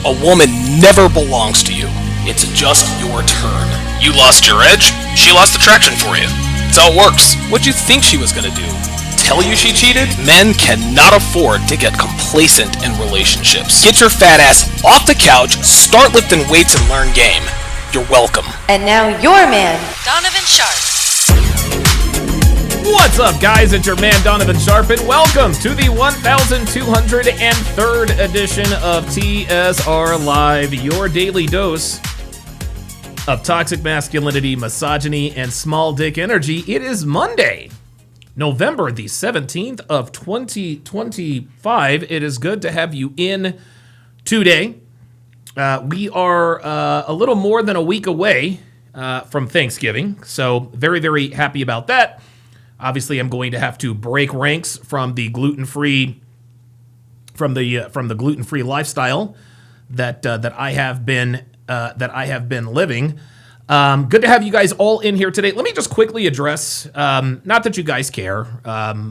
A woman never belongs to you. It's just your turn. You lost your edge, she lost attraction for you. That's how it works. What'd you think she was gonna do? Tell you she cheated? Men cannot afford to get complacent in relationships. Get your fat ass off the couch, start lifting weights, and learn game. You're welcome. And now your man, Donovan Sharp. What's up, guys? It's your man, Donovan Sharp, and welcome to the 1203rd edition of TSR Live, your daily dose of toxic masculinity, misogyny, and small dick energy. It is Monday, November the 17th of 2025. It is good to have you in today. We are a little more than a week away from Thanksgiving, so very, very happy about that. Obviously, I'm going to have to break ranks from the gluten-free gluten-free lifestyle that I have been living. Good to have you guys all in here today. Let me just quickly address, not that you guys care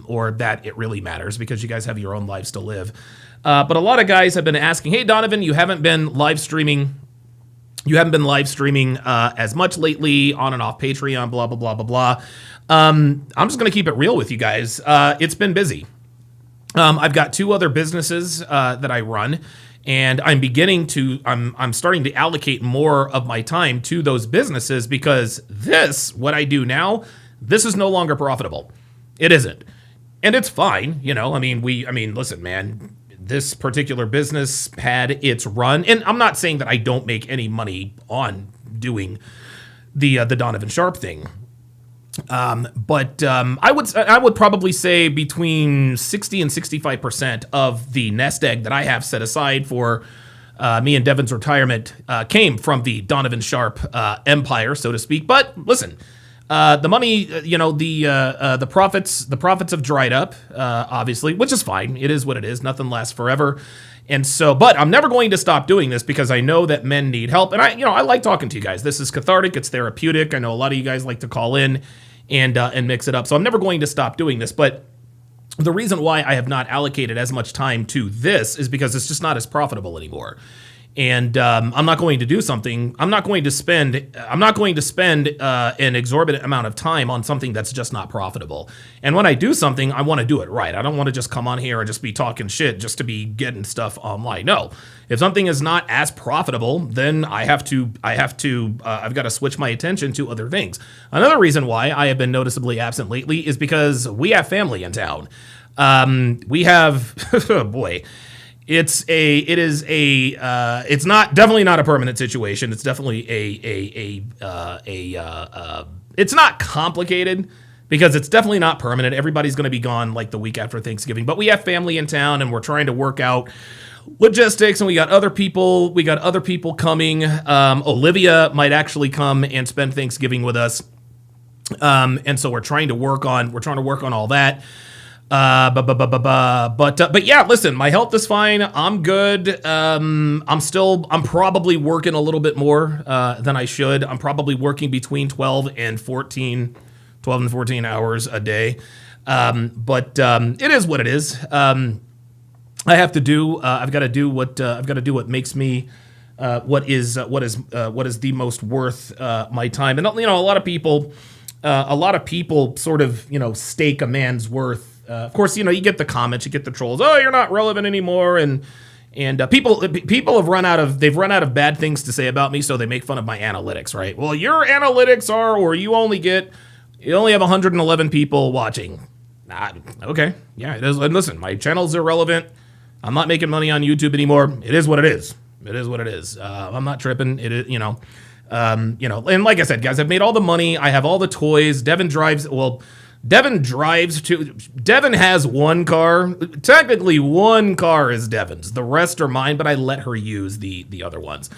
or that it really matters, because you guys have your own lives to live. But a lot of guys have been asking, "Hey, Donovan, you haven't been live streaming. As much lately, on and off Patreon, blah blah blah blah blah." I'm just gonna keep it real with you guys. It's been busy. I've got two other businesses that I run, and I'm starting to allocate more of my time to those businesses, because what I do now, this is no longer profitable. It isn't, and it's fine. Listen, man. This particular business had its run, and I'm not saying that I don't make any money on doing the Donovan Sharp thing. But I would probably say between 60 and 65% of the nest egg that I have set aside for me and Devin's retirement came from the Donovan Sharp empire, so to speak. But listen, the money, the profits have dried up, obviously, which is fine. It is what it is. Nothing lasts forever. And so, but I'm never going to stop doing this, because I know that men need help. And I like talking to you guys. This is cathartic. It's therapeutic. I know a lot of you guys like to call in and mix it up. So I'm never going to stop doing this. But the reason why I have not allocated as much time to this is because it's just not as profitable anymore. And I'm not going to do something. I'm not going to spend an exorbitant amount of time on something that's just not profitable. And when I do something, I want to do it right. I don't want to just come on here and just be talking shit just to be getting stuff online. No, if something is not as profitable, then I've got to switch my attention to other things. Another reason why I have been noticeably absent lately is because we have family in town. We have, oh boy. It's definitely not a permanent situation. It's definitely it's not complicated, because it's definitely not permanent. Everybody's going to be gone like the week after Thanksgiving, but we have family in town, and we're trying to work out logistics, and we got other people coming. Olivia might actually come and spend Thanksgiving with us. And so we're trying to work on all that. But yeah, listen, my health is fine. I'm good. I'm probably working a little bit more than I should. I'm probably working between 12 and 14 hours a day. But it is what it is. I've got to do what makes me, what is the most worth my time. And a lot of people sort of, stake a man's worth. Of course, you get the comments, you get the trolls. Oh, you're not relevant anymore, and people have run out of bad things to say about me, so they make fun of my analytics, right? Well, your analytics are, or you only have 111 people watching. Okay, yeah, it is. And listen, my channel's irrelevant. I'm not making money on YouTube anymore. It is what it is. It is what it is. I'm not tripping. It is, and like I said, guys, I've made all the money. I have all the toys. Devin has one car. Technically, one car is Devin's. The rest are mine, but I let her use the other ones.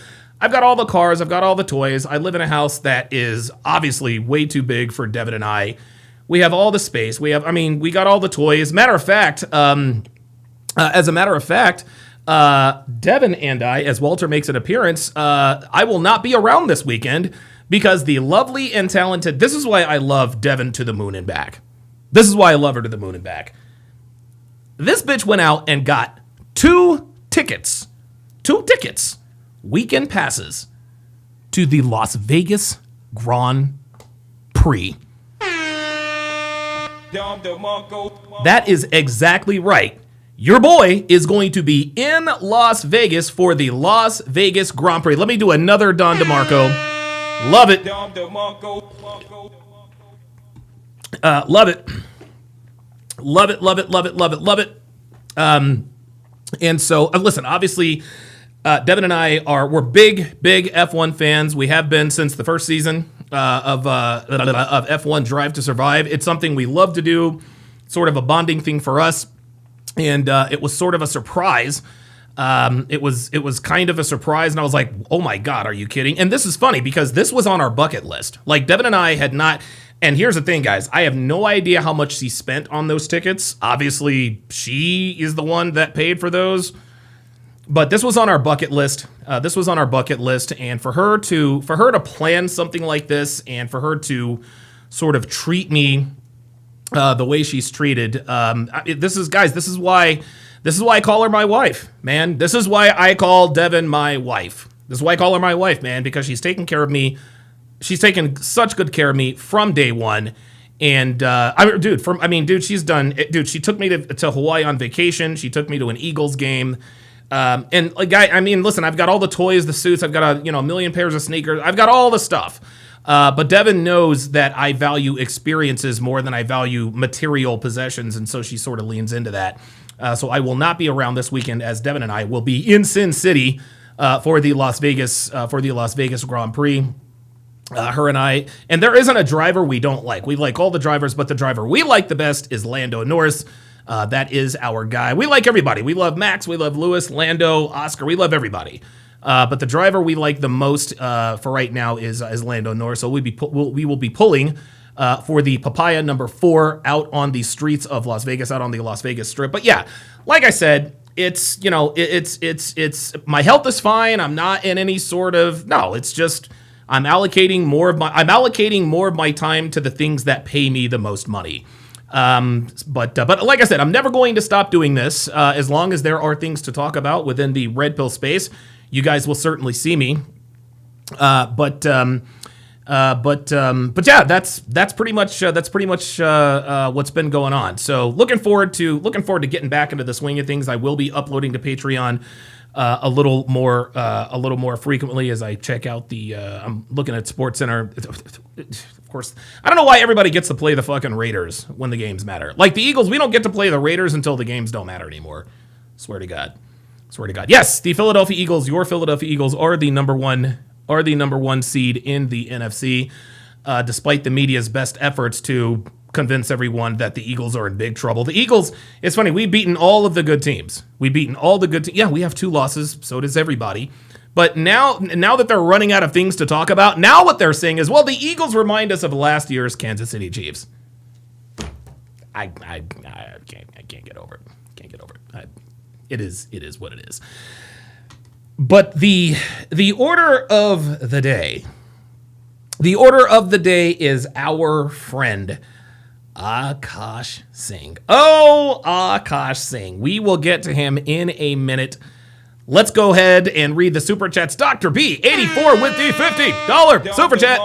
I've got all the cars. I've got all the toys. I live in a house that is obviously way too big for Devin and I. We have all the space. We got all the toys. As a matter of fact, Devin and I, as Walter makes an appearance, I will not be around this weekend, because the lovely and talented, this is why I love Devin to the moon and back. This is why I love her to the moon and back. This bitch went out and got two tickets weekend passes to the Las Vegas Grand Prix. That is exactly right. Your boy is going to be in Las Vegas for the Las Vegas Grand Prix. Let me do another Don DeMarco. Love it. Love it. Love it, love it, love it, love it, love it. And so, listen, obviously, Devin and I we're big F1 fans. We have been since the first season of F1 Drive to Survive. It's something we love to do, sort of a bonding thing for us. And it was sort of a surprise. It was kind of a surprise, and I was like, oh my God, are you kidding? And this is funny because this was on our bucket list. Like, Devin and I had not, and here's the thing, guys, I have no idea how much she spent on those tickets. Obviously, she is the one that paid for those. But this was on our bucket list. And for her to plan something like this, and for her to sort of treat me the way she's treated, this is why I call her my wife, man. This is why I call Devin my wife. This is why I call her my wife, man, because she's taken care of me. She's taken such good care of me from day one. And she's done. Dude, she took me to Hawaii on vacation. She took me to an Eagles game. And like, listen, I've got all the toys, the suits. I've got a million pairs of sneakers. I've got all the stuff. But Devin knows that I value experiences more than I value material possessions, and so she sort of leans into that. So I will not be around this weekend, as Devin and I will be in Sin City for the Las Vegas Grand Prix. Her and I, and there isn't a driver we don't like. We like all the drivers, but the driver we like the best is Lando Norris. That is our guy. We like everybody. We love Max. We love Lewis, Lando, Oscar. We love everybody. But the driver we like the most for right now is Lando Norris. So we will be pulling for the Papaya number 4 out on the streets of Las Vegas, out on the Las Vegas Strip. But yeah, like I said, it's my health is fine. I'm not in any sort of, no, it's just I'm allocating more of my time to the things that pay me the most money. But like I said, I'm never going to stop doing this as long as there are things to talk about within the Red Pill space. You guys will certainly see me. But yeah, that's pretty much what's been going on. So looking forward to getting back into the swing of things. I will be uploading to Patreon a little more frequently as I check out the. I'm looking at SportsCenter. Of course, I don't know why everybody gets to play the fucking Raiders when the games matter. Like the Eagles, we don't get to play the Raiders until the games don't matter anymore. Swear to God. Yes, the Philadelphia Eagles, your Philadelphia Eagles, are the number one seed in the NFC, despite the media's best efforts to convince everyone that the Eagles are in big trouble. The Eagles, it's funny, we've beaten all of the good teams. Yeah, we have 2 losses, so does everybody. But now that they're running out of things to talk about, now what they're saying is, well, the Eagles remind us of last year's Kansas City Chiefs. I can't get over it. It is what it is. But the order of the day is our friend Akaash Singh. Oh, Akaash Singh. We will get to him in a minute. Let's go ahead and read the super chats. Dr. B, 84 with the $50 super chat.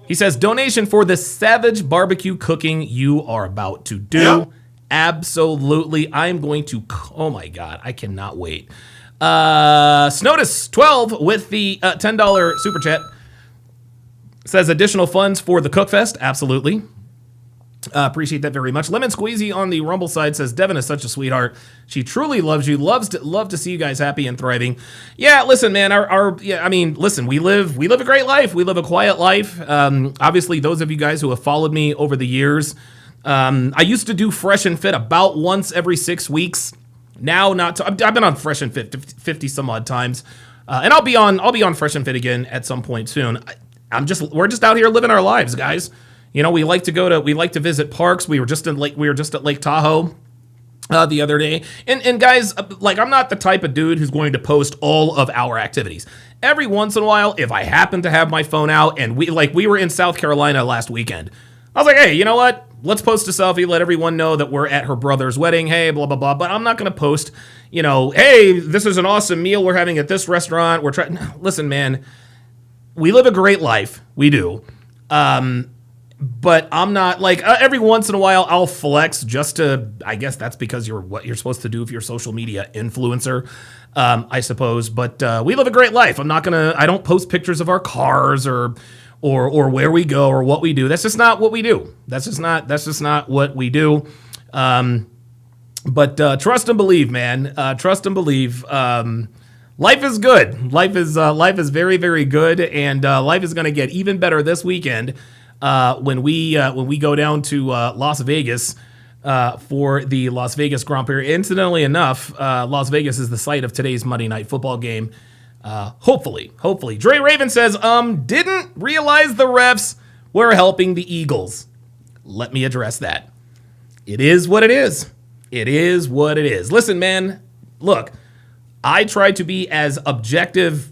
He says, donation for the savage barbecue cooking you are about to do. Yep. Absolutely. I'm going to, oh my God, I cannot wait. Snotus 12 with the $10 super chat says additional funds for the Cookfest. Absolutely. Appreciate that very much. Lemon Squeezy on the Rumble side says Devin is such a sweetheart. She truly loves you. Love to see you guys happy and thriving. Yeah, listen, man. Listen. We live a great life. We live a quiet life. Obviously, those of you guys who have followed me over the years, I used to do Fresh and Fit about once every 6 weeks. Now, I've been on Fresh and Fit 50 some odd times, and I'll be on Fresh and Fit again at some point soon. We're just out here living our lives, guys. You know, we like to visit parks. We were just at Lake Tahoe the other day. And guys, like, I'm not the type of dude who's going to post all of our activities. Every once in a while, if I happen to have my phone out, and we were in South Carolina last weekend. I was like, hey, you know what? Let's post a selfie, let everyone know that we're at her brother's wedding. Hey, blah, blah, blah. But I'm not going to post, hey, this is an awesome meal we're having at this restaurant. We're trying. Listen, man, we live a great life. We do. But I'm not like every once in a while I'll flex just to, I guess that's because you're what you're supposed to do if you're a social media influencer, I suppose. But we live a great life. I don't post pictures of our cars or where we go or what we do. That's just not what we do. That's just not what we do. But trust and believe, man. Trust and believe. Life is good. Life is very, very good, and life is going to get even better this weekend when we go down to Las Vegas for the Las Vegas Grand Prix. Incidentally enough, Las Vegas is the site of today's Monday Night Football game. Hopefully. Dre Raven says, didn't realize the refs were helping the Eagles. Let me address that. It is what it is. It is what it is. Listen, man, look, I try to be as objective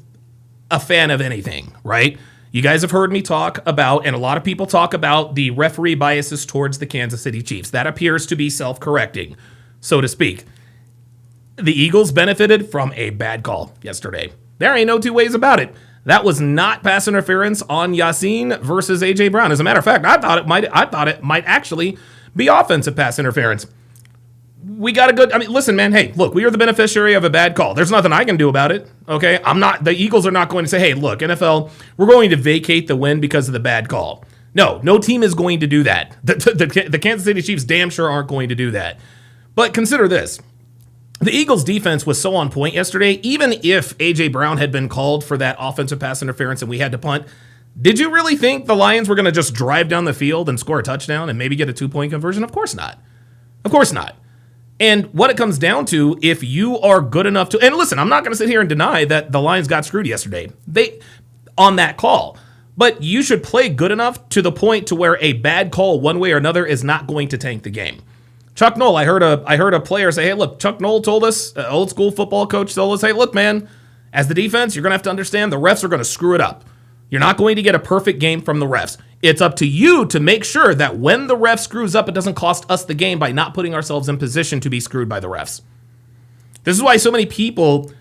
a fan of anything, right? You guys have heard me talk about, and a lot of people talk about, the referee biases towards the Kansas City Chiefs. That appears to be self-correcting, so to speak. The Eagles benefited from a bad call yesterday. There ain't no two ways about it. That was not pass interference on Yassine versus A.J. Brown. As a matter of fact, I thought it might actually be offensive pass interference. We got a good, listen, man, hey, look, we are the beneficiary of a bad call. There's nothing I can do about it, okay? The Eagles are not going to say, hey, look, NFL, we're going to vacate the win because of the bad call. No team is going to do that. The Kansas City Chiefs damn sure aren't going to do that. But consider this. The Eagles' defense was so on point yesterday, even if A.J. Brown had been called for that offensive pass interference and we had to punt, did you really think the Lions were going to just drive down the field and score a touchdown and maybe get a 2-point conversion? Of course not. Of course not. And what it comes down to, if you are good enough to, and listen, I'm not going to sit here and deny that the Lions got screwed yesterday on that call, but you should play good enough to the point to where a bad call one way or another is not going to tank the game. Chuck Noll, I heard a player say, hey, look, Chuck Noll told us, old school football coach told us, hey, look, man, as the defense, you're going to have to understand the refs are going to screw it up. You're not going to get a perfect game from the refs. It's up to you to make sure that when the ref screws up, it doesn't cost us the game by not putting ourselves in position to be screwed by the refs. This is why so many people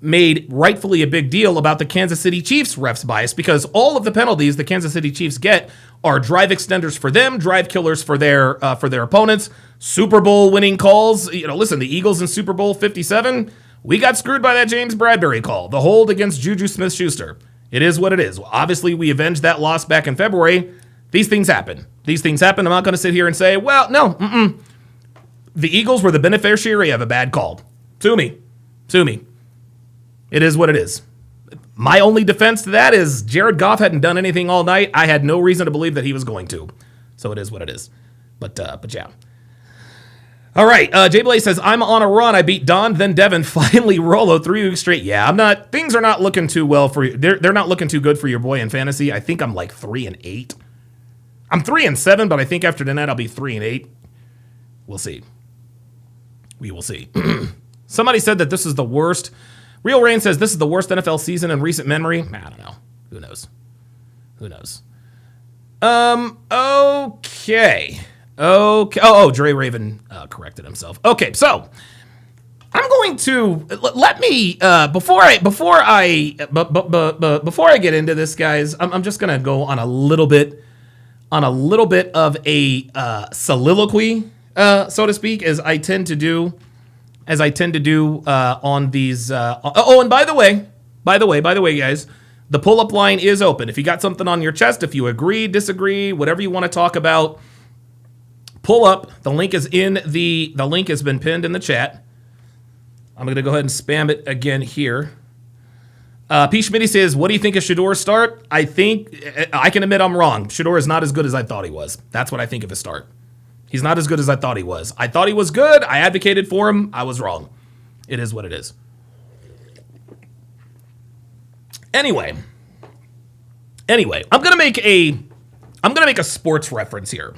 made rightfully a big deal about the Kansas City Chiefs refs bias, because all of the penalties the Kansas City Chiefs get are drive extenders for them, drive killers for their opponents, Super Bowl winning calls. Listen, the Eagles in Super Bowl 57, we got screwed by that James Bradbury call, the hold against Juju Smith-Schuster. It is what it is. Obviously, we avenged that loss back in February. These things happen. I'm not going to sit here and say, well, no, the Eagles were the beneficiary of a bad call. Sue me. It is what it is. My only defense to that is Jared Goff hadn't done anything all night. I had no reason to believe that he was going to. So it is what it is. But yeah. All right, Jay Blaze says, I'm on a run. I beat Don, then Devin, finally Rolo 3 weeks straight. Yeah, things are not looking too well for you. They're not looking too good for your boy in fantasy. I think I'm like 3-8. I'm 3-7, but I think after tonight I'll be 3-8. We'll see. We will see. Somebody said that this is the worst. Real Rain says this is the worst NFL season in recent memory. I don't know. Who knows? Okay. Oh, Dre Raven corrected himself. Okay, so I'm going to let me before I get into this, guys. I'm just gonna go on a little bit of a soliloquy, so to speak, as I tend to do on these. And by the way, guys. The pull-up line is open. If you got something on your chest, if you agree, disagree, whatever you want to talk about, pull up. The link has been pinned in the chat. I'm going to go ahead and spam it again here. P. Schmitty says, what do you think of Shador's start? I can admit I'm wrong. Shador is not as good as I thought he was. That's what I think of his start. He's not as good as I thought he was. I thought he was good. I advocated for him. I was wrong. It is what it is. Anyway, I'm gonna make a sports reference here,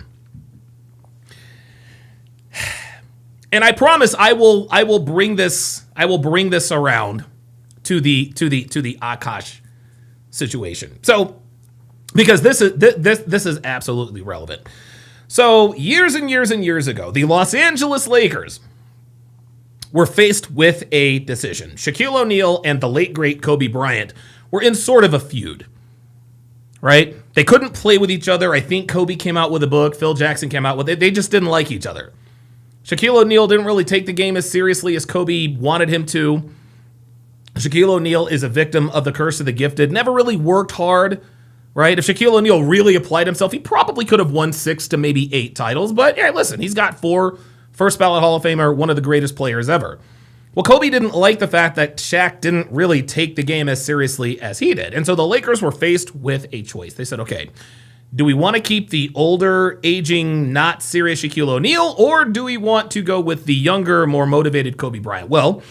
and I promise I will bring this around to the Akaash situation. So because this is absolutely relevant. So years and years and years ago, the Los Angeles Lakers were faced with a decision. Shaquille O'Neal and the late great Kobe Bryant were in sort of a feud, right? They couldn't play with each other. I think Kobe came out with a book. Phil Jackson came out with it. They just didn't like each other. Shaquille O'Neal didn't really take the game as seriously as Kobe wanted him to. Shaquille O'Neal is a victim of the curse of the gifted. Never really worked hard, right? If Shaquille O'Neal really applied himself, he probably could have won 6 to maybe 8 titles. But yeah, listen, he's got 4 first ballot Hall of Famer, one of the greatest players ever. Well, Kobe didn't like the fact that Shaq didn't really take the game as seriously as he did. And so the Lakers were faced with a choice. They said, okay, do we want to keep the older, aging, not serious Shaquille O'Neal, or do we want to go with the younger, more motivated Kobe Bryant? Well,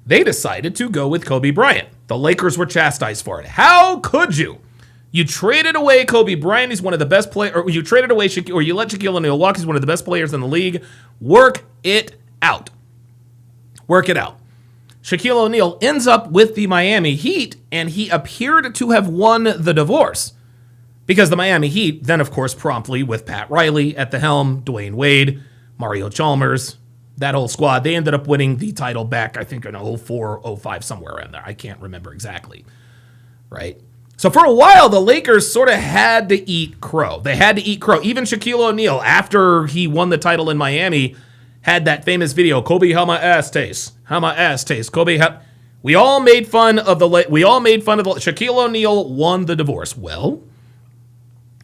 they decided to go with Kobe Bryant. The Lakers were chastised for it. How could you? You traded away Kobe Bryant. He's one of the best players. Or you traded away or you let Shaquille O'Neal walk. He's one of the best players in the league. Work it out. Work it out. Shaquille O'Neal ends up with the Miami Heat, and he appeared to have won the divorce. Because the Miami Heat then, of course, promptly, with Pat Riley at the helm, Dwayne Wade, Mario Chalmers, that whole squad, they ended up winning the title back, I think, in 04, 05, somewhere around there. I can't remember exactly, right? So for a while, the Lakers sort of had to eat crow. They had to eat crow. Even Shaquille O'Neal, after he won the title in Miami, had that famous video, Kobe, how my ass tastes. How my ass tastes. Kobe, how... We all made fun of the... Shaquille O'Neal won the divorce. Well,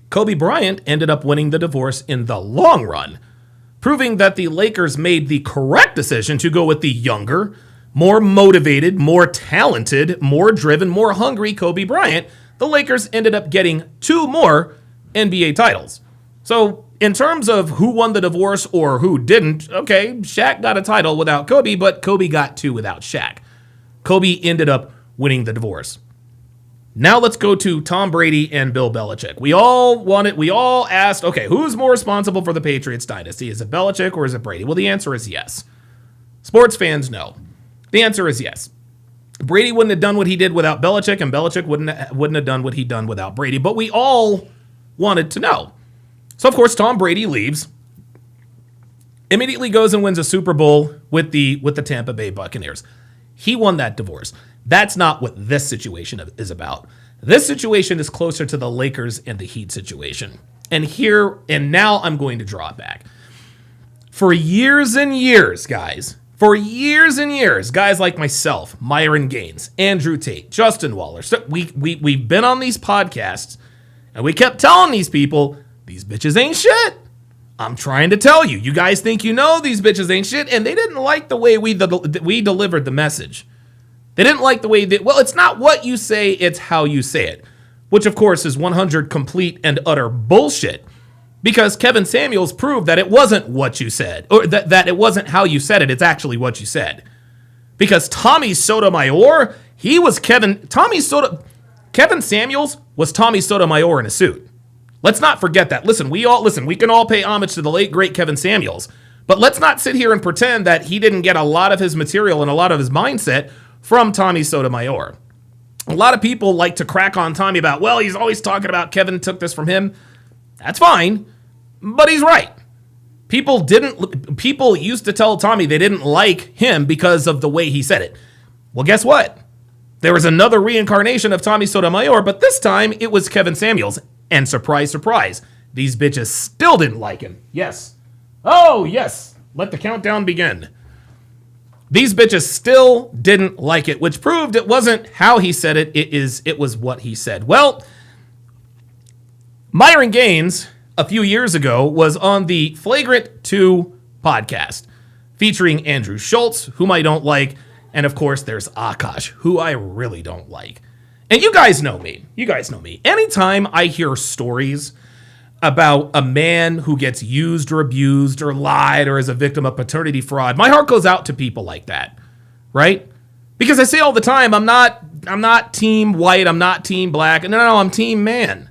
Kobe Bryant ended up winning the divorce in the long run, proving that the Lakers made the correct decision to go with the younger, more motivated, more talented, more driven, more hungry Kobe Bryant. The Lakers ended up getting 2 more NBA titles. So in terms of who won the divorce or who didn't, okay, Shaq got a title without Kobe, but Kobe got 2 without Shaq. Kobe ended up winning the divorce. Now let's go to Tom Brady and Bill Belichick. We all asked, okay, who's more responsible for the Patriots dynasty? Is it Belichick or is it Brady? Well, the answer is yes. Sports fans know. The answer is yes. Brady wouldn't have done what he did without Belichick, and Belichick wouldn't have done what he done without Brady. But we all wanted to know. So, of course, Tom Brady leaves, immediately goes and wins a Super Bowl with the Tampa Bay Buccaneers. He won that divorce. That's not what this situation is about. This situation is closer to the Lakers and the Heat situation. And now I'm going to draw it back. For years and years, guys, guys like myself, Myron Gaines, Andrew Tate, Justin Waller, so we've been on these podcasts, and we kept telling these people, these bitches ain't shit. I'm trying to tell you. You guys think you know these bitches ain't shit, and they didn't like the way we delivered the message. They didn't like the way that, well, it's not what you say, it's how you say it, which, of course, is 100 complete and utter bullshit, because Kevin Samuels proved that it wasn't what you said, or that it wasn't how you said it, it's actually what you said. Because Tommy Sotomayor, Kevin Samuels was Tommy Sotomayor in a suit. Let's not forget that. Listen, we can all pay homage to the late, great Kevin Samuels, but let's not sit here and pretend that he didn't get a lot of his material and a lot of his mindset from Tommy Sotomayor. A lot of people like to crack on Tommy about, well, he's always talking about Kevin took this from him. That's fine, but he's right. People used to tell Tommy they didn't like him because of the way he said it. Well, guess what? There was another reincarnation of Tommy Sotomayor, but this time it was Kevin Samuels. And surprise, surprise, these bitches still didn't like him. Yes. Oh, yes. Let the countdown begin. These bitches still didn't like it, which proved it wasn't how he said it. It was what he said. Well, Myron Gaines, a few years ago, was on the Flagrant 2 podcast, featuring Andrew Schultz, whom I don't like, and of course, there's Akaash, who I really don't like. And you guys know me. Anytime I hear stories about a man who gets used or abused or lied or is a victim of paternity fraud, my heart goes out to people like that, right? Because I say all the time, I'm not team white, I'm not team black. No, I'm team man.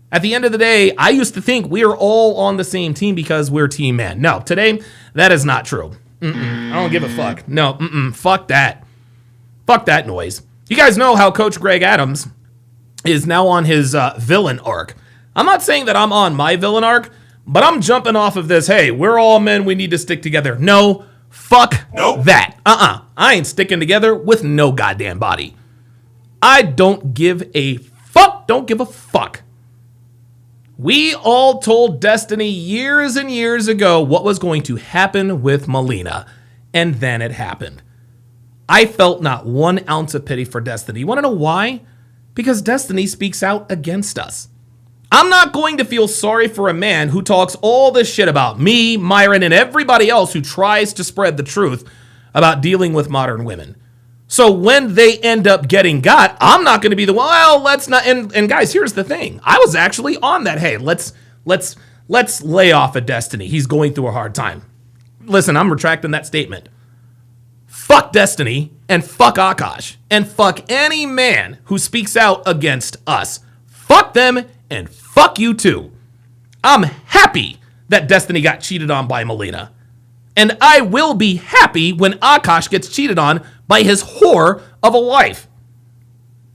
At the end of the day, I used to think we are all on the same team because we're team man. No, today, that is not true. I don't give a fuck. No, fuck that. Fuck that noise. You guys know how Coach Greg Adams is now on his villain arc. I'm not saying that I'm on my villain arc, but I'm jumping off of this, hey, we're all men, we need to stick together. No, fuck that. I ain't sticking together with no goddamn body. I don't give a fuck. We all told Destiny years and years ago what was going to happen with Melina, and then it happened. I felt not 1 ounce of pity for Destiny. You want to know why? Because Destiny speaks out against us. I'm not going to feel sorry for a man who talks all this shit about me, Myron, and everybody else who tries to spread the truth about dealing with modern women. So when they end up getting got, I'm not going to be the one, well, let's not. And guys, here's the thing. I was actually on that. Hey, let's lay off of Destiny. He's going through a hard time. Listen, I'm retracting that statement. Fuck Destiny and fuck Akaash and fuck any man who speaks out against us. Fuck them and fuck you too. I'm happy that Destiny got cheated on by Melina. And I will be happy when Akaash gets cheated on by his whore of a wife.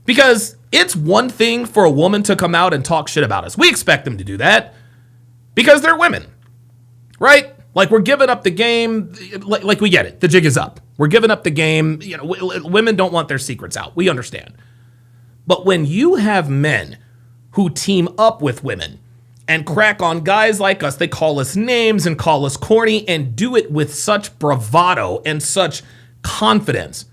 Because it's one thing for a woman to come out and talk shit about us. We expect them to do that because they're women, right? Like, we're giving up the game. Like we get it. The jig is up. We're giving up the game. You know, women don't want their secrets out. We understand. But when you have men who team up with women and crack on guys like us, they call us names and call us corny and do it with such bravado and such confidence.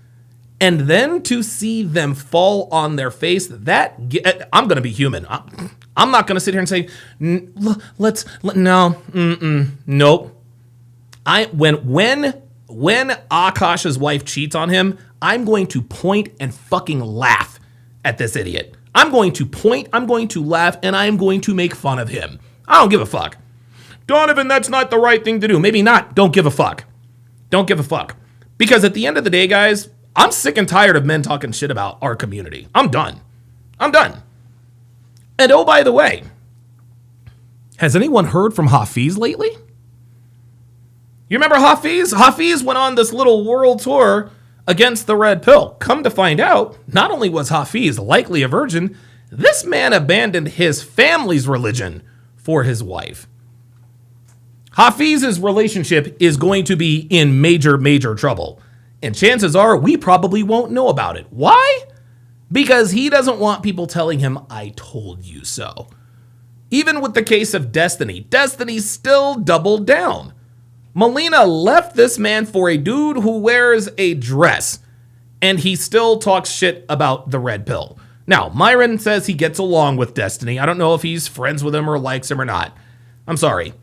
And then to see them fall on their face, I'm going to be human. I'm not going to sit here and say, nope. When Akaash's wife cheats on him, I'm going to point and fucking laugh at this idiot. I'm going to point, I'm going to laugh, and I'm going to make fun of him. I don't give a fuck. Donovan, that's not the right thing to do. Maybe not. Don't give a fuck. Don't give a fuck. Because at the end of the day, guys, I'm sick and tired of men talking shit about our community. I'm done. And oh, by the way, has anyone heard from Hafiz lately? You remember Hafiz? Hafiz went on this little world tour against the red pill. Come to find out, not only was Hafiz likely a virgin, this man abandoned his family's religion for his wife. Hafiz's relationship is going to be in major, major trouble. And chances are we probably won't know about it. Why? Because he doesn't want people telling him, I told you so. Even with the case of Destiny, Destiny still doubled down. Melina left this man for a dude who wears a dress, and he still talks shit about the red pill. Now, Myron says he gets along with Destiny. I don't know if he's friends with him or likes him or not. I'm sorry.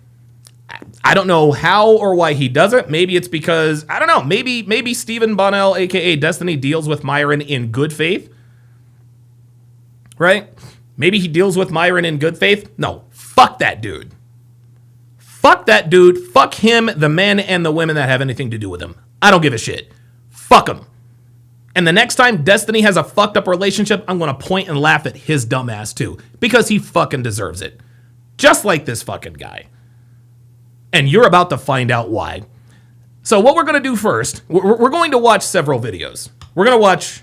I don't know how or why he doesn't. Maybe it's because, I don't know, maybe Stephen Bonnell, aka Destiny, deals with Myron in good faith. Right? Maybe he deals with Myron in good faith. No, fuck that dude. Fuck that dude. Fuck him, the men and the women that have anything to do with him. I don't give a shit. Fuck him. And the next time Destiny has a fucked up relationship, I'm going to point and laugh at his dumb ass too. Because he fucking deserves it. Just like this fucking guy. And you're about to find out why. So what we're going to do first, we're going to watch several videos. We're going to watch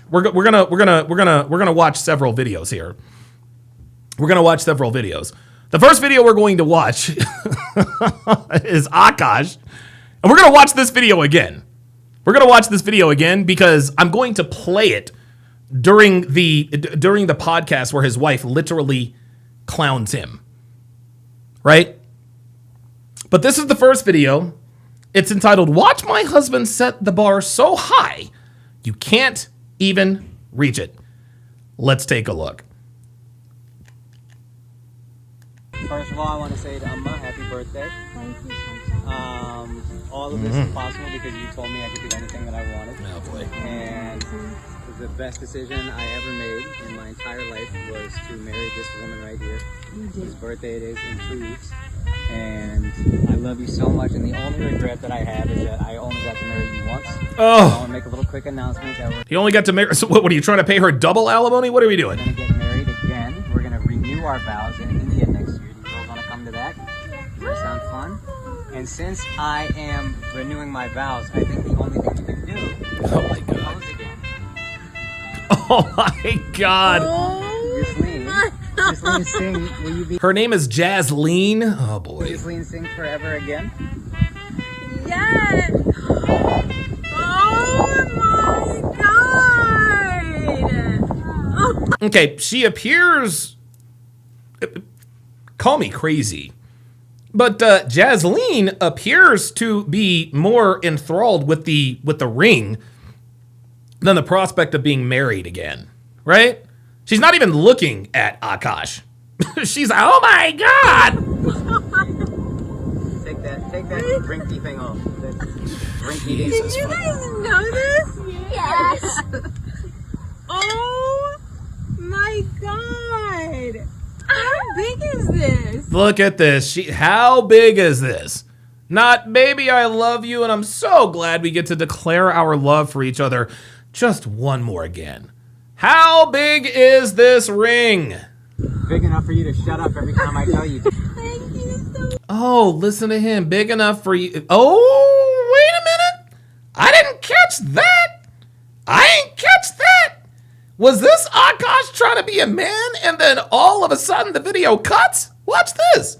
several videos here. We're going to watch several videos. The first video we're going to watch is Akaash. And we're going to watch this video again. We're going to watch this video again because I'm going to play it during the podcast where his wife literally clowns him. Right? But this is the first video. It's entitled, Watch My Husband Set the Bar So High You Can't Even Reach It. Let's take a look. First of all, I want to say to Amma, happy birthday. Thank you so much. All of this is possible because you told me I could do anything that I wanted. Oh boy. And the best decision I ever made in my entire life was to marry this woman right here. His birthday it is in 2 weeks. And I love you so much. And the only regret that I have is that I only got to marry you once. Oh. I want to make a little quick announcement that He only got to marry. So what are you trying to pay her double alimony? What are we we're doing? going to get married again. We're going to renew our vows in India next year. You girls want to come to that? Does that sound fun? And since I am renewing my vows, I think the only thing you can do Oh my God. is propose again. Oh my God. Obviously, Jasleen Singh, will you be Her name is Jasleen. Oh boy. Jasleen Singh forever again? Yes! Oh my god! Okay, she appears. Call me crazy, but Jasleen appears to be more enthralled with the ring than the prospect of being married again. Right? She's not even looking at Akaash. She's like, oh my god! Take that drinky thing off. That drinky Did you guys know this? Yes! Oh my god! How big is this? Look at this. How big is this? Not, baby, I love you, and I'm so glad we get to declare our love for each other. Just one more again. How big is this ring? Big enough for you to shut up every time I tell you. Thank you so much. Oh, listen to him. Big enough for you. Oh, wait a minute. I didn't catch that. I ain't catch that. Was this Akaash trying to be a man and then all of a sudden the video cuts? Watch this.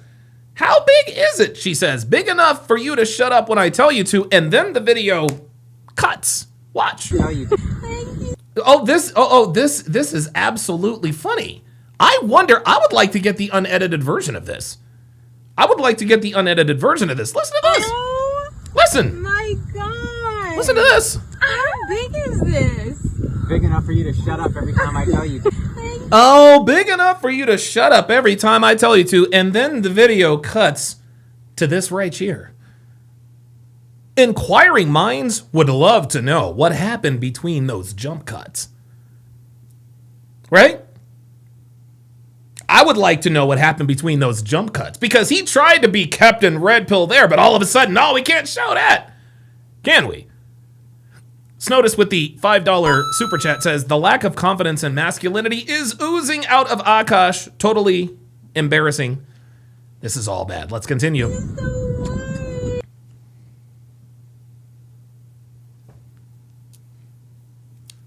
How big is it? She says, big enough for you to shut up when I tell you to, and then the video cuts. Watch. Tell you. This is absolutely funny. I wonder, I would like to get the unedited version of this. Listen to this. Oh Listen. my god! Listen to this. How big is this? Big enough for you to shut up every time I tell you. Oh, big enough for you to shut up every time I tell you to, and then the video cuts to this right here. Inquiring minds would love to know what happened between those jump cuts. Right? I would like to know what happened between those jump cuts, because he tried to be Captain Red Pill there, but all of a sudden, no, we can't show that. Can we? Snotus with the $5 super chat says, the lack of confidence and masculinity is oozing out of Akaash. Totally embarrassing. This is all bad. Let's continue.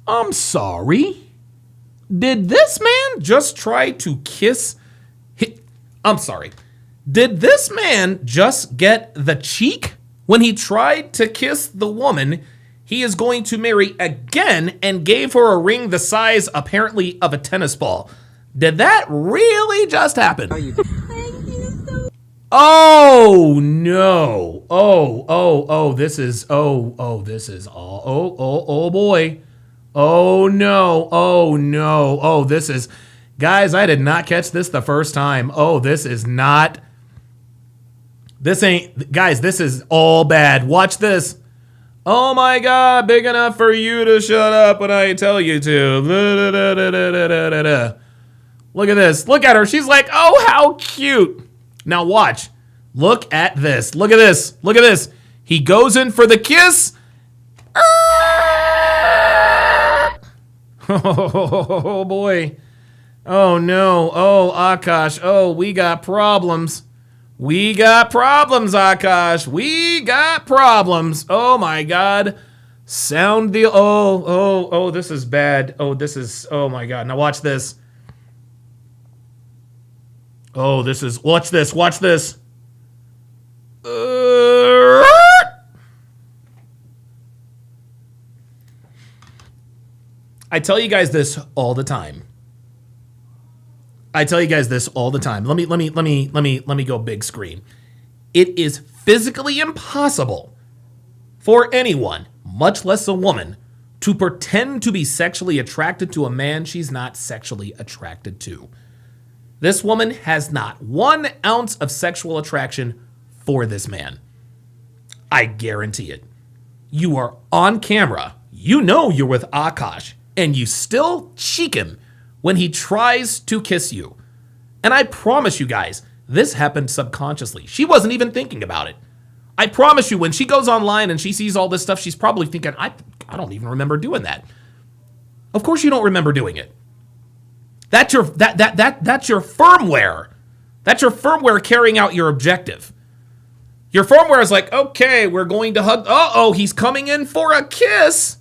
I'm sorry. Did this man just try to kiss? I'm sorry. Did this man just get the cheek when he tried to kiss the woman he is going to marry again and gave her a ring the size, apparently, of a tennis ball? Did that really just happen? Oh, no. This is all, oh boy. Oh, no. This is, guys, I did not catch this the first time. This is all bad. Watch this. Oh my God, big enough for you to shut up when I tell you to. Look at this. Look at her. She's like, oh, how cute. Now watch. Look at this. Look at this. He goes in for the kiss. Oh boy. Oh no. Oh, Akaash. Oh, we got problems. Akaash. We got problems. Oh my God. Sound the, this is bad. Oh my God. Now watch this. Watch this. I tell you guys this all the time. Let me go big screen. It is physically impossible for anyone, much less a woman, to pretend to be sexually attracted to a man she's not sexually attracted to. This woman has not 1 ounce of sexual attraction for this man. I guarantee it. You are on camera. You know you're with Akaash, and you still cheek him when he tries to kiss you. And I promise you guys, this happened subconsciously. She wasn't even thinking about it. I promise you, when she goes online and she sees all this stuff, she's probably thinking, I don't even remember doing that. Of course you don't remember doing it. That's your firmware. That's your firmware carrying out your objective. Your firmware is like, okay, we're going to hug. Uh-oh, he's coming in for a kiss.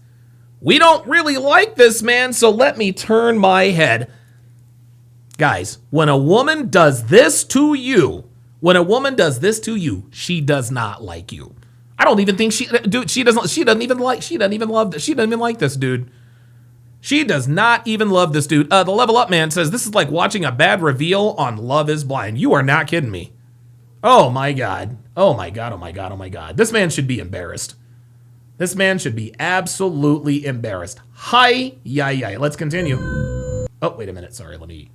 We don't really like this man, so let me turn my head. Guys, when a woman does this to you, she does not like you. I don't even think she doesn't even like this dude. She does not even love this dude. The Level Up man says, this is like watching a bad reveal on Love is Blind. You are not kidding me. Oh my God. Oh my God. Oh my God. Oh my God. This man should be embarrassed. This man should be absolutely embarrassed. Hi. Yay. Let's continue. Oh, wait a minute. Sorry. Let me.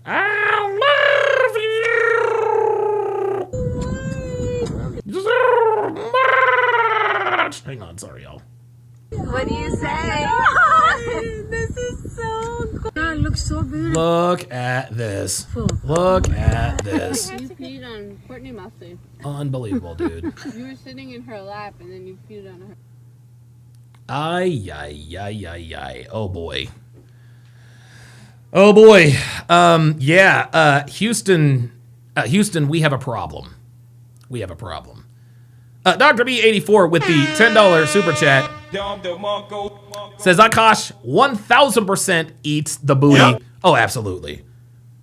I love you so much. Hang on. Sorry, y'all. What do you say? This is so cool. God, it looks so good. Look at this. Look at this. You peed on Courtney Musley. Unbelievable, dude. You were sitting in her lap and then you peed on her. Ay. Oh boy. Oh boy. Houston, we have a problem. Dr. B84 with the $10 super chat says Akaash 1000% eats the booty. Yep. Oh, absolutely.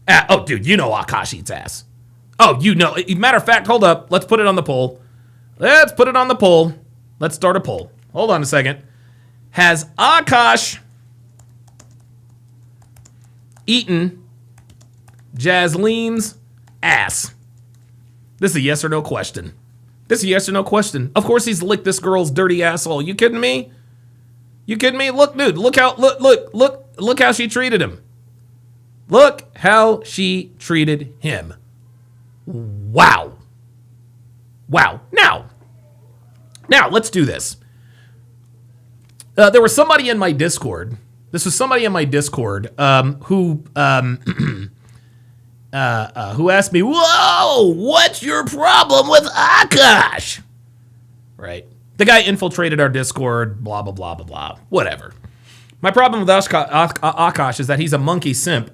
Oh, dude, you know Akaash eats ass. Oh, you know. Matter of fact, hold up. Let's put it on the poll. Let's start a poll. Hold on a second. Has Akaash eaten Jaslene's ass? This is a yes or no question. Of course he's licked this girl's dirty asshole. You kidding me? Look, dude, look how she treated him. Look how she treated him. Wow. Now, let's do this. There was somebody in my Discord. This was somebody in my Discord who asked me, "Whoa, what's your problem with Akaash?" Right? The guy infiltrated our Discord, blah, blah, blah, blah, blah. Whatever. My problem with Akaash is that he's a monkey simp.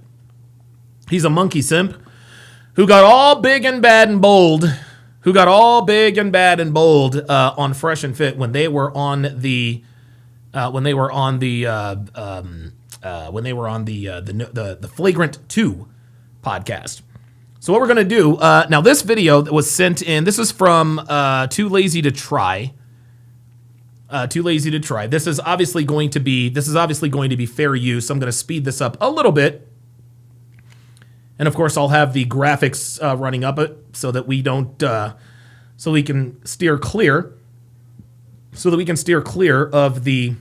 He's a monkey simp who got all big and bad and bold, on Fresh and Fit when they were on the Flagrant 2 podcast. So what we're gonna do now? This video that was sent in. This is from Too Lazy to Try. This is obviously going to be fair use. I'm gonna speed this up a little bit, and of course I'll have the graphics running up it so that we don't, so we can steer clear of the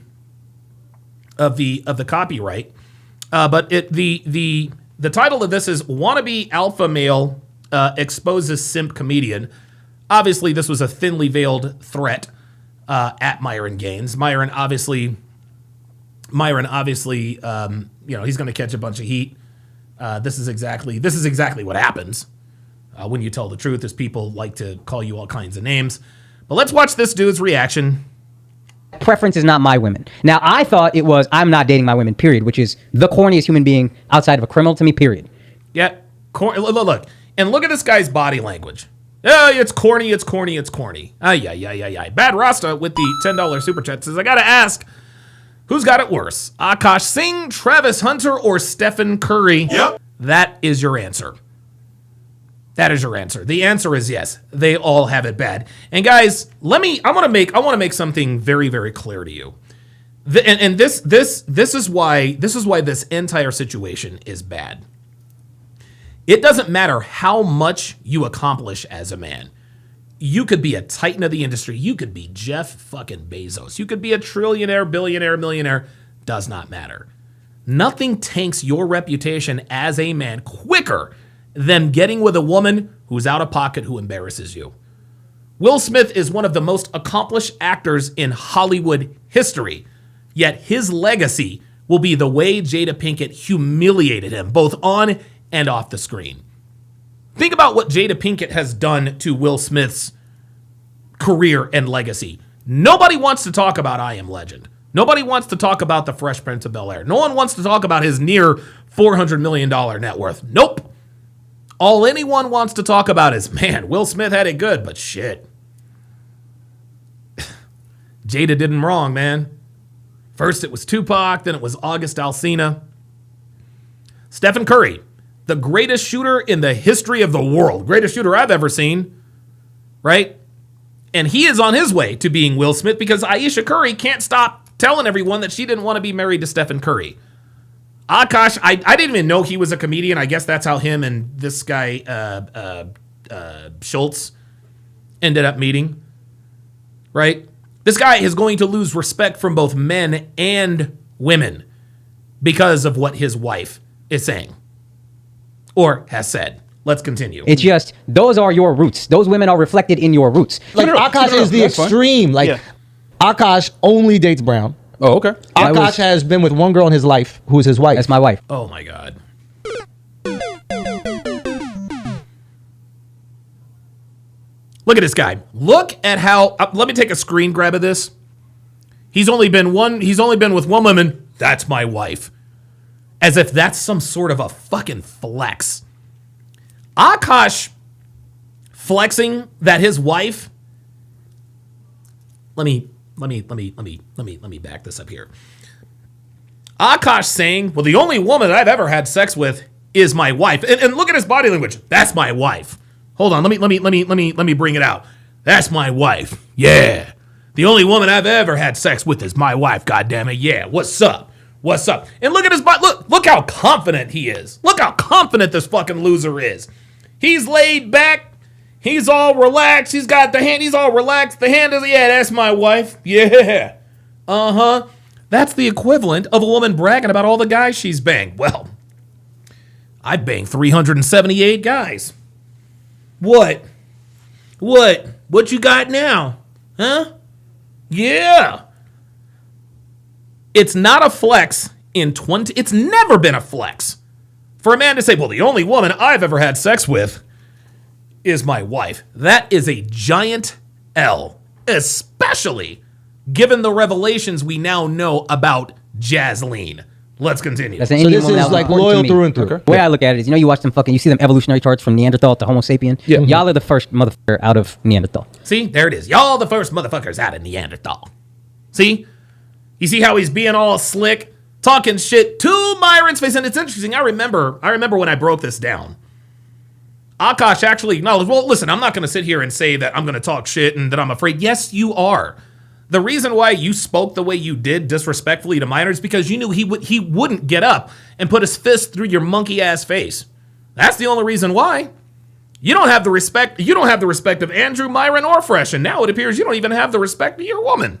copyright. But the title of this is Wannabe Alpha Male Exposes Simp Comedian. Obviously, this was a thinly veiled threat at Myron Gaines. Myron obviously, he's going to catch a bunch of heat. This is exactly what happens when you tell the truth, is people like to call you all kinds of names. But let's watch this dude's reaction. Preference is not my women. Now, I thought it was I'm not dating my women, period, which is the corniest human being outside of a criminal to me, period. Yeah, look. And look at this guy's body language. Oh, it's corny. Ay. Bad Rasta with the $10 super chat says, I gotta ask, who's got it worse? Akaash Singh, Travis Hunter, or Stephen Curry? Yep. That is your answer. The answer is yes. They all have it bad. And guys, I want to make something very, very clear to you. This is why this entire situation is bad. It doesn't matter how much you accomplish as a man. You could be a titan of the industry. You could be Jeff fucking Bezos. You could be a trillionaire, billionaire, millionaire. Does not matter. Nothing tanks your reputation as a man quicker than getting with a woman who's out of pocket, who embarrasses you. Will Smith is one of the most accomplished actors in Hollywood history, yet his legacy will be the way Jada Pinkett humiliated him, both on and off the screen. Think about what Jada Pinkett has done to Will Smith's career and legacy. Nobody wants to talk about I Am Legend. Nobody wants to talk about the Fresh Prince of Bel-Air. No one wants to talk about his near $400 million net worth. Nope. All anyone wants to talk about is, man, Will Smith had it good, but shit. Jada did him wrong, man. First it was Tupac, then it was August Alsina. Stephen Curry, the greatest shooter in the history of the world, greatest shooter I've ever seen, right? And he is on his way to being Will Smith because Ayesha Curry can't stop telling everyone that she didn't want to be married to Stephen Curry. Akaash, I didn't even know he was a comedian. I guess that's how him and this guy, Schultz, ended up meeting, right? This guy is going to lose respect from both men and women because of what his wife is saying or has said. Let's continue. It's just, those are your roots. Those women are reflected in your roots. Like, Akaash is the extreme. Like, Akaash only dates brown. Oh, okay. Akaash has been with one girl in his life who is his wife. That's my wife. Oh my God. Look at this guy. Look at how, let me take a screen grab of this. He's only been with one woman. That's my wife. As if that's some sort of a fucking flex. Akaash flexing that his wife. Let me back this up here. Akaash saying, well, the only woman I've ever had sex with is my wife. And look at his body language. That's my wife. Hold on, let me bring it out. That's my wife. Yeah. The only woman I've ever had sex with is my wife, goddammit. Yeah. What's up? What's up? And look at his body. Look how confident he is. Look how confident this fucking loser is. He's laid back. He's all relaxed. He's got the hand. He's all relaxed. The hand is, yeah, that's my wife. Yeah. Uh-huh. That's the equivalent of a woman bragging about all the guys she's banged. Well, I banged 378 guys. What? What you got now? Huh? Yeah. It's not a flex it's never been a flex for a man to say, well, the only woman I've ever had sex with is my wife. That is a giant L, especially given the revelations we now know about Jasleen. Let's continue. That's So this is like loyal through and through. The way I look at it is, you watch them you see them evolutionary charts from Neanderthal to Homo sapien. Yeah. Y'all are the first motherfucker out of Neanderthal. See, there it is. Y'all the first motherfuckers out of Neanderthal. See? You see how he's being all slick, talking shit to Myron's face. And it's interesting. I remember when I broke this down. Akaash actually acknowledged, well, listen, I'm not going to sit here and say that I'm going to talk shit and that I'm afraid. Yes, you are. The reason why you spoke the way you did disrespectfully to Minor is because you knew he wouldn't get up and put his fist through your monkey ass face. That's the only reason why. You don't have the respect. You don't have the respect of Andrew, Myron, or Fresh, and now it appears you don't even have the respect of your woman.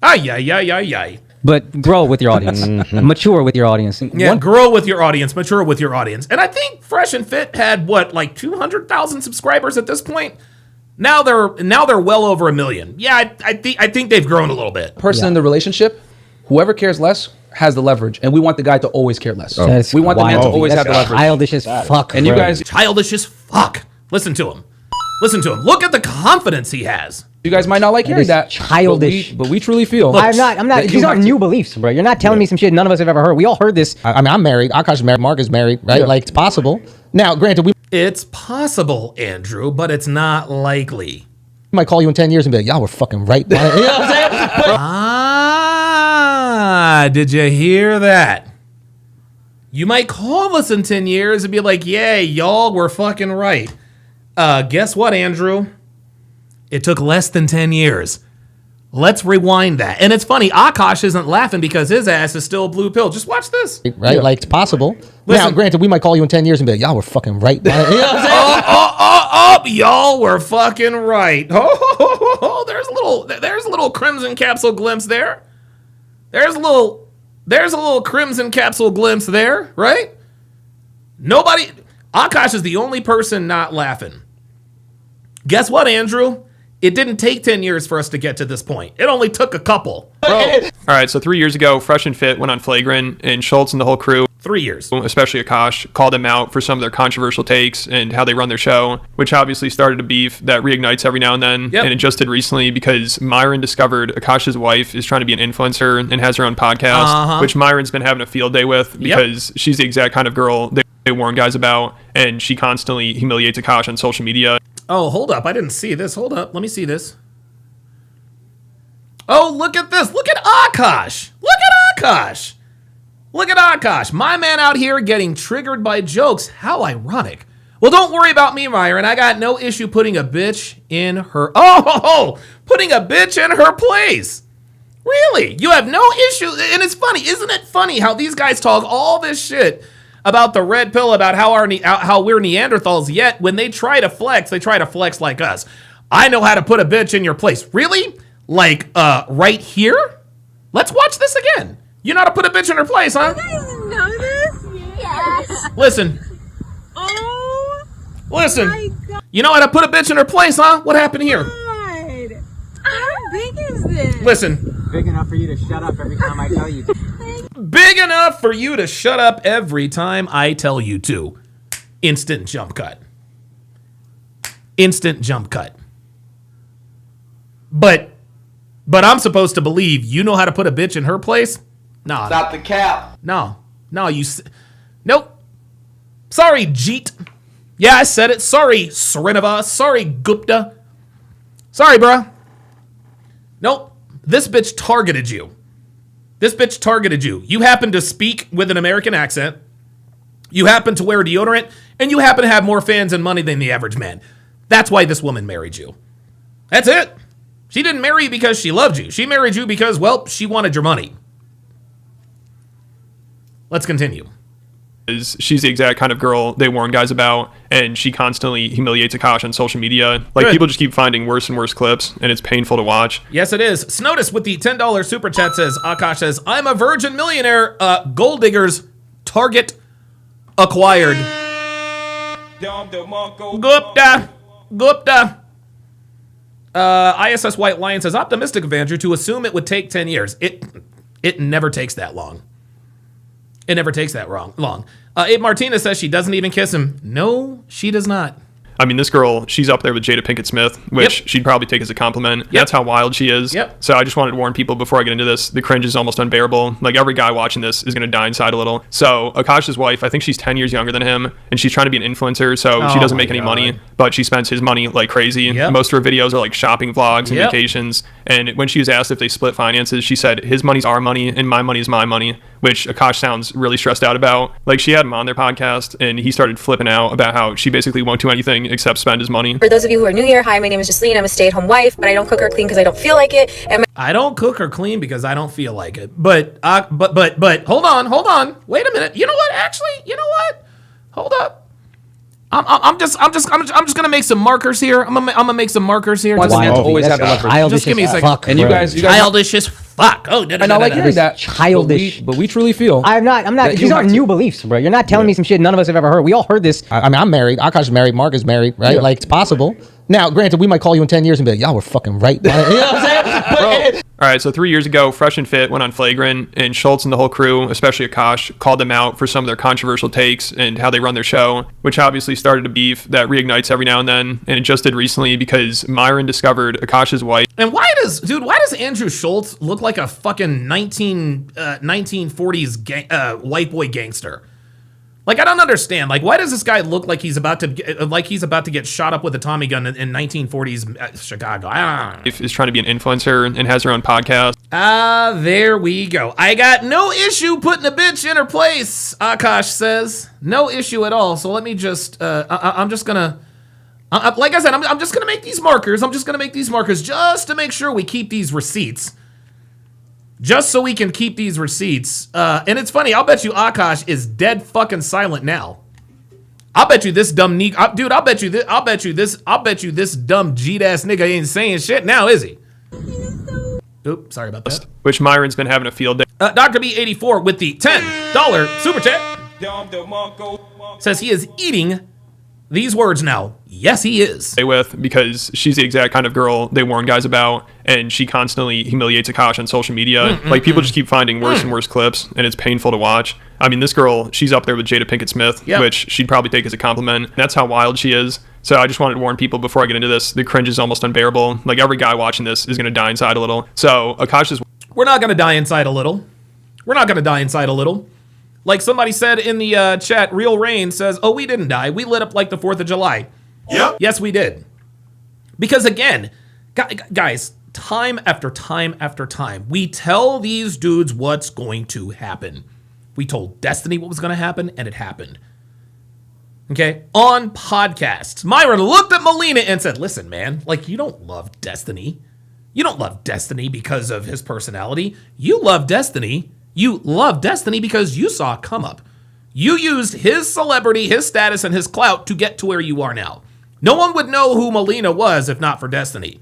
Ay. But grow with your audience. Mature with your audience. Yeah, grow with your audience, mature with your audience. And I think Fresh and Fit had like 200,000 subscribers at this point. Now they're well over 1 million. Yeah, I think they've grown a little bit. Person in the relationship, whoever cares less has the leverage, and we want the guy to always care less. That's We want the man to wild. always That's have the leverage. childish as fuck. And you bro. guys, Childish as fuck. Listen to him. Look at the confidence he has. you guys might not like hearing is that. childish. But we truly feel. I'm not. that These you aren't have new beliefs, bro. You're not telling me some shit none of us have ever heard. We all heard this. I mean, I'm married. Akaash is married. Mark is married, right? Yeah. Like, it's possible. Now, granted, we It's possible, Andrew, but it's not likely. might call you in 10 years and be like, y'all were fucking right. You know what I'm saying? Did you hear that? You might call us in 10 years and be like, yeah, y'all were fucking right. Guess what, Andrew? It took less than 10 years. Let's rewind that. And it's funny, Akaash isn't laughing because his ass is still a blue pill. Just watch this. Right? Like, it's possible. Listen. Now, granted, we might call you in 10 years and be like, y'all were fucking right. You know what I'm saying? Y'all were fucking right. There's a little crimson capsule glimpse there. There's a little crimson capsule glimpse there, right? Akaash is the only person not laughing. Guess what, Andrew? It didn't take 10 years for us to get to this point. It only took a couple. All right, so 3 years ago, Fresh and Fit went on Flagrant, and Schultz and the whole crew, 3 years. especially Akaash, called them out for some of their controversial takes and how they run their show, which obviously started a beef that reignites every now and then. Yep. And it just did recently because Myron discovered Akaash's wife is trying to be an influencer and has her own podcast, which Myron's been having a field day with because she's the exact kind of girl they warn guys about, and she constantly humiliates Akaash on social media. Oh, hold up. I didn't see this. Hold up. Let me see this. Oh, look at this. Look at Akaash. Look at Akaash. Look at Akaash, my man out here getting triggered by jokes. How ironic. Well, don't worry about me, Myron. I got no issue putting a bitch in her... putting a bitch in her place. Really? You have no issue? And it's funny. Isn't it funny how these guys talk all this shit about the red pill, about how we're Neanderthals, yet when they try to flex like us. I know how to put a bitch in your place. Really? Like, right here? Let's watch this again. You know how to put a bitch in her place, huh? You guys know this? Yes. Listen. Oh. Listen. My God. You know how to put a bitch in her place, huh? What happened here? God. How big is this? Listen. Big enough for you to shut up every time I tell you to. Big enough for you to shut up every time I tell you to. Instant jump cut. Instant jump cut. But I'm supposed to believe you know how to put a bitch in her place? Nah. Stop the cap. No, nope. Sorry, Jeet. Yeah, I said it. Sorry, Srinivas. Sorry, Gupta. Sorry, bruh. Nope. This bitch targeted you. You happen to speak with an American accent. You happen to wear deodorant. And you happen to have more fans and money than the average man. That's why this woman married you. That's it. She didn't marry you because she loved you. She married you because, well, she wanted your money. Let's continue. She's the exact kind of girl they warn guys about, and she constantly humiliates Akaash on social media. Like, people just keep finding worse and worse clips, and it's painful to watch. Yes, it is. Snotus with the $10 super chat says, Akaash says, I'm a virgin millionaire. Gold diggers, target acquired. Gupta. ISS White Lion says, optimistic of Andrew to assume it would take 10 years. It never takes that long. It never takes that long. Abe Martinez says she doesn't even kiss him. No, she does not. I mean, this girl, she's up there with Jada Pinkett Smith, which she'd probably take as a compliment. That's how wild she is. So I just wanted to warn people before I get into this. The cringe is almost unbearable. Like, every guy watching this is going to die inside a little. So Akaash's wife, I think she's 10 years younger than him, and she's trying to be an influencer, so she doesn't make any money, but she spends his money like crazy. Most of her videos are like shopping vlogs and vacations. And when she was asked if they split finances, she said, his money's our money and my money is my money, which Akaash sounds really stressed out about. Like, she had him on their podcast, and he started flipping out about how she basically won't do anything except spend his money. For those of you who are new here, hi, my name is Justine. I'm a stay-at-home wife, but I don't cook or clean because I don't feel like it. And I don't cook or clean because I don't feel like it. But hold on. Wait a minute. You know what? Actually, you know what? Hold up. I'm just gonna make some markers here. I'm gonna make some markers here. Just always have the leverage. Just give me a second. Fuck, and you guys childish as fuck. Oh, and I like hearing that. Childish. But we truly feel. I'm not. These aren't new beliefs, bro. You're not telling me some shit none of us have ever heard. We all heard this. I mean, I'm married. Akaash is married. Mark is married, right? Like, it's possible. Now, granted, we might call you in 10 years and be like, y'all were fucking right. You know what I'm saying? All right, so 3 years ago, Fresh and Fit went on Flagrant, and Schultz and the whole crew, especially Akaash, called them out for some of their controversial takes and how they run their show, which obviously started a beef that reignites every now and then, and it just did recently because Myron discovered Akaash's wife. And why does Andrew Schultz look like a fucking 1940s white boy gangster? Like, I don't understand. Like, why does this guy look like he's about to get shot up with a Tommy gun in 1940s Chicago? I don't know. Is trying to be an influencer and has her own podcast. There we go. I got no issue putting a bitch in her place, Akaash says. No issue at all. So let me just, I'm just gonna, like I said, I'm just gonna make these markers. I'm just gonna make these markers just to make sure we keep these receipts. Just so we can keep these receipts. And it's funny, I'll bet you Akaash is dead fucking silent now. I'll bet you this dumb dude, I'll bet you this dumb G-ass nigga ain't saying shit now, is he? Oops, sorry about that. Which Myron's been having a field day. Dr. B84 with the $10 super chat says he is eating these words now. Yes, he is. With because she's the exact kind of girl they warn guys about, and she constantly humiliates Akaash on social media. Like, people just keep finding worse and worse clips, and it's painful to watch. I mean, this girl, she's up there with Jada Pinkett Smith, which she'd probably take as a compliment. That's how wild she is. So I just wanted to warn people before I get into this. The cringe is almost unbearable. Like, every guy watching this is going to die inside a little. So Akaash's... We're not going to die inside a little. Like somebody said in the chat, Real Rain says, oh, we didn't die. We lit up like the 4th of July. Yep. Yes, we did. Because again, guys, time after time after time, we tell these dudes what's going to happen. We told Destiny what was going to happen, and it happened. Okay? On podcasts, Myron looked at Melina and said, listen, man, like, you don't love Destiny. You don't love Destiny because of his personality. You love Destiny. You love Destiny because you saw a come up. You used his celebrity, his status, and his clout to get to where you are now. No one would know who Melina was if not for Destiny.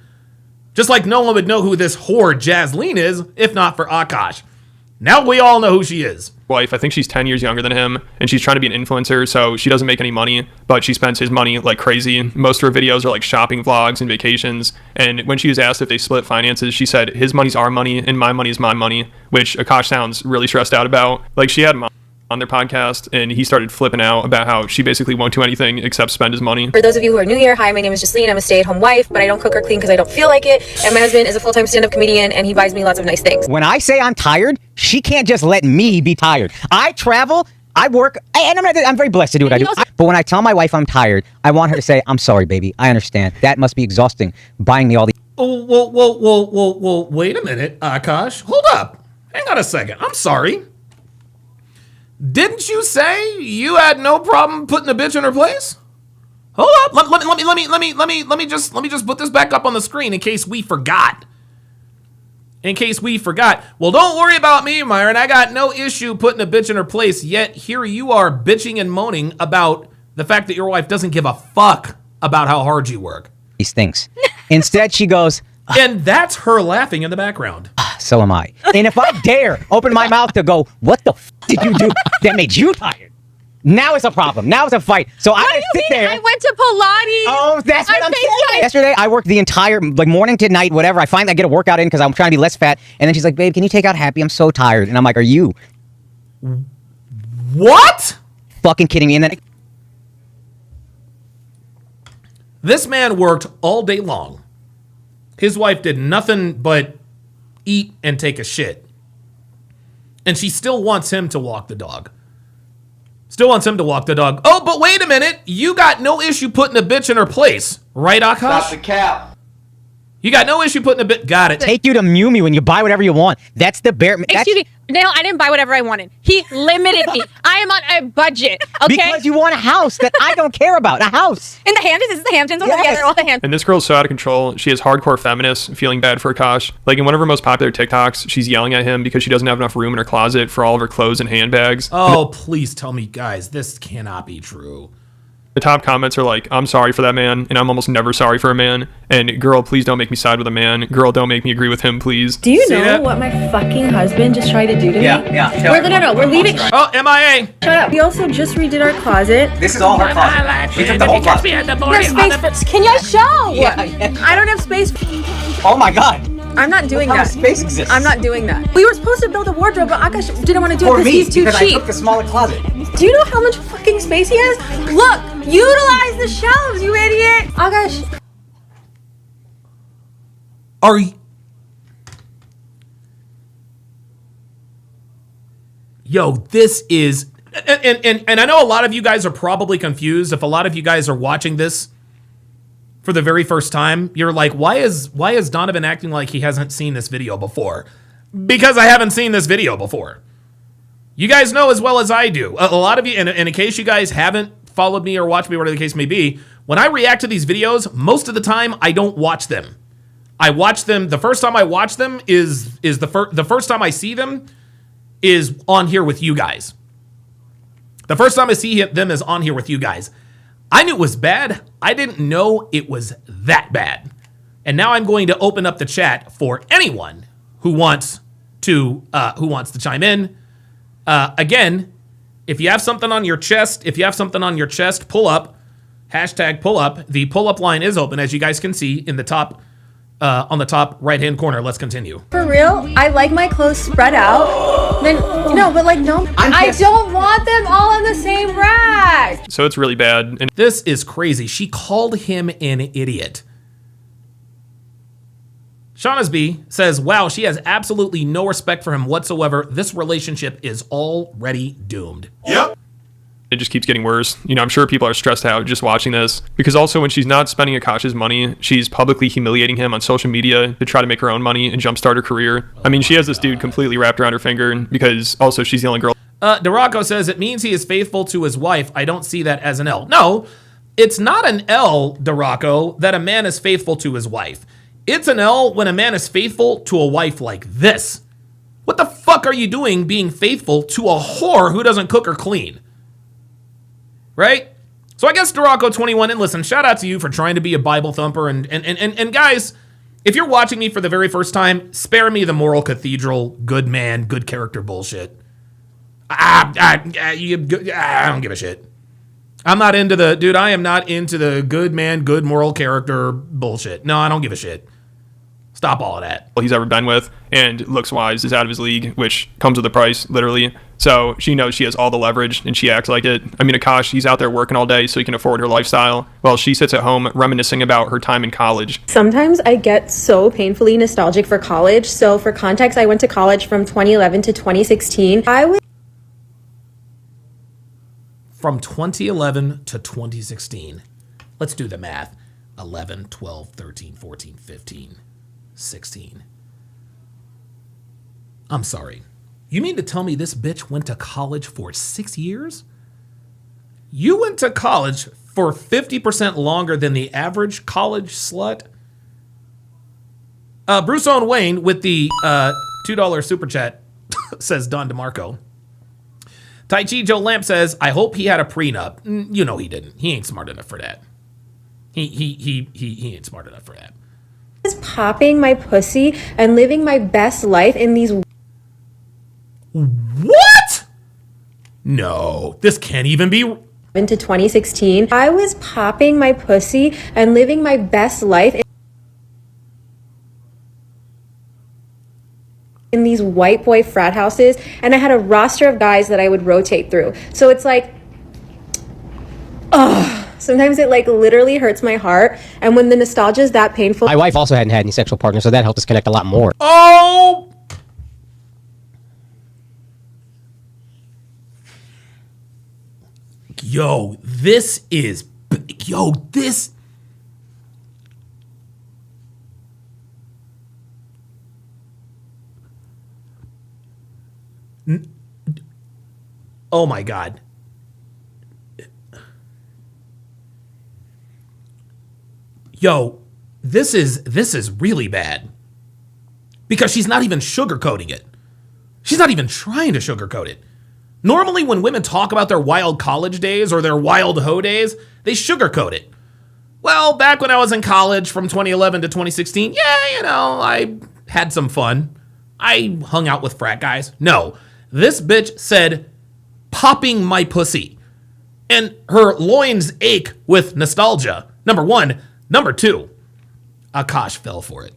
Just like no one would know who this whore Jasleen is if not for Akaash. Now we all know who she is. Wife, I think she's 10 years younger than him, and she's trying to be an influencer, so she doesn't make any money, but she spends his money like crazy. Most of her videos are like shopping vlogs and vacations, and when she was asked if they split finances, she said, his money's our money, and my money is my money, which Akaash sounds really stressed out about. Like, she had on their podcast, and he started flipping out about how she basically won't do anything except spend his money. For those of you who are new here, hi, my name is Jasleen. I'm a stay-at-home wife, but I don't cook or clean because I don't feel like it. And my husband is a full-time stand-up comedian, and he buys me lots of nice things. When I say I'm tired, she can't just let me be tired. I travel, I work, and I'm very blessed to do what I do. But when I tell my wife I'm tired, I want her to say, I'm sorry, baby. I understand. That must be exhausting, buying me all these. Oh, whoa, wait a minute, Akaash. Hold up. Hang on a second. I'm sorry. Didn't you say you had no problem putting a bitch in her place? Hold up. Let me just put this back up on the screen in case we forgot. Well, don't worry about me, Myron. I got no issue putting a bitch in her place, yet here you are bitching and moaning about the fact that your wife doesn't give a fuck about how hard you work. These things. Instead, she goes, and that's her laughing in the background. So am I. And if I dare open my mouth to go, what the f did you do that made you tired? Now it's a problem. Now it's a fight. So I sit there. I went to Pilates. Oh, that's what I'm saying. Yesterday, I worked the entire, like, morning to night, whatever. I finally get a workout in because I'm trying to be less fat. And then she's like, babe, can you take out Happy? I'm so tired. And I'm like, are you what? Fucking kidding me? And then this man worked all day long. His wife did nothing but eat and take a shit. And she still wants him to walk the dog. Oh, but wait a minute. You got no issue putting a bitch in her place. Right, Akaash? Stop the cap. You got no issue putting a bitch... Got it. Take you to Mew Me when you buy whatever you want. That's the bare... Excuse me. No, I didn't buy whatever I wanted. He limited me. I am on a budget, okay? Because you want a house that I don't care about. A house. In the Hamptons. This is the Hamptons. Yes. Together, all the Hamptons. And this girl's so out of control. She has hardcore feminists feeling bad for Akaash. Like, in one of her most popular TikToks, she's yelling at him because she doesn't have enough room in her closet for all of her clothes and handbags. Oh, please tell me, guys, this cannot be true. The top comments are like, I'm sorry for that man, and I'm almost never sorry for a man. And girl, please don't make me side with a man. Girl, don't make me agree with him, please. Do you know what my fucking husband just tried to do to me? Yeah. We're leaving. Oh, MIA. Shut up. We also just redid our closet. This is all her closet. She took the whole closet. Can you show? Yeah. I don't have space. Oh my God. I'm not doing that. Space exists. I'm not doing that. We were supposed to build a wardrobe, but Akaash didn't want to do it For because me, he's too because cheap. I took the smaller closet. Do you know how much fucking space he has? Look, utilize the shelves, you idiot. Akaash. Are you... Yo, this is... And I know a lot of you guys are probably confused. If a lot of you guys are watching this for the very first time, you're like, why is Donovan acting like he hasn't seen this video before? Because I haven't seen this video before. You guys know as well as I do. A lot of you, and in case you guys haven't followed me or watched me, whatever the case may be, when I react to these videos, most of the time I don't watch them. I watch them, the first time I watch them is the first time I see them is on here with you guys. The first time I see them is on here with you guys. I knew it was bad. I didn't know it was that bad. And now I'm going to open up the chat for anyone who wants to chime in. Again, if you have something on your chest, pull up, hashtag pull up. The pull up line is open, as you guys can see in the top, on the top right-hand corner. Let's continue. For real, I like my clothes spread out. Then, no, but like, no. I don't want them all in the same rack. So it's really bad. And this is crazy. She called him an idiot. Shaughnessby says, wow, she has absolutely no respect for him whatsoever. This relationship is already doomed. Yep. it just keeps getting worse. You know, I'm sure people are stressed out just watching this, because also when she's not spending Akaash's money, she's publicly humiliating him on social media to try to make her own money and jumpstart her career. I mean, she has this dude completely wrapped around her finger because also she's the only girl. Duraco says, it means he is faithful to his wife. I don't see that as an L. No, it's not an L, Duraco, that a man is faithful to his wife. It's an L when a man is faithful to a wife like this. What the fuck are you doing being faithful to a whore who doesn't cook or clean? Right? So I guess Duraco21, and listen, shout out to you for trying to be a Bible thumper. And guys, if you're watching me for the very first time, spare me the moral cathedral, good man, good character bullshit. I don't give a shit. I'm not into the, dude, I am not into the good man, good moral character bullshit. No, I don't give a shit. Stop all of that. He's ever been with, and looks-wise is out of his league, which comes with a price, literally. So she knows she has all the leverage, and she acts like it. I mean, Akaash, he's out there working all day so he can afford her lifestyle, while she sits at home reminiscing about her time in college. Sometimes I get so painfully nostalgic for college. So for context, I went to college from 2011 to 2016. From 2011 to 2016. Let's do the math. 11, 12, 13, 14, 15, 16. I'm sorry. You mean to tell me this bitch went to college for 6 years? You went to college for 50% longer than the average college slut? Bruce Owen Wayne with the $2 super chat says Don DeMarco. Tai Chi Joe Lamp says, I hope he had a prenup. You know he didn't. He ain't smart enough for that. He ain't smart enough for that. Was popping my pussy and living my best life in these. What? No, this can't even be. Into 2016, I was popping my pussy and living my best life in these white boy frat houses, and I had a roster of guys that I would rotate through. So it's like, sometimes it like literally hurts my heart. And when the nostalgia is that painful. My wife also hadn't had any sexual partners, so that helped us connect a lot more. Oh! Yo, this. Oh my God. Yo, this is really bad. Because she's not even sugarcoating it. She's not even trying to sugarcoat it. Normally when women talk about their wild college days or their wild hoe days, they sugarcoat it. Well, back when I was in college from 2011 to 2016, yeah, you know, I had some fun. I hung out with frat guys. No, this bitch said, popping my pussy. And her loins ache with nostalgia. Number one. Number two, Akaash fell for it.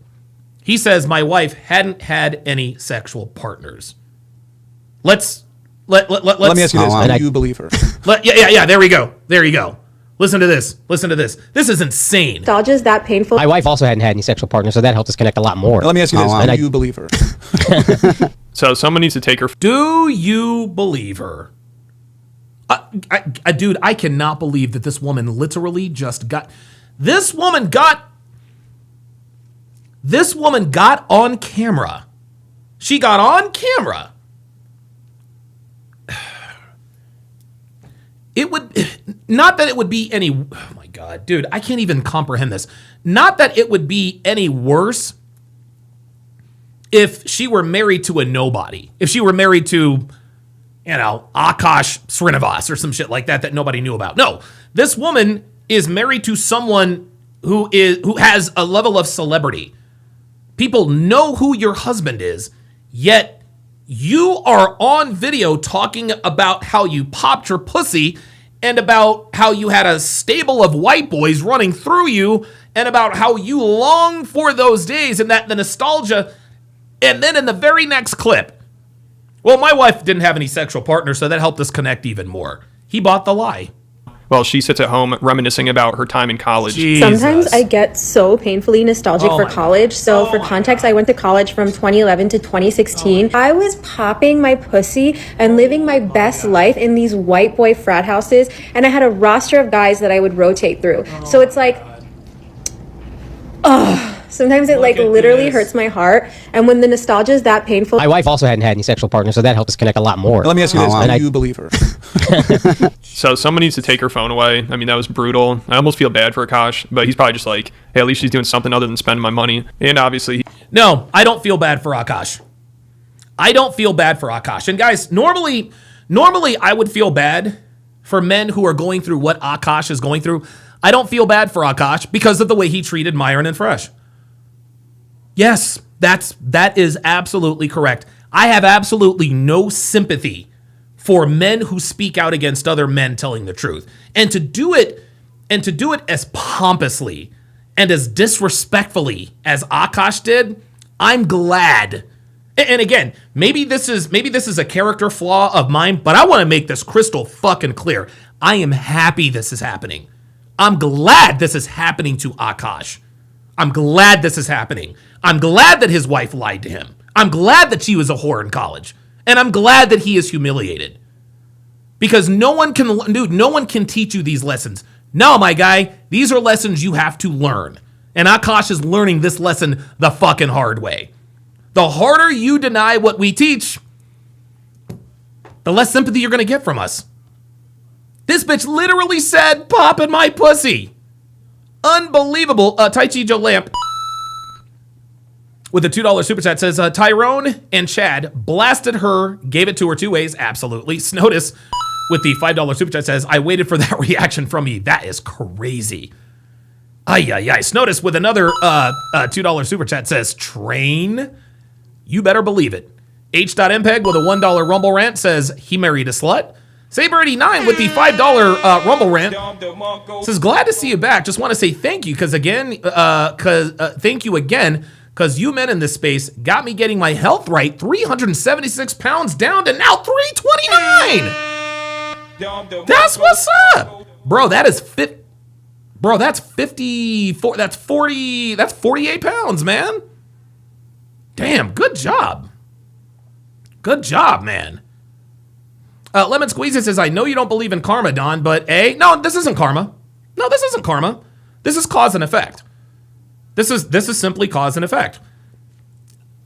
He says my wife hadn't had any sexual partners. Let me ask you this. Do you believe her? Yeah, there we go. There you go. Listen to this. This is insane. Nostalgia is that painful. My wife also hadn't had any sexual partners, so that helped us connect a lot more. Let me ask you this. Do you believe her? So someone needs to take her. Do you believe her? Dude, I cannot believe that this woman literally just got... This woman got on camera. She got on camera. It would, not that it would be any, oh my God, dude, I can't even comprehend this. Not that it would be any worse if she were married to a nobody. If she were married to, you know, Akaash Srinivas or some shit like that nobody knew about. No, this woman is married to someone who has a level of celebrity. People know who your husband is, yet you are on video talking about how you popped your pussy and about how you had a stable of white boys running through you and about how you long for those days and that the nostalgia. And then in the very next clip, well, my wife didn't have any sexual partners, so that helped us connect even more. He bought the lie. Well, she sits at home reminiscing about her time in college. Jesus. Sometimes I get so painfully nostalgic for college. So for context, I went to college from 2011 to 2016. I was popping my pussy and living my best life in these white boy frat houses. And I had a roster of guys that I would rotate through. So it's like, Sometimes it like literally hurts my heart. And when the nostalgia is that painful. My wife also hadn't had any sexual partners, so that helped us connect a lot more. Let me ask you this: do you believe her? So someone needs to take her phone away. I mean, that was brutal. I almost feel bad for Akaash, but he's probably just like, hey, at least she's doing something other than spending my money. And obviously, no, I don't feel bad for Akaash. I don't feel bad for Akaash. And guys, normally I would feel bad for men who are going through what Akaash is going through. I don't feel bad for Akaash because of the way he treated Myron and Fresh. Yes, that is absolutely correct. I have absolutely no sympathy for men who speak out against other men telling the truth. And to do it as pompously and as disrespectfully as Akaash did, I'm glad. And again, maybe this is a character flaw of mine, but I want to make this crystal fucking clear. I am happy this is happening. I'm glad this is happening to Akaash. I'm glad this is happening. I'm glad that his wife lied to him. I'm glad that she was a whore in college. And I'm glad that he is humiliated. Because no one can teach you these lessons. No, my guy, these are lessons you have to learn. And Akaash is learning this lesson the fucking hard way. The harder you deny what we teach, the less sympathy you're going to get from us. This bitch literally said, pop in my pussy. Unbelievable. Tai Chi Joe Lamp with a $2 super chat says, Tyrone and Chad blasted her, gave it to her 2 ways. Absolutely. Snotus with the $5 super chat says, I waited for that reaction from you. That is crazy. Ay. Snotus with another $2 super chat says, train. You better believe it. H.MPEG with a $1 Rumble rant says, he married a slut. Saber89 with the $5 Rumble rant says, glad to see you back. Just want to say thank you thank you again, because you men in this space got me getting my health right. 376 pounds down to now 329. That's what's up. Bro, that's 54. That's 40. That's 48 pounds, man. Damn, good job. Good job, man. Lemon Squeezy says, I know you don't believe in karma, Don, but no, this isn't karma. No, this isn't karma. This is cause and effect. This is simply cause and effect.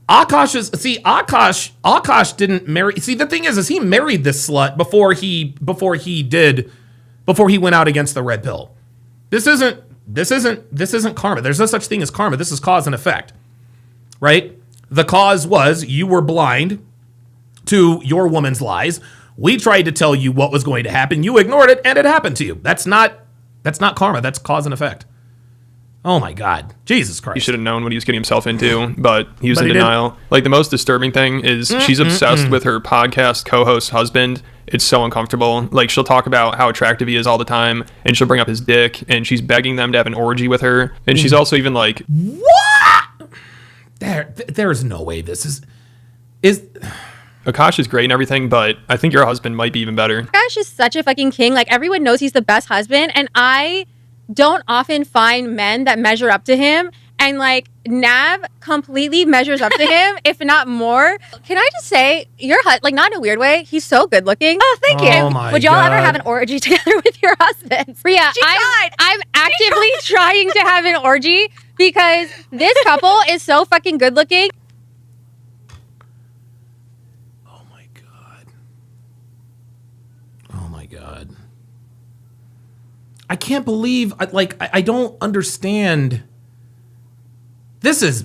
Akaash didn't marry. See, the thing is he married this slut before he went out against the red pill. This isn't karma. There's no such thing as karma. This is cause and effect. Right? The cause was you were blind to your woman's lies. We tried to tell you what was going to happen. You ignored it, and it happened to you. That's not karma. That's cause and effect. Oh my God, Jesus Christ! He should have known what he was getting himself into, but he was in denial. Like, the most disturbing thing is she's obsessed with her podcast co-host husband. It's so uncomfortable. Like, she'll talk about how attractive he is all the time, and she'll bring up his dick, and she's begging them to have an orgy with her. And she's also even like, what? There's no way this is. Akaash is great and everything, but I think your husband might be even better. Akaash is such a fucking king. Like, everyone knows he's the best husband, and I don't often find men that measure up to him. And like, Nav completely measures up to him, if not more. Can I just say, like, not in a weird way, he's so good looking. Oh, thank you. Would y'all ever have an orgy together with your husband? Rhea, I'm actively trying to have an orgy because this couple is so fucking good looking. Oh my God. I can't believe, I don't understand. This is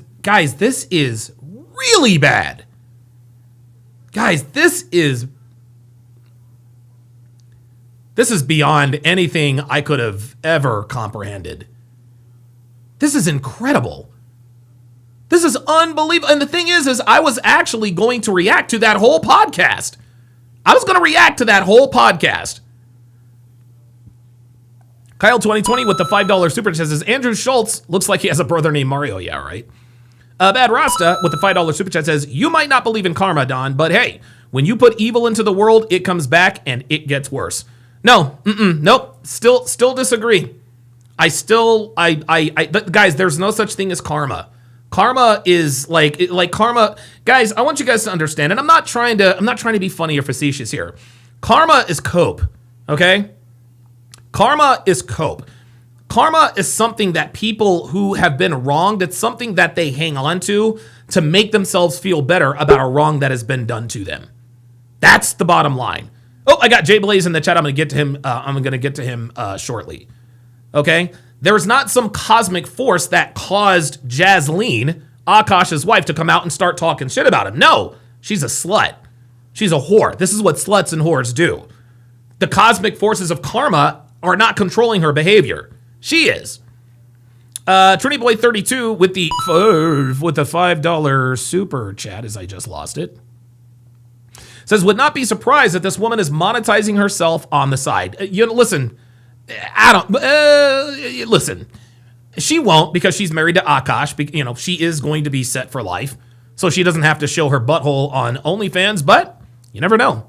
really bad. Guys, this is beyond anything I could have ever comprehended. This is incredible. This is unbelievable. And the thing is I was actually going to react to that whole podcast. I was going to react to that whole podcast. Kyle 2020 with the $5 super chat says, Andrew Schultz looks like he has a brother named Mario. Yeah, right. Bad Rasta with the $5 super chat says, you might not believe in karma, Don, but hey, when you put evil into the world, it comes back and it gets worse. No, nope. Still disagree. Guys, there's no such thing as karma. Karma is like karma. Guys, I want you guys to understand, and I'm not trying to be funny or facetious here. Karma is cope. Okay. Karma is cope. Karma is something that people who have been wronged, it's something that they hang on to make themselves feel better about a wrong that has been done to them. That's the bottom line. Oh, I got Jay Blaze in the chat. I'm going to get to him. I'm going to get to him shortly. Okay? There's not some cosmic force that caused Jasleen, Akaash's wife, to come out and start talking shit about him. No, she's a slut. She's a whore. This is what sluts and whores do. The cosmic forces of karma are not controlling her behavior. She is. Trinity Boy 32 with the $5 super chat, as I just lost it, says, would not be surprised that this woman is monetizing herself on the side. Listen, listen, she won't, because she's married to Akaash. She is going to be set for life, so she doesn't have to show her butthole on OnlyFans, but you never know.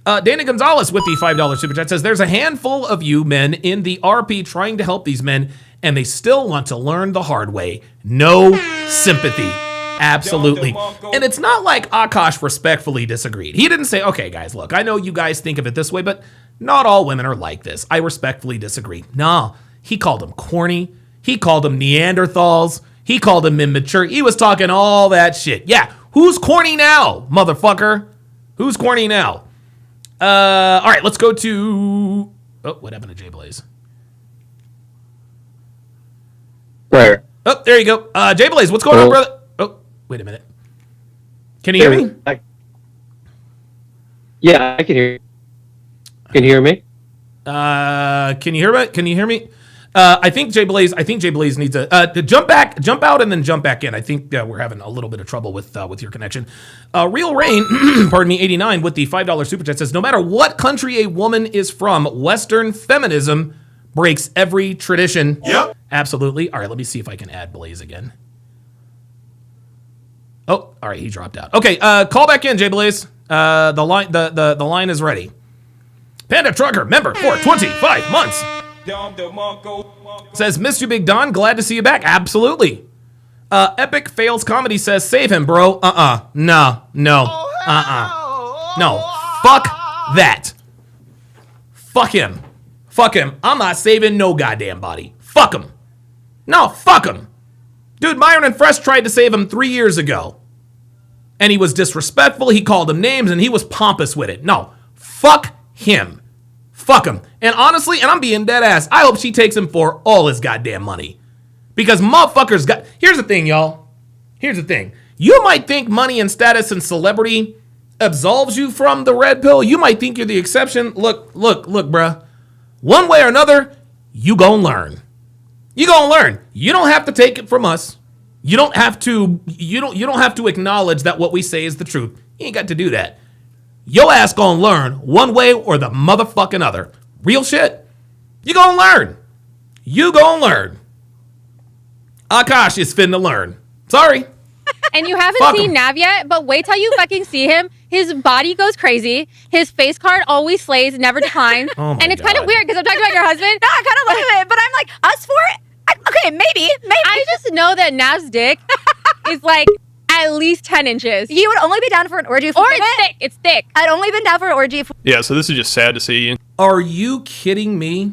Dana Gonzalez with the $5 super chat says, there's a handful of you men in the RP trying to help these men, and they still want to learn the hard way. No sympathy. Absolutely. And it's not like Akaash respectfully disagreed. He didn't say, okay, guys, look, I know you guys think of it this way, but not all women are like this. I respectfully disagree. No, he called them corny. He called them Neanderthals. He called them immature. He was talking all that shit. Yeah, who's corny now, motherfucker? Who's corny now? All right, let's go to... Oh, what happened to Jay Blaze? Where? Oh, there you go. Jay Blaze, what's going on, brother? Oh, wait a minute. Can you hear me? Yeah, I can hear you. Can you hear me? Can you hear me? Can you hear me? I think Jay Blaze needs to jump out and then jump back in. I think we're having a little bit of trouble with your connection. Real Rain, pardon me, 89 with the $5 super chat says, no matter what country a woman is from, Western feminism breaks every tradition. Yep. Absolutely. All right, let me see if I can add Blaze again. Oh, all right, he dropped out. Okay, call back in, Jay Blaze. The line is ready. Panda Trucker, member for 25 months. Says, missed you, Big Don. Glad to see you back. Absolutely. Epic Fails Comedy says, save him, bro. No. No. Fuck that. Fuck him. I'm not saving no goddamn body. Fuck him. No, fuck him. Dude, Myron and Fresh tried to save him 3 years ago. And he was disrespectful. He called him names and he was pompous with it. No, fuck him. Fuck him. And honestly, and I'm being dead ass, I hope she takes him for all his goddamn money. Because motherfuckers got... Here's the thing, y'all. Here's the thing. You might think money and status and celebrity absolves you from the red pill. You might think you're the exception. Look, bruh. One way or another, you gon' learn. You gon' learn. You don't have to take it from us. You don't have to acknowledge that what we say is the truth. You ain't got to do that. Your ass gonna learn one way or the motherfucking other. Real shit. You gonna learn. You gonna learn. Akaash is finna learn. Sorry. And you haven't seen Nav yet, but wait till you fucking see him. His body goes crazy. His face card always slays, never declines. And it's kind of weird because I'm talking about your husband. No, I kind of look at it, but I'm like, us for it? Okay, maybe. I just know that Nav's dick is like at least 10 inches. You would only be down for an orgy if or it's thick. It's thick. I'd only been down for an orgy if... Yeah, so this is just sad to see. Are you kidding me?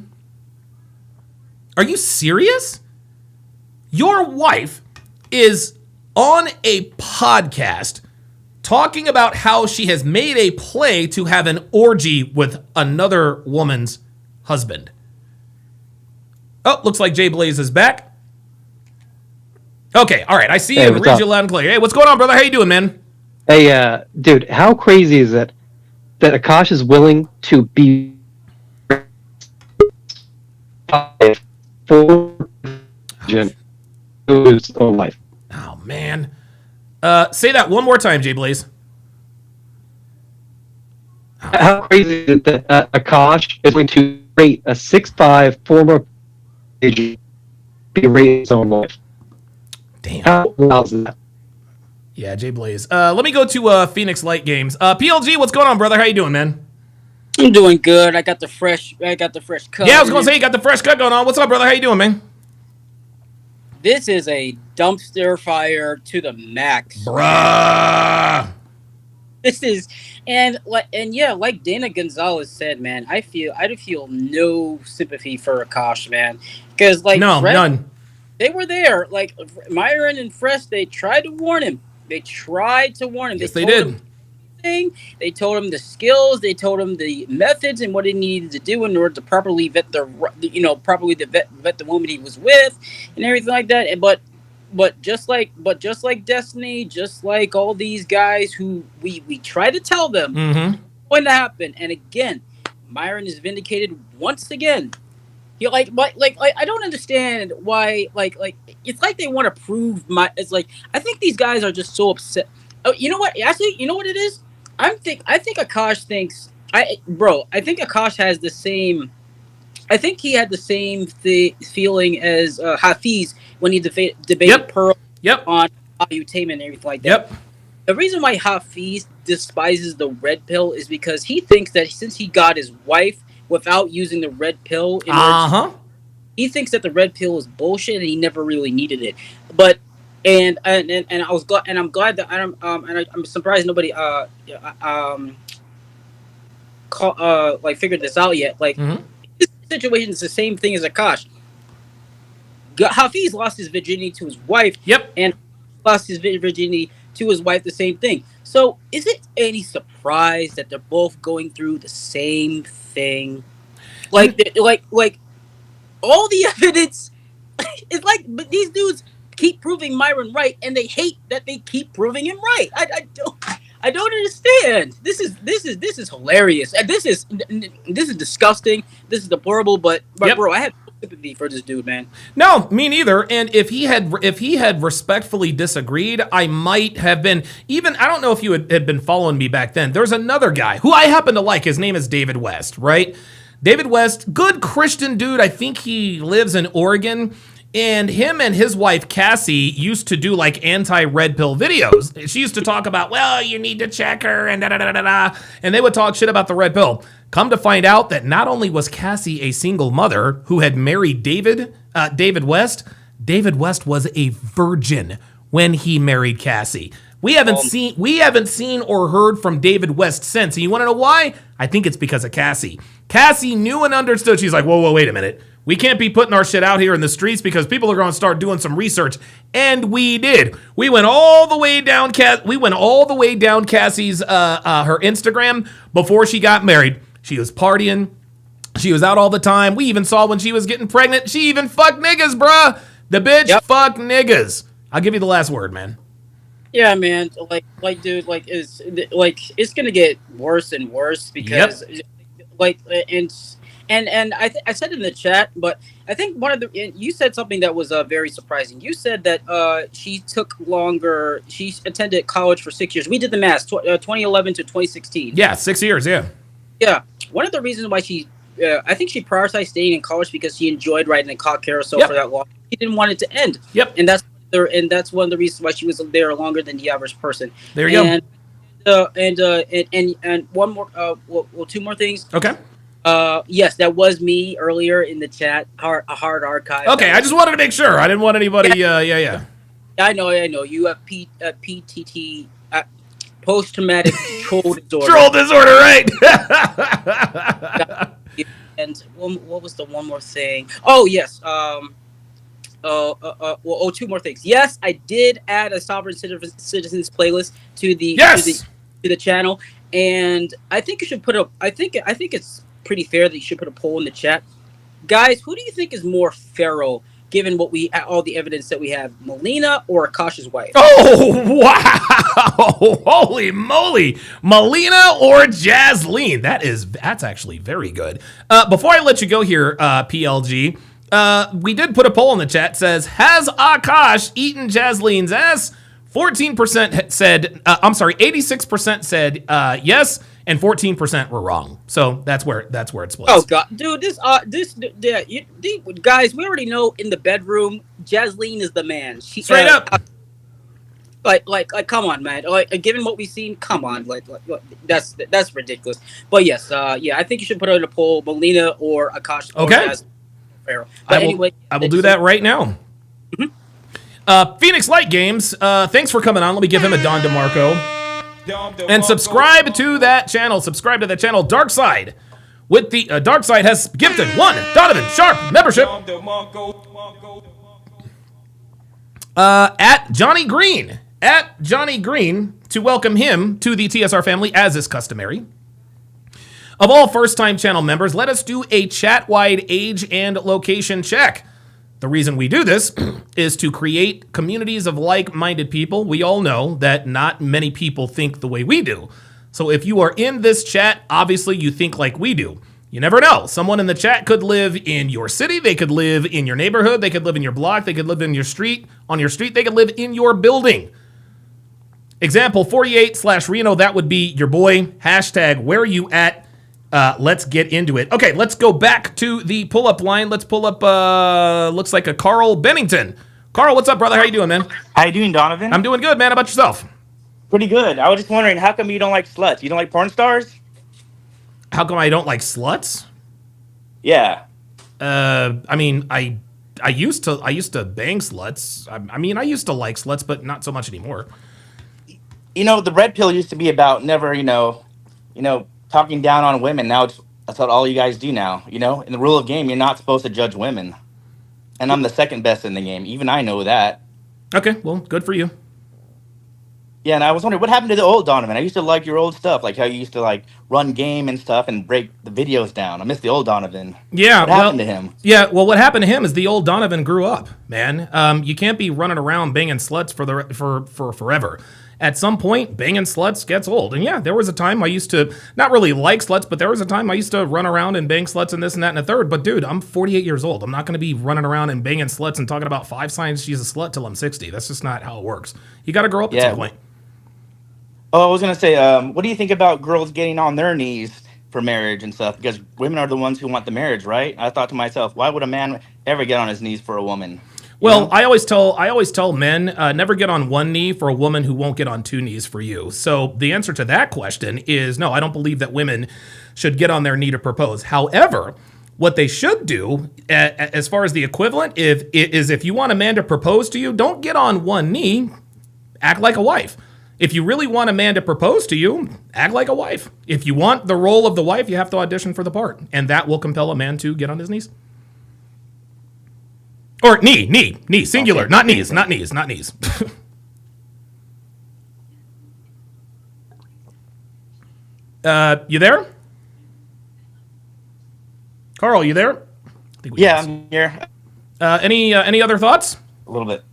Are you serious? Your wife is on a podcast talking about how she has made a play to have an orgy with another woman's husband. Oh, looks like Jay Blaze is back. Okay, all right. I see you and read you loud and clear. Hey, what's going on, brother? How you doing, man? Hey, dude, how crazy is it that Akaash is willing to be for his own life? Oh, man. Say that one more time, Jay Blaze. How crazy is it that Akaash is going to rate a 6'5" former be rated his own life? Damn. How loud is that? Yeah, Jay Blaze. Let me go to Phoenix Light Games. PLG, what's going on, brother? How you doing, man? I'm doing good. I got the fresh cut. Yeah, I was gonna say you got the fresh cut going on. What's up, brother? How you doing, man? This is a dumpster fire to the max. Bruh. This is, like Dana Gonzalez said, man, I feel no sympathy for Akash, man, because like none. They were there, like Myron and Fresh. They tried to warn him. They tried to warn him. Yes, they did. They told him the skills. They told him the methods and what he needed to do in order to properly vet properly to vet the woman he was with, and everything like that. But just like Destiny, just like all these guys who we try to tell them going to happen, and again, Myron is vindicated once again. I don't understand why. It's like they want to prove It's like I think these guys are just so upset. Oh, you know what? Actually, you know what it is? I think Akaash thinks. I think Akaash has the same. I think he had the same feeling as Hafiz when he debated Pearl on Tainment and everything like that. The reason why Hafiz despises the red pill is because he thinks that since he got his wife without using the red pill, he thinks that the red pill is bullshit and he never really needed it. But I'm glad that I'm surprised nobody figured this out yet. This situation is the same thing as Akaash. Hafiz lost his virginity to his wife. And lost his virginity to his wife, the same thing. So is it any surprise that they're both going through the same thing? Like all the evidence is like, but these dudes keep proving Myron right, and they hate that they keep proving him right. I don't understand. This is hilarious, and this is disgusting. This is deplorable. But bro, I have no sympathy for this dude, man. No, me neither. And if he had respectfully disagreed, I might have been even. I don't know if you had been following me back then. There's another guy who I happen to like. His name is David West, right? David West, good Christian dude. I think he lives in Oregon. And him and his wife, Cassie, used to do like anti-red pill videos. She used to talk about, well, you need to check her and da-da-da-da-da. And they would talk shit about the red pill. Come to find out that not only was Cassie a single mother who had married David West, David West was a virgin when he married Cassie. We haven't seen or heard from David West since. And you want to know why? I think it's because of Cassie. Cassie knew and understood. She's like, whoa, wait a minute. We can't be putting our shit out here in the streets because people are going to start doing some research. And we did. We went all the way down Cassie's her Instagram before she got married. She was partying. She was out all the time. We even saw when she was getting pregnant. She even fucked niggas, bruh. The bitch fucked niggas. I'll give you the last word, man. Yeah, man. Dude, it's gonna get worse and worse because, And I said in the chat, but I think you said something that was very surprising. You said that she took longer. She attended college for 6 years. We did the math, 2011 to 2016. Yeah, 6 years. Yeah. Yeah. One of the reasons why I think she prioritized staying in college because she enjoyed riding a car carousel for that long. She didn't want it to end. And that's one of the reasons why she was there longer than the average person. There you go. And one more. Two more things. Okay. Yes, that was me earlier in the chat. A hard archive. Okay, I just wanted to make sure. I didn't want anybody. Yeah. I know. You have PTT, post-traumatic troll disorder. Troll disorder, right? And what was the one more thing? Oh yes. Two more things. Yes, I did add a Sovereign Citizens playlist to the to the channel, and I think you should put I think it's pretty fair that you should put a poll in the chat, guys. Who do you think is more feral, given all the evidence that we have, Melina or Akaash's wife? Oh wow! Holy moly, Melina or Jasleen? That's actually very good. Before I let you go here, PLG. We did put a poll in the chat. Says, has Akaash eaten Jasleen's ass? 14% said, 86% said yes, and 14% were wrong. So that's where it splits. Oh god, dude, guys, we already know in the bedroom, Jasleen is the man. Straight up. Come on, man. Given what we've seen, come on, that's ridiculous. But yes, I think you should put out a poll, Melina or Akaash. Okay. I will do that right now. Phoenix Light Games, thanks for coming on. Let me give him a Don DeMarco. And subscribe to that channel. Subscribe to that channel, Darkside. With the Darkside has gifted one Donovan Sharp membership. At Johnny Green. At Johnny Green to welcome him to the TSR family as is customary. Of all first-time channel members, let us do a chat-wide age and location check. The reason we do this is to create communities of like-minded people. We all know that not many people think the way we do. So if you are in this chat, obviously you think like we do. You never know. Someone in the chat could live in your city. They could live in your neighborhood. They could live in your block. They could live in your street. On your street, they could live in your building. Example 48/Reno, that would be your boy. Hashtag where you at? Let's get into it. Okay, let's go back to the pull-up line. Let's pull up, looks like a Carl Bennington. Carl, what's up, brother? How you doing, man? How you doing, Donovan? I'm doing good, man. How about yourself? Pretty good. I was just wondering, how come you don't like sluts? You don't like porn stars? How come I don't like sluts? Yeah. I mean, I used to bang sluts. I mean, I used to like sluts, but not so much anymore. You know, the red pill used to be about never, talking down on women. Now that's what all you guys do now. In the rule of game, you're not supposed to judge women. And I'm the second best in the game. Even I know that. Okay, well, good for you. Yeah, and I was wondering, what happened to the old Donovan? I used to like your old stuff, like how you used to run game and stuff and break the videos down. I miss the old Donovan. Yeah, what happened to him? Yeah, well, what happened to him is the old Donovan grew up, man. You can't be running around banging sluts for forever. At some point, banging sluts gets old. And yeah, there was a time I used to not really like sluts, but there was a time I used to run around and bang sluts and this and that and a third. But dude, I'm 48 years old. I'm not going to be running around and banging sluts and talking about 5 signs she's a slut till I'm 60. That's just not how it works. You got to grow up at some point. Oh, I was going to say, what do you think about girls getting on their knees for marriage and stuff? Because women are the ones who want the marriage, right? I thought to myself, why would a man ever get on his knees for a woman? Well, I always tell men, never get on one knee for a woman who won't get on 2 knees for you. So the answer to that question is no, I don't believe that women should get on their knee to propose. However, what they should do, as far as the equivalent, if you want a man to propose to you, don't get on one knee, act like a wife. If you really want a man to propose to you, act like a wife. If you want the role of the wife, you have to audition for the part. And that will compel a man to get on his knees. Or knee, singular, okay. Not knees. You there? Carl, you there? I'm here. Any other thoughts? A little bit.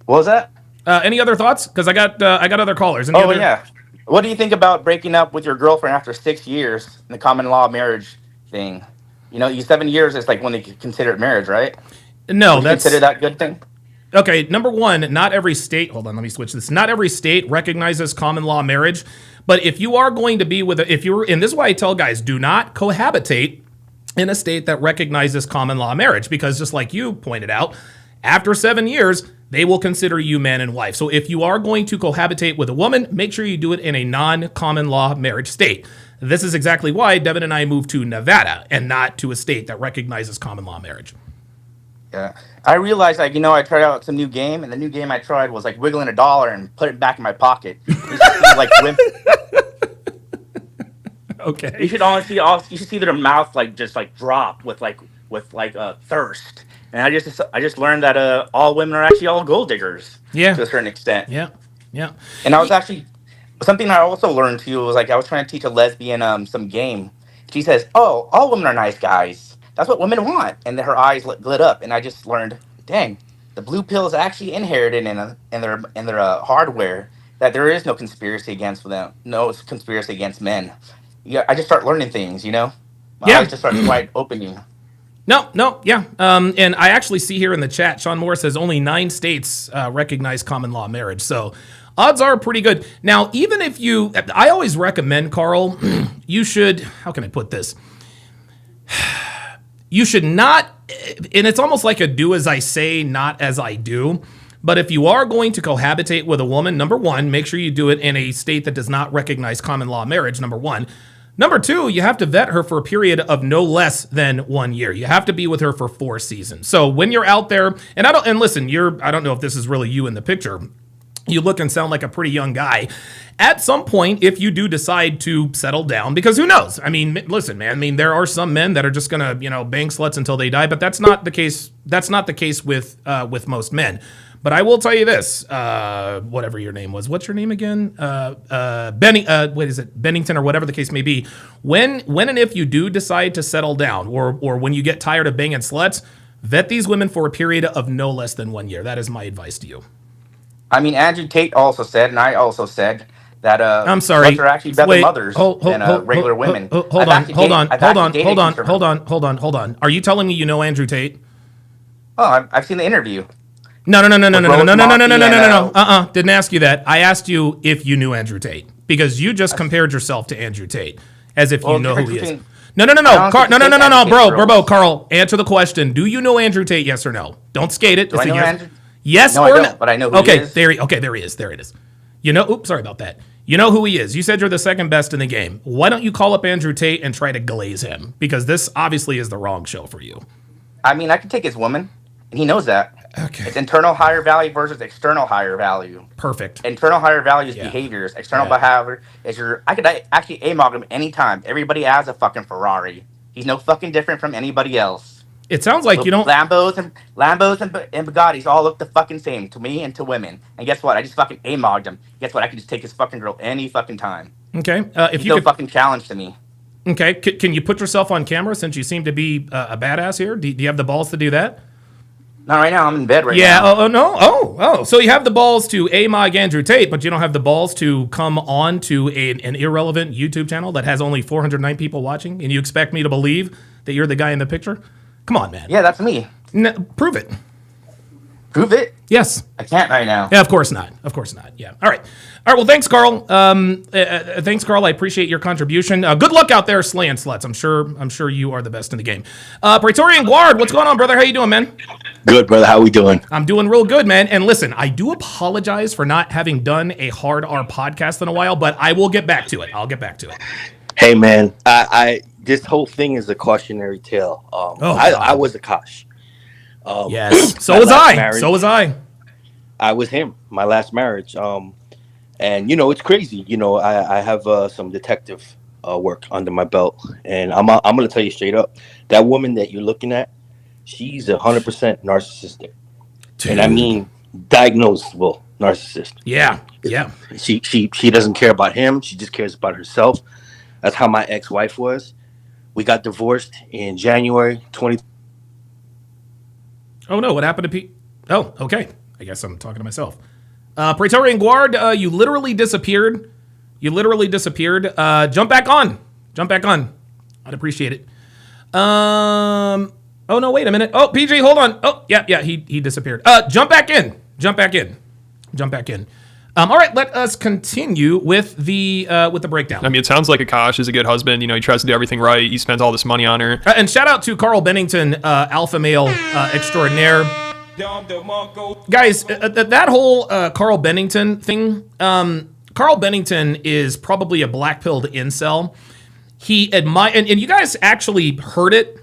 What was that? Any other thoughts? Because I got other callers. Yeah. What do you think about breaking up with your girlfriend after 6 years in the common law marriage thing? 7 years is like when they consider it marriage, right? No, that's consider that good thing. Okay, number one, not every state. Hold on, let me switch this. Not every state recognizes common law marriage, but if you are going to be with and this is why I tell guys, do not cohabitate in a state that recognizes common law marriage, because just like you pointed out, after 7 years, they will consider you man and wife. So if you are going to cohabitate with a woman, make sure you do it in a non-common law marriage state. This is exactly why Devin and I moved to Nevada and not to a state that recognizes common law marriage. Yeah. I realized, I tried out some new game, and the new game I tried was like wiggling $1 and put it back in my pocket. Okay. You should see their mouth just drop with thirst. And I just learned that all women are actually all gold diggers. Yeah. To a certain extent. Yeah. And I was actually something I also learned too was I was trying to teach a lesbian some game. She says, "Oh, all women are nice guys. That's what women want." And then her eyes lit up, and I just learned, dang, the blue pill is actually inherited in their hardware. That there is no conspiracy against them, no conspiracy against men. Yeah, I just start learning things, My eyes just start wide opening. No, yeah. And I actually see here in the chat, Sean Moore says only 9 states recognize common law marriage. So odds are pretty good. Now, even if I always recommend, Carl, you should, how can I put this? You should not, and it's almost like a do as I say, not as I do. But if you are going to cohabitate with a woman, number one, make sure you do it in a state that does not recognize common law marriage, number one. Number two, you have to vet her for a period of no less than 1 year. You have to be with her for 4 seasons. So when you're out there, and listen, I don't know if this is really you in the picture. You look and sound like a pretty young guy. At some point, if you do decide to settle down, because who knows? I mean, listen, man. I mean, there are some men that are just gonna, bang sluts until they die, but that's not the case. That's not the case with most men. But I will tell you this: whatever your name was, what's your name again? What is it? Bennington or whatever the case may be. When and if you do decide to settle down, or when you get tired of banging sluts, vet these women for a period of no less than 1 year. That is my advice to you. I mean, Andrew Tate also said, and I also said that I'm sorry. sluts are actually better mothers than regular women. Hold on. Are you telling me you know Andrew Tate? Oh, I've seen the interview. No. Didn't ask you that. I asked you if you knew Andrew Tate, because you just compared yourself to Andrew Tate as if you know who he is. No, bro, Carl, answer the question. Do you know Andrew Tate? Yes or no? Don't skate it. Do I know Andrew? Yes no, or I no? don't, but I know who he is. There he is. There it is. Oops, sorry about that. You know who he is. You said you're the second best in the game. Why don't you call up Andrew Tate and try to glaze him? Because this obviously is the wrong show for you. I mean, I can take his woman, and he knows that. Okay. It's internal higher value versus external higher value. Perfect. Internal higher value is behaviors. External behavior is I could actually AMOG him anytime. Everybody has a fucking Ferrari. He's no fucking different from anybody else. It sounds like you don't. Lambos and Bugattis all look the fucking same to me and to women. And guess what? I just fucking AMOG'd him. Guess what? I can just take his fucking girl any fucking time. Okay. If you no fucking challenge to me. Okay. Can you put yourself on camera, since you seem to be a badass here? Do you have the balls to do that? Not right now. I'm in bed now. Yeah. Oh no. Oh. So you have the balls to AMOG Andrew Tate, but you don't have the balls to come on to an irrelevant YouTube channel that has only 409 people watching, and you expect me to believe that you're the guy in the picture? Come on, man. Yeah, that's me. Prove it. Prove it? Yes. I can't right now. Yeah, of course not. Yeah. All right. Well, thanks, Carl. Thanks, Carl. I appreciate your contribution. Good luck out there slaying sluts. I'm sure you are the best in the game. Praetorian Guard, what's going on, brother? How you doing, man? Good, brother. How we doing? I'm doing real good, man. And listen, I do apologize for not having done a Hard R podcast in a while, but I will get back to it. I'll get back to it. Hey, man. This whole thing is a cautionary tale. I was Akaash. Yes. So was I. I was him. My last marriage. And it's crazy. I have some detective work under my belt, and I'm gonna tell you straight up, that woman that you're looking at, she's 100% narcissistic. Dude. And I mean diagnosable narcissist. Yeah. She doesn't care about him. She just cares about herself. That's how my ex-wife was. We got divorced in January 20. Oh no! What happened to Pete? Oh, okay. I guess I'm talking to myself. Praetorian Guard, you literally disappeared. Jump back on. I'd appreciate it. Oh no! Wait a minute. Oh, PG, hold on. Oh, yeah. He disappeared. Jump back in. All right, let us continue with the breakdown. I mean, it sounds like Akaash is a good husband. He tries to do everything right. He spends all this money on her. And shout out to Carl Bennington, alpha male extraordinaire. Guys, that whole Carl Bennington thing. Carl Bennington is probably a black-pilled incel. He and you guys actually heard it.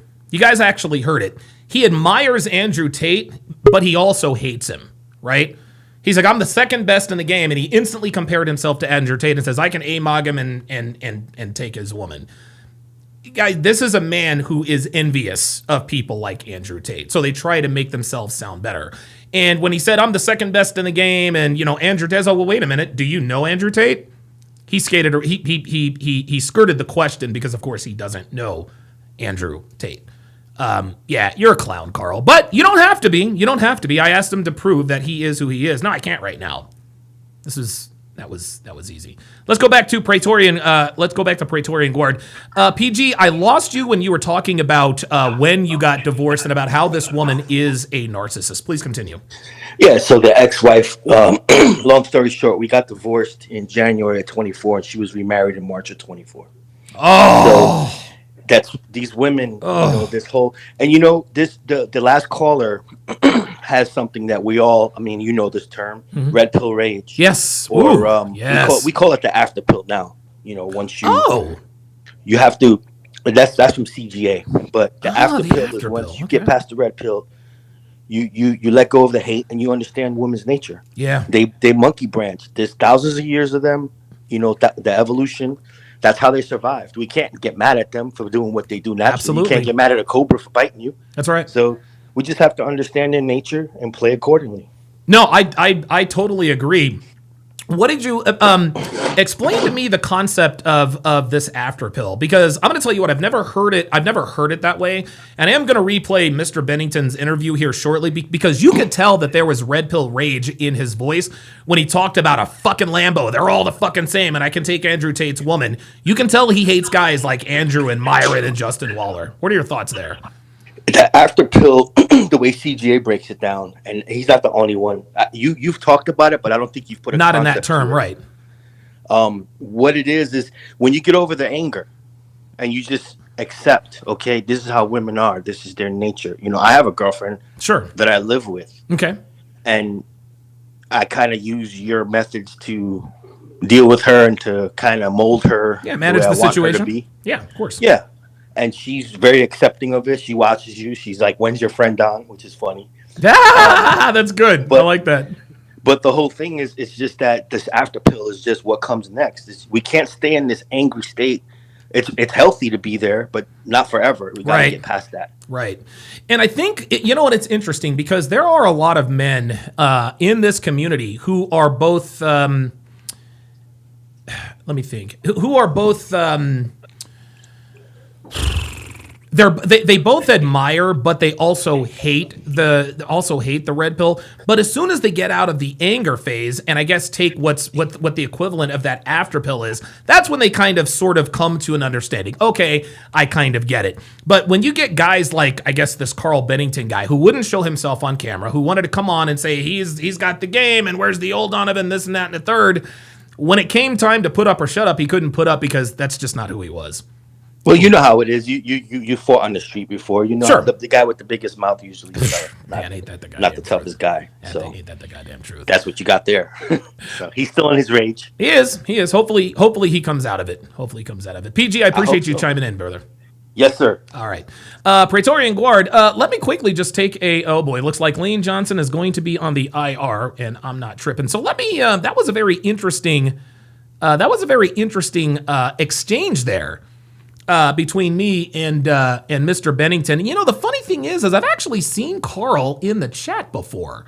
He admires Andrew Tate, but he also hates him, right? He's like, I'm the second best in the game, and he instantly compared himself to Andrew Tate and says, I can AMOG him and take his woman. Guys, this is a man who is envious of people like Andrew Tate, so they try to make themselves sound better. And when he said, I'm the second best in the game, and Andrew Tate, well, wait a minute, do you know Andrew Tate? He skirted the question because, of course, he doesn't know Andrew Tate. Yeah, you're a clown, Carl, but you don't have to be. I asked him to prove that he is who he is. No, I can't right now. That was easy. Let's go back to Praetorian. Praetorian Guard. PG, I lost you when you were talking about when you got divorced and about how this woman is a narcissist. Please continue. Yeah. So the ex-wife. Long story short, we got divorced in January of 24, and she was remarried in March of 24. Oh. So, that's these women, this whole, and the last caller has something that we all, this term, red pill rage. Yes. Or yes. We call it the after pill now. Once you have to, that's from CGA, but the after pill is once you get past the red pill, you let go of the hate and you understand women's nature. Yeah. They monkey branch. There's thousands of years of them. You know, the evolution. That's how they survived. We can't get mad at them for doing what they do naturally. Absolutely. You can't get mad at a cobra for biting you. That's right. So we just have to understand their nature and play accordingly. No, I totally agree. What did you explain to me the concept of this after pill? Because I'm going to tell you what, I've never heard it that way, and I am going to replay Mr. Bennington's interview here shortly because you could tell that there was red pill rage in his voice when he talked about a fucking Lambo. They're all the fucking same, and I can take Andrew Tate's woman. You can tell he hates guys like Andrew and Myron and Justin Waller. What are your thoughts there? The after pill, the way CGA breaks it down, and he's not the only one. You've talked about it, but I don't think you've put it not in that term, right? What it is when you get over the anger, and you just accept, okay, this is how women are. This is their nature. You know, I have a girlfriend, sure, that I live with. Okay, and I kind of use your methods to deal with her and to kind of mold her. Yeah, manage the situation. Yeah, of course. Yeah. And she's very accepting of it. She watches you. She's like, "When's your friend on?" Which is funny. That's good. I like that. But the whole thing is, it's just that this after pill is just what comes next. We can't stay in this angry state. It's healthy to be there, but not forever. We got to get past that. Right. And I think, you know what, it's interesting because there are a lot of men in this community who are both, let me think, who are both, they both admire, but they also hate the red pill. But as soon as they get out of the anger phase, and I guess take what the equivalent of that after pill is, that's when they kind of sort of come to an understanding. Okay, I kind of get it. But when you get guys like, I guess, this Carl Bennington guy who wouldn't show himself on camera, who wanted to come on and say he's got the game and where's the old Donovan, this and that and the third, when it came time to put up or shut up, he couldn't put up because that's just not who he was. Well, you know how it is. You fought on the street before. You know, sure. The guy with the biggest mouth usually is ain't that the guy? Not the toughest guy. So ain't that the goddamn truth? That's what you got there. So he's still in his rage. He is. Hopefully he comes out of it. PG, I appreciate you chiming in, brother. Yes, sir. All right. Praetorian Guard, let me quickly just take oh boy, looks like Lane Johnson is going to be on the IR, and I'm not tripping. So let me, that was a very interesting exchange there. Between me and Mr. Bennington. You know, the funny thing is I've actually seen Carl in the chat before.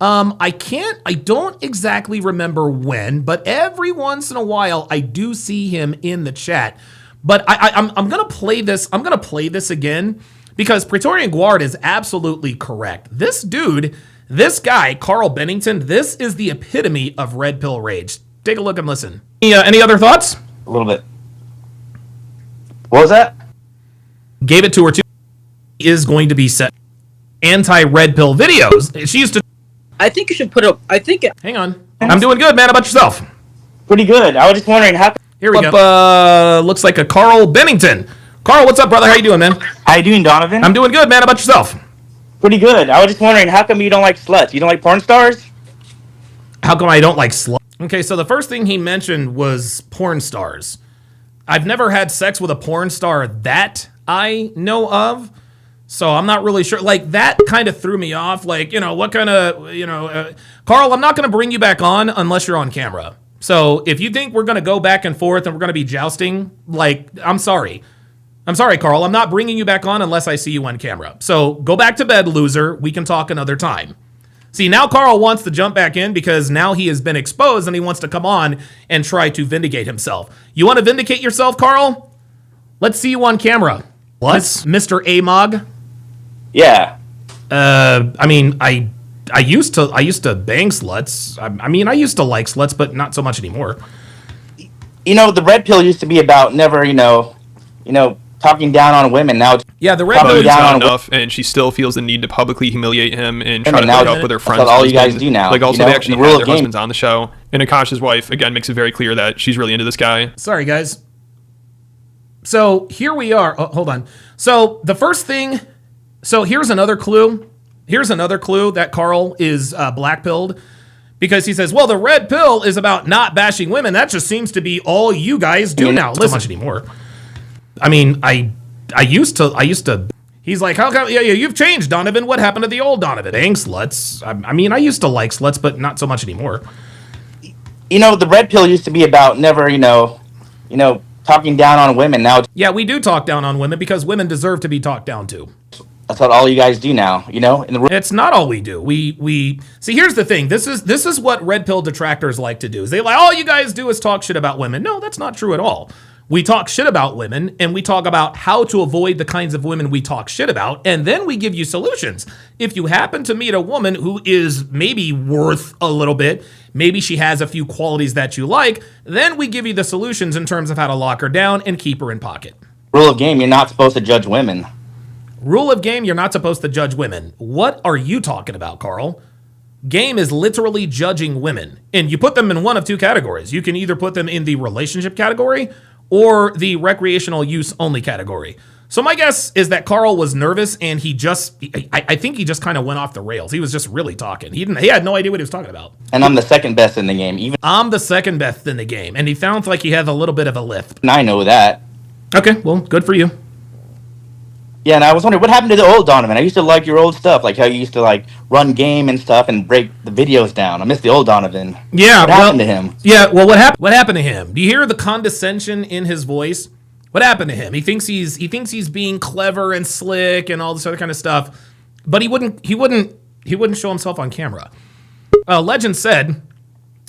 I don't exactly remember when, but every once in a while I do see him in the chat. But I'm gonna play this. I'm gonna play this again because Praetorian Guard is absolutely correct. This dude, this guy, Carl Bennington, this is the epitome of red pill rage. Take a look and listen. Any other thoughts? A little bit. What was that? Gave it to her too. Is going to be set anti-red pill videos. She used to. I think you should put up. Hang on. I'm doing good, man. How about yourself? Pretty good. I was just wondering how. Here we go. Looks like a Carl Bennington. Carl, what's up, brother? How you doing, man? How you doing, Donovan? I'm doing good, man. How about yourself? Pretty good. I was just wondering how come you don't like sluts? You don't like porn stars? How come I don't like sluts? Okay, so the first thing he mentioned was porn stars. I've never had sex with a porn star that I know of, so I'm not really sure. Like, that kind of threw me off. Like, what kind of, Carl, I'm not going to bring you back on unless you're on camera. So if you think we're going to go back and forth and we're going to be jousting, like, I'm sorry. I'm sorry, Carl. I'm not bringing you back on unless I see you on camera. So go back to bed, loser. We can talk another time. See, now Carl wants to jump back in because now he has been exposed and he wants to come on and try to vindicate himself. You want to vindicate yourself, Carl? Let's see you on camera. What? Mr. Amog? Yeah. I mean, I used to bang sluts. I used to like sluts, but not so much anymore. The red pill used to be about never, talking down on women. Now, the red pill is not enough, and she still feels the need to publicly humiliate him and try to hook up with her friends. That's all you guys do now. Like, also, they actually have their husbands on the show. And Akaash's wife, again, makes it very clear that she's really into this guy. Sorry, guys. So here we are. Oh, hold on. So the first thing. So here's another clue. Here's another clue that Carl is black-pilled. Because he says, well, the red pill is about not bashing women. That just seems to be all you guys do now. Listen, so much anymore. I mean, I used to. He's like, how come? Yeah, you've changed, Donovan. What happened to the old Donovan? Dang, sluts. I mean, I used to like sluts, but not so much anymore. You know, the red pill used to be about never, talking down on women. Now, yeah, we do talk down on women because women deserve to be talked down to. That's what all you guys do now, It's not all we do. We see. Here's the thing. This is what red pill detractors like to do. Is they like, all you guys do is talk shit about women. No, that's not true at all. We talk shit about women, and we talk about how to avoid the kinds of women we talk shit about, and then we give you solutions. If you happen to meet a woman who is maybe worth a little bit, maybe she has a few qualities that you like, then we give you the solutions in terms of how to lock her down and keep her in pocket. Rule of game, you're not supposed to judge women. Rule of game, you're not supposed to judge women. What are you talking about, Carl? Game is literally judging women, and you put them in one of two categories. You can either put them in the relationship category or the recreational use only category. So my guess is that Carl was nervous and I think he just kind of went off the rails. He was just really talking. He had no idea what he was talking about. And I'm the second best in the game. I'm the second best in the game. And he sounds like he has a little bit of a lisp. And I know that. Okay, well, good for you. Yeah, and I was wondering, what happened to the old Donovan? I used to like your old stuff, like how you used to run game and stuff and break the videos down. I miss the old Donovan. Yeah, what happened to him? Yeah, well, what happened to him? Do you hear the condescension in his voice? What happened to him? He thinks he's being clever and slick and all this other kind of stuff, but he wouldn't show himself on camera. Legend says,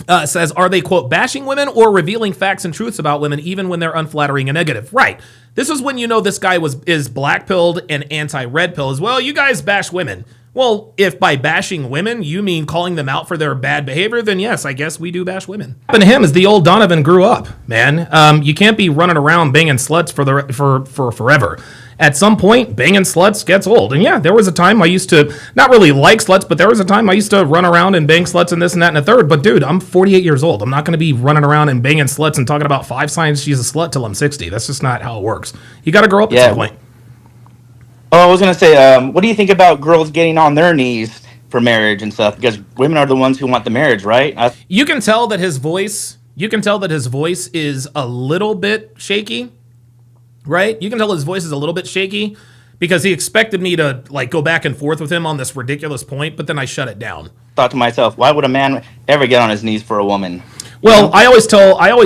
are they, quote, bashing women or revealing facts and truths about women even when they're unflattering and negative? Right. This is when you know this guy is black-pilled and anti-red pill as well. You guys bash women. Well, if by bashing women you mean calling them out for their bad behavior, then yes, I guess we do bash women. What happened to him is the old Donovan grew up, man. You can't be running around banging sluts for forever. At some point, banging sluts gets old. And yeah, there was a time I used to not really like sluts, but there was a time I used to run around and bang sluts and this and that and a third. But dude, I'm 48 years old. I'm not going to be running around and banging sluts and talking about 5 signs she's a slut till I'm 60. That's just not how it works. You got to grow up at some point. Oh, I was going to say, what do you think about girls getting on their knees for marriage and stuff? Because women are the ones who want the marriage, right? You can tell that his voice is a little bit shaky. Right? You can tell his voice is a little bit shaky because he expected me to go back and forth with him on this ridiculous point, but then I shut it down. Thought to myself, why would a man ever get on his knees for a woman? Well, I always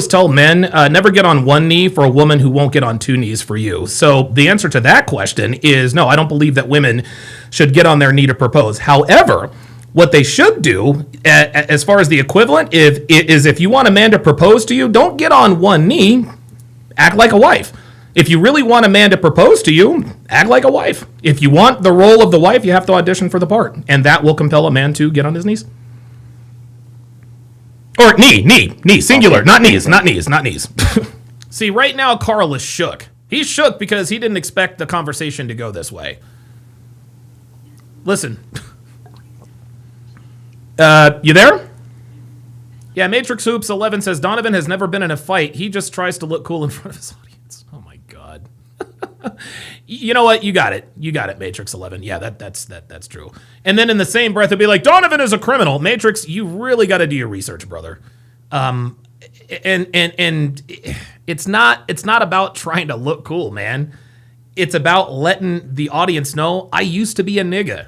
tell men, never get on one knee for a woman who won't get on 2 knees for you. So the answer to that question is no, I don't believe that women should get on their knee to propose. However, what they should do, as far as the equivalent, is if you want a man to propose to you, don't get on one knee, act like a wife. If you really want a man to propose to you, act like a wife. If you want the role of the wife, you have to audition for the part. And that will compel a man to get on his knees. Or knee, singular, not knees. See, right now, Carl is shook. He's shook because he didn't expect the conversation to go this way. Listen. You there? Yeah, Matrix Hoops 11 says, Donovan has never been in a fight. He just tries to look cool in front of his audience. Oh my God. You know what? You got it, Matrix 11. Yeah, that's true. And then in the same breath, it'd be like, Donovan is a criminal. Matrix, you really got to do your research, brother. And it's not about trying to look cool, man. It's about letting the audience know I used to be a nigga.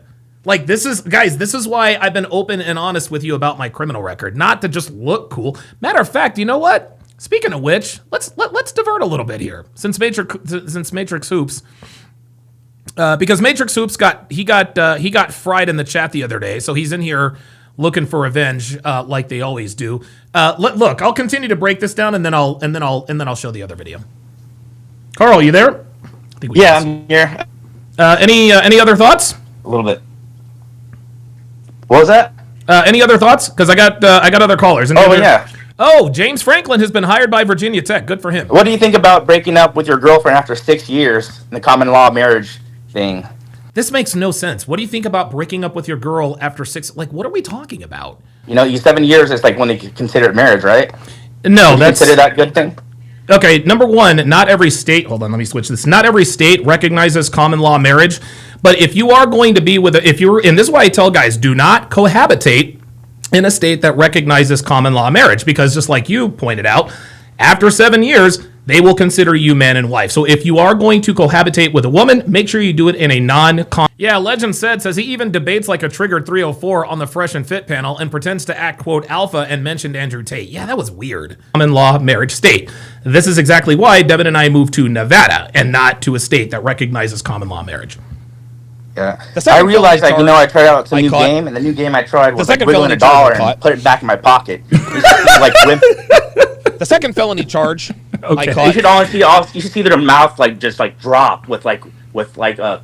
This is why I've been open and honest with you about my criminal record, not to just look cool. Matter of fact, you know what? Speaking of which, let's divert a little bit here. Since Matrix Hoops, because Matrix Hoops got fried in the chat the other day, so he's in here looking for revenge, like they always do. Look, I'll continue to break this down, and then I'll show the other video. Carl, you there? I'm here. Any other thoughts? A little bit. What was that? Any other thoughts? Because I got other callers. Yeah. Oh, James Franklin has been hired by Virginia Tech. Good for him. What do you think about breaking up with your girlfriend after 6 years in the common law marriage thing? This makes no sense. What do you think about breaking up with your girl after 6? What are we talking about? You 7 years is when they consider it marriage, right? No, that's consider that good thing. Okay, number one, not every state. Hold on, let me switch this. Not every state recognizes common law marriage, but if you are going to be and this is why I tell guys, do not cohabitate in a state that recognizes common law marriage, because just like you pointed out, after 7 years, they will consider you man and wife. So if you are going to cohabitate with a woman, make sure you do it in a non-con. Yeah, Legend says he even debates like a triggered 304 on the Fresh and Fit panel and pretends to act, quote, alpha and mentioned Andrew Tate. Yeah, that was weird. Common law marriage state. This is exactly why Devin and I moved to Nevada and not to a state that recognizes common law marriage. Yeah. I realized, like, I tried out some new caught. game, and the new game I tried was like second wiggling a felony charge dollar I and put it back in my pocket. Like, The second felony charge I you caught. should honestly, you should see their mouth like just like drop with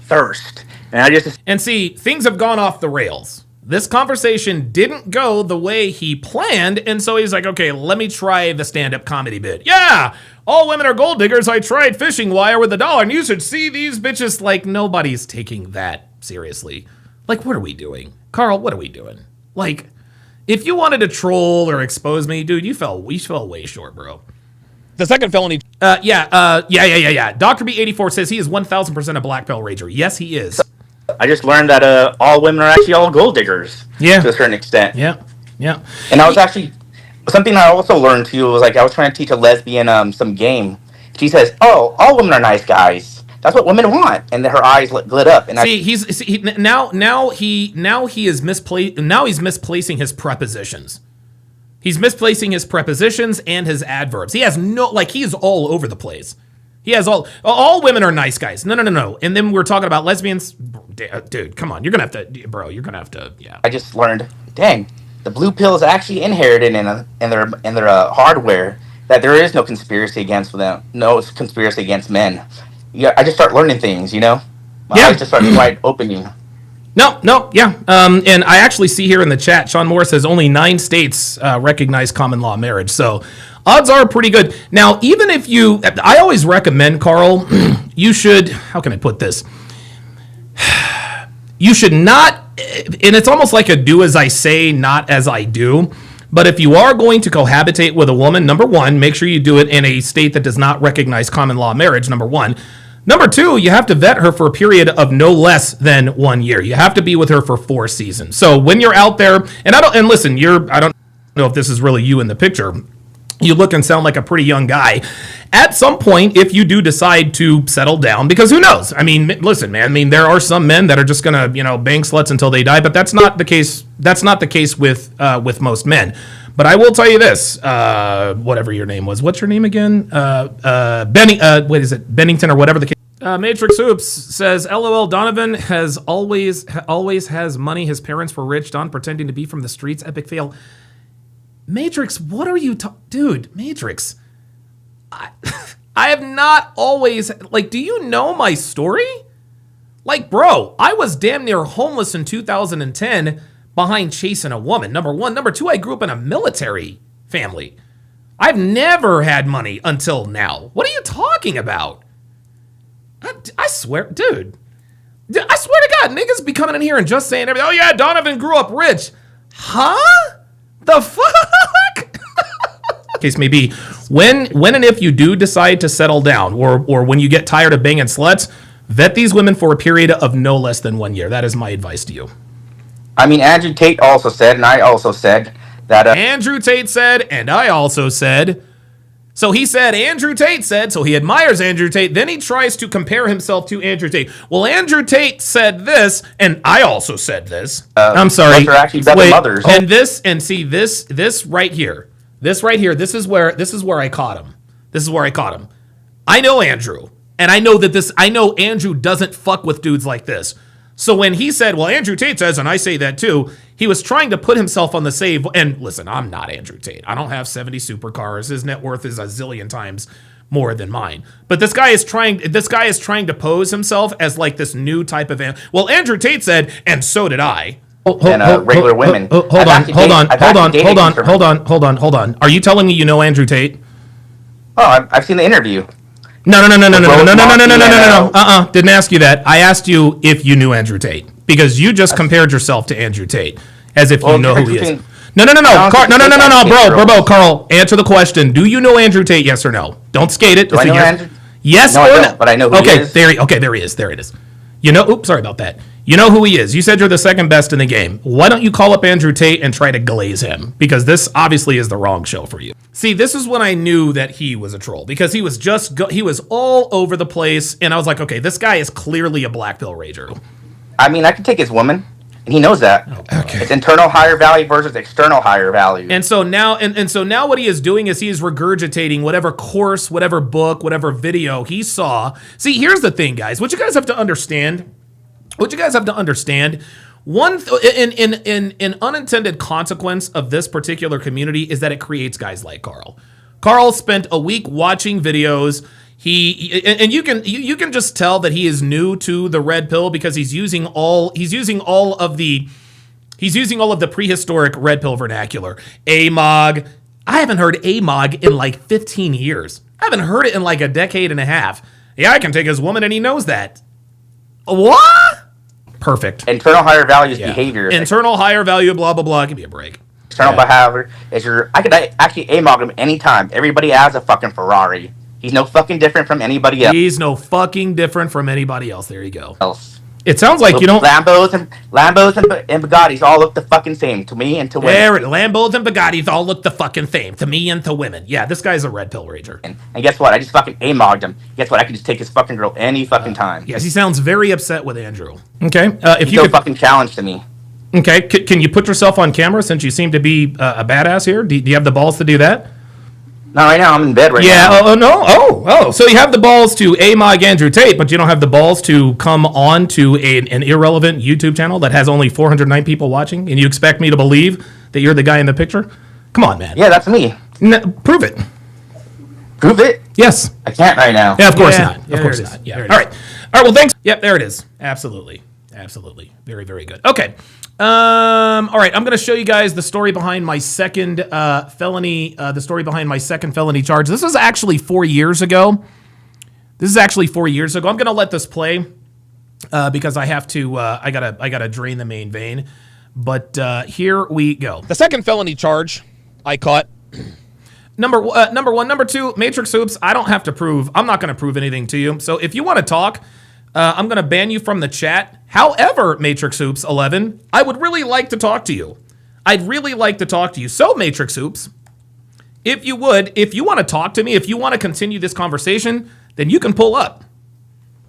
thirst, and I just And see, things have gone off the rails. This conversation didn't go the way he planned, and so he's like, okay, let me try the stand-up comedy bit. Yeah, all women are gold diggers. I tried fishing wire with $1, and you should see these bitches. Like, nobody's taking that seriously. Like, what are we doing? Carl, what are we doing? Like, if you wanted to troll or expose me, dude, you fell way short, bro. The second felony. Yeah. Dr. B84 says he is 1,000% a black belt rager. Yes, he is. I just learned that all women are actually all gold diggers. Yeah. To a certain extent. Yeah. And I was actually something I also learned too was like I was trying to teach a lesbian some game. She says, "Oh, all women are nice guys. That's what women want," and then her eyes lit up. And now he's misplacing his prepositions. He's misplacing his prepositions and his adverbs. He has he's all over the place. He has all women are nice guys. No. And then we're talking about lesbians. Dude, come on. You're going to have to, yeah. I just learned, dang, the blue pill is actually inherited in their hardware, that there is no conspiracy against them. No conspiracy against men. Yeah, I just start learning things, My eyes just start wide opening. No, yeah. And I actually see here in the chat, Sean Moore says only 9 states recognize common law marriage. So odds are pretty good. Now, even if I always recommend, Carl, you should, how can I put this? You should not, and it's almost like a do as I say, not as I do. But if you are going to cohabitate with a woman, number one, make sure you do it in a state that does not recognize common law marriage, number one. Number two, you have to vet her for a period of no less than 1 year. You have to be with her for 4 seasons. So when you're out there, and listen, I don't know if this is really you in the picture. You look and sound like a pretty young guy. At some point, if you do decide to settle down, because who knows? I mean, listen, man. I mean, there are some men that are just gonna, bang sluts until they die, but that's not the case. That's not the case with most men. But I will tell you this: whatever your name was, what's your name again? Bennington or whatever the case. Matrix Oops says, "LOL. Donovan has always has money. His parents were rich. Don pretending to be from the streets. Epic fail." Matrix, what are you dude, Matrix, I have not always, do you know my story? Bro, I was damn near homeless in 2010 behind chasing a woman, number one. Number two, I grew up in a military family. I've never had money until now. What are you talking about? I swear, dude, I swear to God, niggas be coming in here and just saying everything. Oh yeah, Donovan grew up rich. Huh? The fuck? Case may be, when and if you do decide to settle down, or when you get tired of banging sluts, vet these women for a period of no less than 1 year. That is my advice to you. I mean, Andrew Tate also said, and I also said that. Andrew Tate said, and I also said. So he said, Andrew Tate said, so he admires Andrew Tate. Then he tries to compare himself to Andrew Tate. Well, Andrew Tate said this, and I also said this. I'm sorry. They're actually better mothers. And this right here, this is where I caught him. This is where I caught him. I know Andrew, and I know Andrew doesn't fuck with dudes like this. So when he said, well, Andrew Tate says, and I say that too, he was trying to put himself on the save. And listen, I'm not Andrew Tate. I don't have 70 supercars. His net worth is a zillion times more than mine. But this guy is trying to pose himself as this new type of, well, Andrew Tate said, and so did I. Regular women. Hold on. Are you telling me you know Andrew Tate? Oh, I've seen the interview. No. Didn't ask you that. I asked you if you knew Andrew Tate, because you just compared yourself to Andrew Tate as if you know who he is. No, Carl, answer the question. Do you know Andrew Tate? Yes or no? Don't skate it. Do I know Andrew? Yes no, or I don't, no? But I know who he is. There he is. There it is. Oops, sorry about that. You know who he is. You said you're the second best in the game. Why don't you call up Andrew Tate and try to glaze him? Because this obviously is the wrong show for you. See, this is when I knew that he was a troll, because he was he was all over the place, and I was like, okay, this guy is clearly a black pill rager. I mean, I can take his woman, and he knows that. Okay. It's internal higher value versus external higher value. And so now, and so now, what he is doing is he is regurgitating whatever course, whatever book, whatever video he saw. See, here's the thing, guys. What you guys have to understand. One an unintended consequence of this particular community is that it creates guys like Carl. Carl spent a week watching videos. And you can just tell that he is new to the red pill because he's using all of the prehistoric red pill vernacular. AMOG. I haven't heard AMOG in like 15 years. I haven't heard it in like a decade and a half. Yeah, I can take his woman and he knows that. What? Perfect. Internal higher value is behavior. Internal higher value, blah, blah, blah. Give me a break. External behavior is I could actually AMOG him anytime. Everybody has a fucking Ferrari. He's no fucking different from anybody else. He's no fucking different from anybody else. There you go. It sounds like you don't... Lambos and Bugattis all look the fucking same to me and to women. Lambos and Bugattis all look the fucking same to me and to women. Yeah, this guy's a red pill rager. And guess what? I just fucking AMOG'd him. Guess what? I can just take his fucking girl any fucking time. Yes, he sounds very upset with Andrew. Okay. If you could fucking challenge to me. Okay. Can you put yourself on camera since you seem to be a badass here? Do you have the balls to do that? Not right now. I'm in bed now. Yeah. Oh, no. Oh. So you have the balls to AMOG Andrew Tate, but you don't have the balls to come on to an irrelevant YouTube channel that has only 409 people watching, and you expect me to believe that you're the guy in the picture? Come on, man. Yeah, that's me. Prove it. Prove it? Yes. I can't right now. Yeah, of course not. Of course not. Yeah. All right. Well, thanks. Yep, there it is. Absolutely. Very, very good. Okay. All right, I'm going to show you guys the story behind my second felony charge. This was actually 4 years ago. I'm going to let this play because I have to. I gotta drain the main vein. But here we go. The second felony charge I caught. Number one. Number two, Matrix Hoops. I'm not going to prove anything to you. So if you want to talk, I'm going to ban you from the chat. However, Matrix Hoops 11, I would really like to talk to you. So, Matrix Hoops, if you want to talk to me, if you want to continue this conversation, then you can pull up.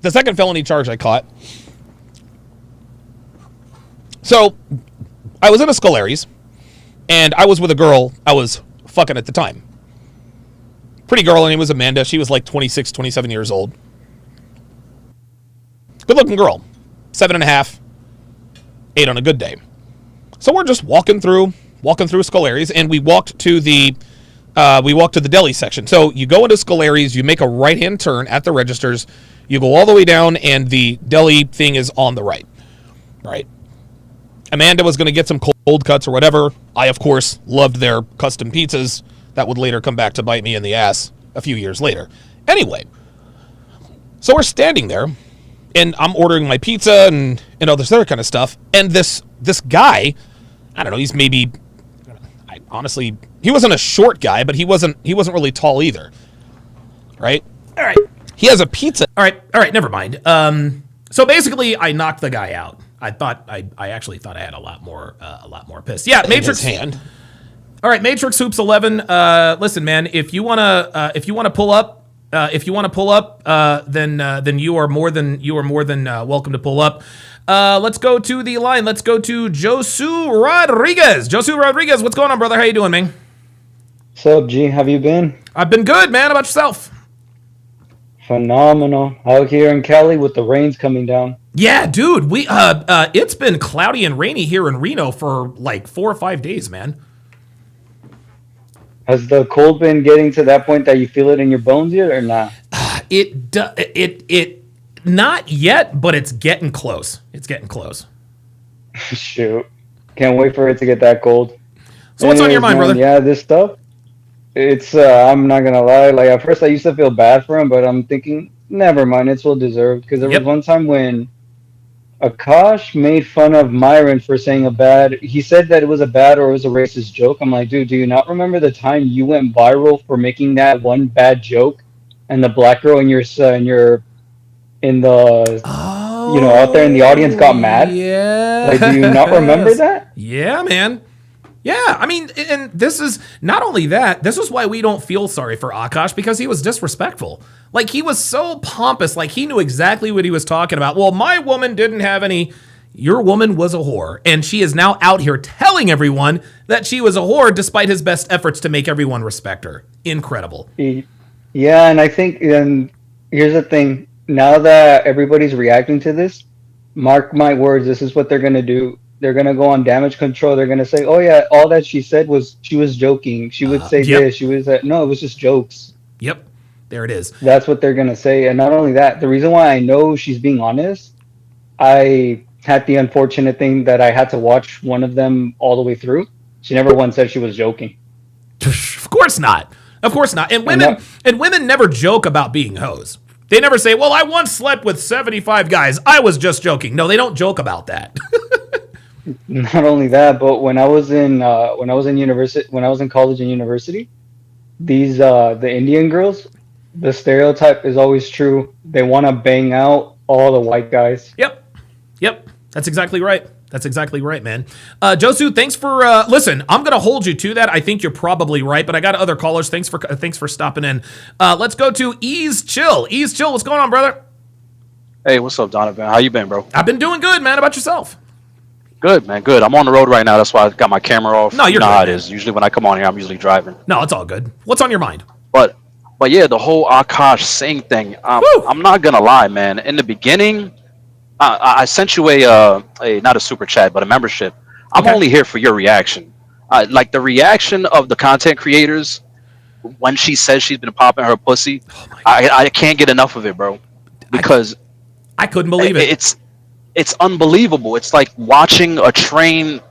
The second felony charge I caught. So, I was in a Scolari's, and I was with a girl I was fucking at the time. Pretty girl, her name was Amanda. She was like 26, 27 years old. Good-looking girl. 7.5, 8 on a good day. So we're just walking through Scolari's, and we walked to the deli section. So you go into Scolari's, you make a right-hand turn at the registers, you go all the way down, and the deli thing is on the right. Right. Amanda was going to get some cold cuts or whatever. I, of course, loved their custom pizzas. That would later come back to bite me in the ass a few years later. Anyway, so we're standing there, and I'm ordering my pizza and all this other kind of stuff. And this guy, I don't know, he's maybe, honestly, he wasn't a short guy, but he wasn't really tall either. Right? All right. He has a pizza. All right, never mind. So basically, I knocked the guy out. I actually thought I had a lot more piss. Yeah, Matrix hand. All right, Matrix Hoops 11. Listen, man, if you wanna pull up. Then you are more than welcome to pull up. Let's go to the line. Let's go to Josu Rodriguez. Josu Rodriguez, what's going on, brother? How you doing, man? What's up, G? How you been? I've been good, man. How about yourself? Phenomenal. Out here in Cali with the rains coming down. Yeah, dude. We it's been cloudy and rainy here in Reno for like 4 or 5 days, man. Has the cold been getting to that point that you feel it in your bones yet, or not? It not yet, but it's getting close. Shoot, can't wait for it to get that cold. So what's on your mind, brother? Yeah, this stuff. It's I'm not gonna lie. Like at first, I used to feel bad for him, but I'm thinking, never mind. It's well deserved because there was one time when Akaash made fun of Myron for saying he said that it was a bad or it was a racist joke. I'm like, dude, do you not remember the time you went viral for making that one bad joke and the black girl in the out there in the audience got mad. Yeah. Like, do you not remember that? Yeah, man. Yeah, I mean, and this is not only that, this is why we don't feel sorry for Akaash, because he was disrespectful. Like, he was so pompous, like he knew exactly what he was talking about. Well, my woman didn't have any. Your woman was a whore, and she is now out here telling everyone that she was a whore despite his best efforts to make everyone respect her. Incredible. Yeah, and I think, and here's the thing. Now that everybody's reacting to this, mark my words, this is what they're going to do. They're going to go on damage control. They're going to say, oh, yeah, all that she said was she was joking. She would say Yep. this. She was that. No, it was just jokes. Yep. There it is. That's what they're going to say. And not only that, the reason why I know she's being honest, I had the unfortunate thing that I had to watch one of them all the way through. She never once said she was joking. Of course not. Of course not. And women never joke about being hoes. They never say, well, I once slept with 75 guys. I was just joking. No, they don't joke about that. Not only that, but when I was in college and university, these the Indian girls, the stereotype is always true. They want to bang out all the white guys. Yep. That's exactly right. That's exactly right, man. Josu, thanks for listen. I'm gonna hold you to that. I think you're probably right, but I got other callers. Thanks for stopping in. Let's go to Ease Chill. Ease Chill, what's going on, brother? Hey, what's up, Donovan? How you been, bro? I've been doing good, man. How about yourself? Good, man. Good. I'm on the road right now. That's why I got my camera off. No, you're you know good, how it man. is. Usually when I come on here, I'm usually driving. No, it's all good. What's on your mind? But yeah, the whole Akaash Singh thing. I'm not gonna lie, man. In the beginning, I sent you a not a super chat, but a membership. I'm only here for your reaction. Like the reaction of the content creators when she says she's been popping her pussy. I can't get enough of it, bro. Because I couldn't believe it. It's unbelievable. It's like watching a train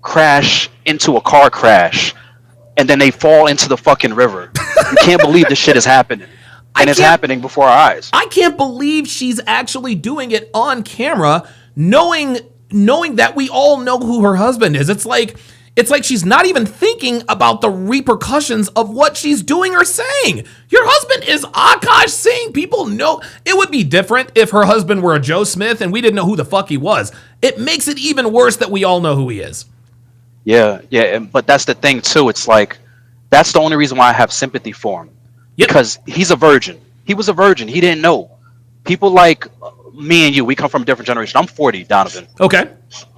crash into a car crash, and then they fall into the fucking river. You can't believe this shit is happening. And it's happening before our eyes. I can't believe she's actually doing it on camera, knowing that we all know who her husband is. It's like she's not even thinking about the repercussions of what she's doing or saying. Your husband is Akaash Singh. People know. It would be different if her husband were a Joe Smith and we didn't know who the fuck he was. It makes it even worse that we all know who he is. Yeah, but that's the thing too. It's like that's the only reason why I have sympathy for him. Because he's a virgin. He was a virgin. He didn't know. People like me and you, we come from a different generation. I'm 40, Donovan. Okay.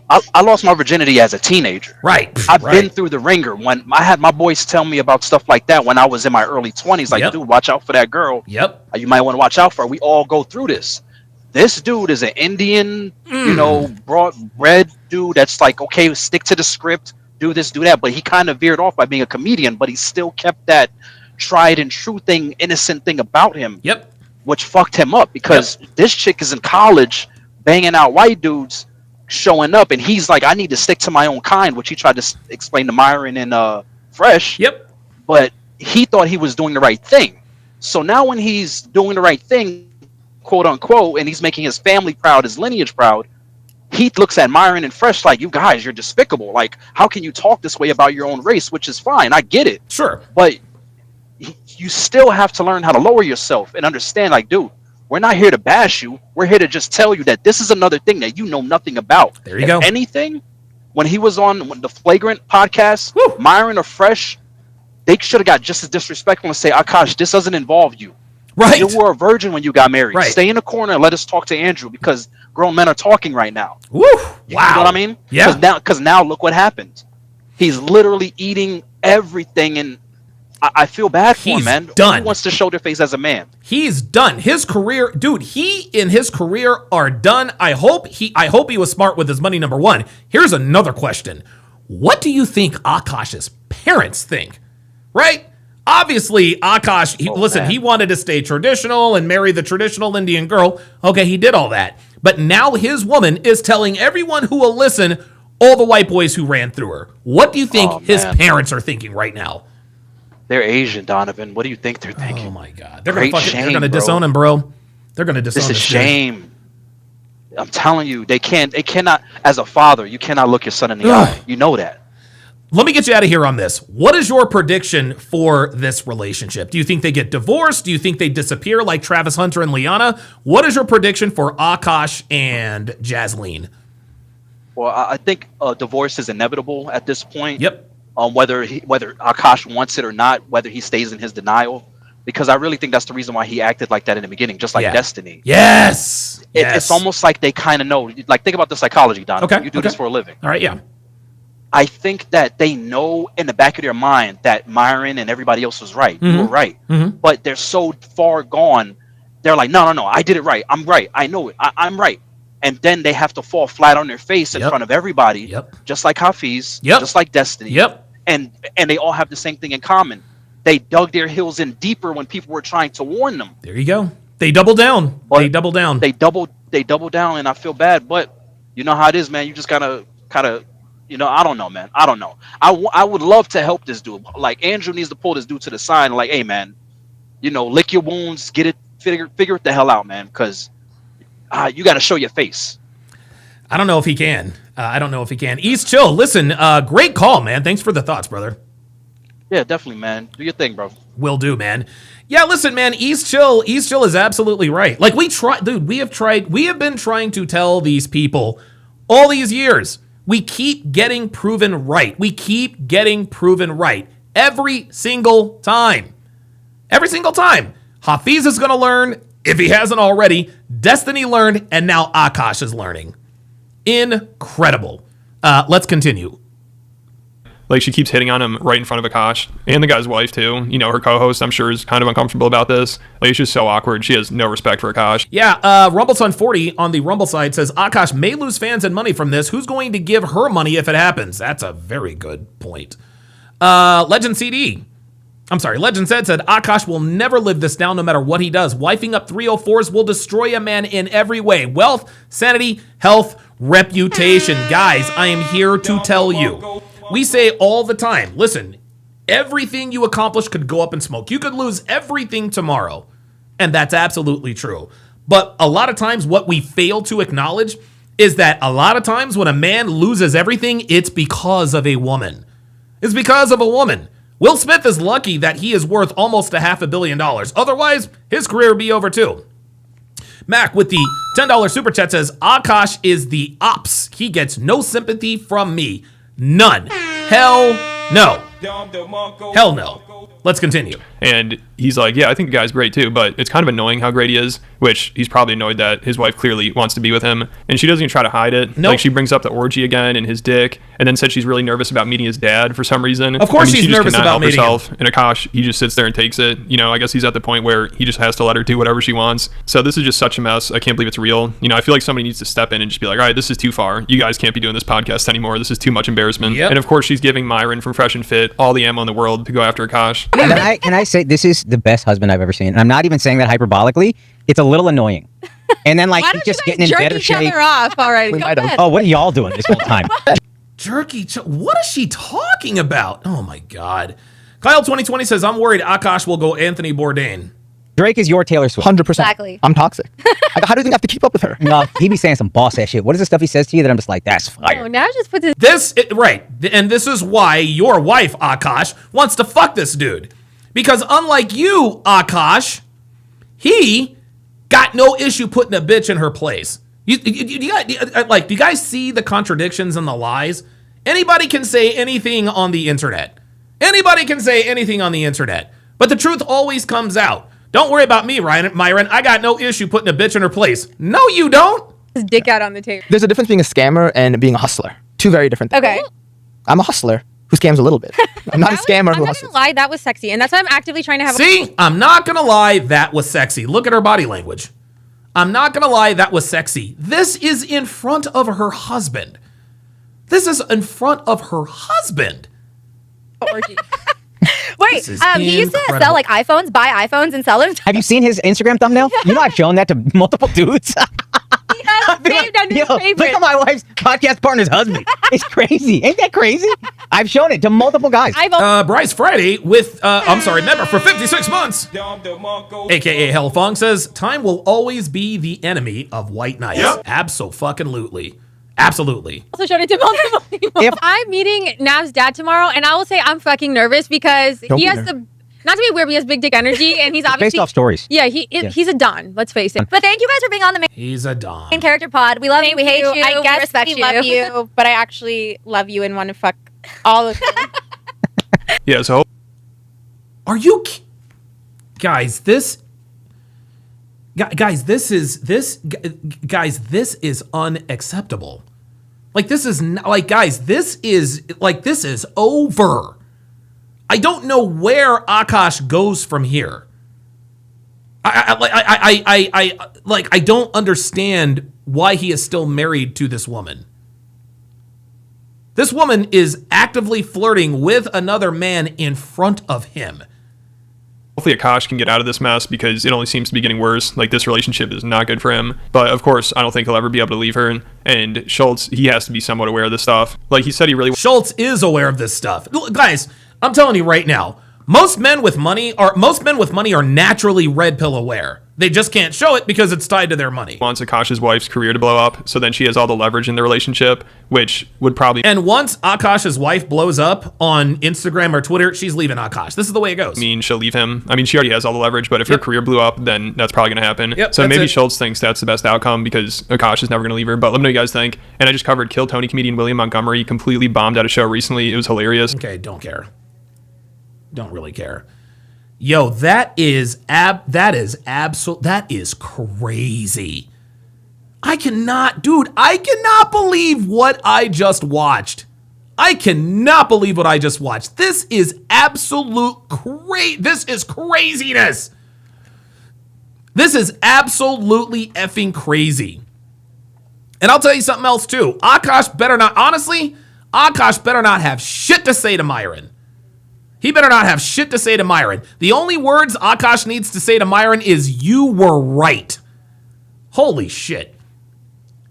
I lost my virginity as a teenager. Right. I've been through the ringer. When I had my boys tell me about stuff like that when I was in my early 20s, like, dude, watch out for that girl. Yep. You might want to watch out for her. We all go through this. This dude is an Indian, broad-bred dude that's like, okay, stick to the script, do this, do that. But he kind of veered off by being a comedian, but he still kept that tried and true thing, innocent thing about him. Yep. Which fucked him up because this chick is in college banging out white dudes showing up, and he's like, I need to stick to my own kind, which he tried to explain to Myron and Fresh. Yep. But he thought he was doing the right thing. So now when he's doing the right thing, quote unquote, and he's making his family proud, his lineage proud, he looks at Myron and Fresh like, you guys, you're despicable. Like, how can you talk this way about your own race? Which is fine. I get it. Sure. But you still have to learn how to lower yourself and understand, like, dude, we're not here to bash you. We're here to just tell you that this is another thing that you know nothing about. There you go. Anything, when he was on the Flagrant podcast, Myron or Fresh, they should have got just as disrespectful and say, Akaash, this doesn't involve you. Right. You were a virgin when you got married. Right. Stay in the corner and let us talk to Andrew because grown men are talking right now. Woo! Wow. You know what I mean? Yeah. Because now look what happened. He's literally eating everything, and I feel bad for him, man. Done. Who wants to show their face as a man? He's done. His career, dude, he and his career are done. I hope he was smart with his money, number one. Here's another question. What do you think Akaash's parents think? Right? Obviously, Akaash, he wanted to stay traditional and marry the traditional Indian girl. Okay, he did all that. But now his woman is telling everyone who will listen all the white boys who ran through her. What do you think his parents are thinking right now? They're Asian, Donovan. What do you think they're thinking? Oh my God, they're gonna disown him, bro. They're gonna disown him. This is shame. I'm telling you, they cannot. As a father, you cannot look your son in the eye. You know that. let me get you out of here on this. What is your prediction for this relationship? Do you think they get divorced? Do you think they disappear like Travis Hunter and Liana? What is your prediction for Akaash and Jasleen? Well, I think divorce is inevitable at this point. Yep. Whether Akaash wants it or not, whether he stays in his denial, because I really think that's the reason why he acted like that in the beginning, just like Destiny. Yes. It's almost like they kind of know. Like, think about the psychology, Don. Okay. You do this for a living. All right. Yeah. I think that they know in the back of their mind that Myron and everybody else was right. You were right. But they're so far gone. They're like, no, I did it right. I'm right. I know it. I'm right. And then they have to fall flat on their face in front of everybody, just like Hafiz, just like Destiny. And they all have the same thing in common. They dug their heels in deeper when people were trying to warn them. There you go. They double down. They double down. They double down, and I feel bad. But you know how it is, man. You just gotta kind of, I don't know, man. I don't know. I would love to help this dude. Like, Andrew needs to pull this dude to the side and like, hey, man, lick your wounds, get it, figure it the hell out, man, because you got to show your face. I don't know if he can. East Chill, listen, great call, man. Thanks for the thoughts, brother. Yeah, definitely, man. Do your thing, bro. Will do, man. Yeah, listen, man. East Chill is absolutely right. Like, we have been trying to tell these people all these years. We keep getting proven right. Every single time. Hafiz is going to learn, if he hasn't already. Destiny learned, and now Akaash is learning. Incredible. Let's continue. Like, she keeps hitting on him right in front of Akaash and the guy's wife too. Her co-host, I'm sure, is kind of uncomfortable about this. Like, it's just so awkward. She has no respect for Akaash. Yeah, Rumbleson40 on the Rumble side says Akaash may lose fans and money from this. Who's going to give her money if it happens? That's a very good point. Legend said Akaash will never live this down no matter what he does. Wifing up 304s will destroy a man in every way. Wealth, sanity, health, reputation. Guys, I am here to tell you. We say all the time, listen, everything you accomplish could go up in smoke. You could lose everything tomorrow. And that's absolutely true. But a lot of times what we fail to acknowledge is that a lot of times when a man loses everything, it's because of a woman. Will Smith is lucky that he is worth almost $500 million. Otherwise, his career would be over too. Mac with the $10 super chat says, Akaash is the ops. He gets no sympathy from me. None. Hell no. Hell no. Let's continue. And he's like, yeah, I think the guy's great too, but it's kind of annoying how great he is, which he's probably annoyed that his wife clearly wants to be with him, and she doesn't even try to hide it. Nope. Like, she brings up the orgy again and his dick, and then said she's really nervous about meeting his dad for some reason. Of course she's nervous about meeting him. And Akaash, he just sits there and takes it. I guess he's at the point where he just has to let her do whatever she wants. So this is just such a mess. I can't believe it's real. I feel like somebody needs to step in and just be like, all right, this is too far. You guys can't be doing this podcast anymore. This is too much embarrassment. Yep. And of course she's giving Myron from Fresh and Fit all the ammo in the world to go after Akaash. Can I say this is the best husband I've ever seen? And I'm not even saying that hyperbolically. It's a little annoying. And then like he's just getting in better shape. Each other off already. Go ahead. Oh, what are y'all doing this whole time? What is she talking about? Oh my God. Kyle 2020 says, I'm worried Akaash will go Anthony Bourdain. Drake is your Taylor Swift. 100%. Exactly. I'm toxic. How do you think I have to keep up with her? No, he be saying some boss ass shit. What is the stuff he says to you that I'm just like, that's fire? Oh, now just put this. Right. And this is why your wife, Akaash, wants to fuck this dude. Because unlike you, Akaash, he got no issue putting a bitch in her place. Do you guys see the contradictions and the lies? Anybody can say anything on the internet. But the truth always comes out. Don't worry about me, Myron. I got no issue putting a bitch in her place. No, you don't. His dick out on the table. There's a difference being a scammer and being a hustler. Two very different things. Okay. I'm a hustler who scams a little bit. I'm not a scammer who hustles. I'm not gonna lie, that was sexy, and that's why I'm actively trying to have. See, I'm not gonna lie, that was sexy. Look at her body language. I'm not gonna lie, that was sexy. This is in front of her husband. Orgy. Wait, he used to sell like iPhones, buy iPhones and sell them. Have you seen his Instagram thumbnail? You know I've shown that to multiple dudes. He has saved under his favorite. Look at my wife's podcast partner's husband. It's crazy. Ain't that crazy? I've shown it to multiple guys. Bryce Friday with, member for 56 months. AKA Hellfong says, time will always be the enemy of white knights. Yep. Abso-fucking-lutely. Absolutely. Also showed it to multiple people. I'm meeting Nav's dad tomorrow, and I will say I'm fucking nervous because he has the, not to be weird, but he has big dick energy, and he's obviously based off stories. Yeah, he's a Don. Let's face it. But thank you guys for being on the He's a Don. main character pod. We love you. We hate you. I guess we respect we you. love you, but I actually love you and want to fuck all of you. Yeah. So Are you guys? This is unacceptable. Like this is like guys, this is over. I don't know where Akaash goes from here. I don't understand why he is still married to this woman. This woman is actively flirting with another man in front of him. hopefully Akaash can get out of this mess because it only seems to be getting worse. Like, this relationship is not good for him. But of course, I don't think he'll ever be able to leave her. And Schultz, he has to be somewhat aware of this stuff. Like he said, he really... Schultz is aware of this stuff. Guys, I'm telling you right now, most men with money are naturally red pill aware. They just can't show it because it's tied to their money. Wants Akaash's wife's career to blow up, so then she has all the leverage in the relationship, which would probably... And once Akaash's wife blows up on Instagram or Twitter, she's leaving Akaash. This is the way it goes. I mean, she'll leave him. I mean, she already has all the leverage, but if her career blew up, then that's probably going to happen. So maybe Schultz thinks that's the best outcome because Akaash is never going to leave her. But let me know what you guys think. And I just covered Kill Tony comedian William Montgomery completely bombed at a show recently. It was hilarious. Okay, don't care. Don't really care. Yo, that is crazy. I cannot believe what I just watched. This is this is craziness. This is absolutely effing crazy. And I'll tell you something else too. Akaash better not have shit to say to Myron. He better not have shit to say to Myron. The only words Akaash needs to say to Myron is, "You were right." Holy shit.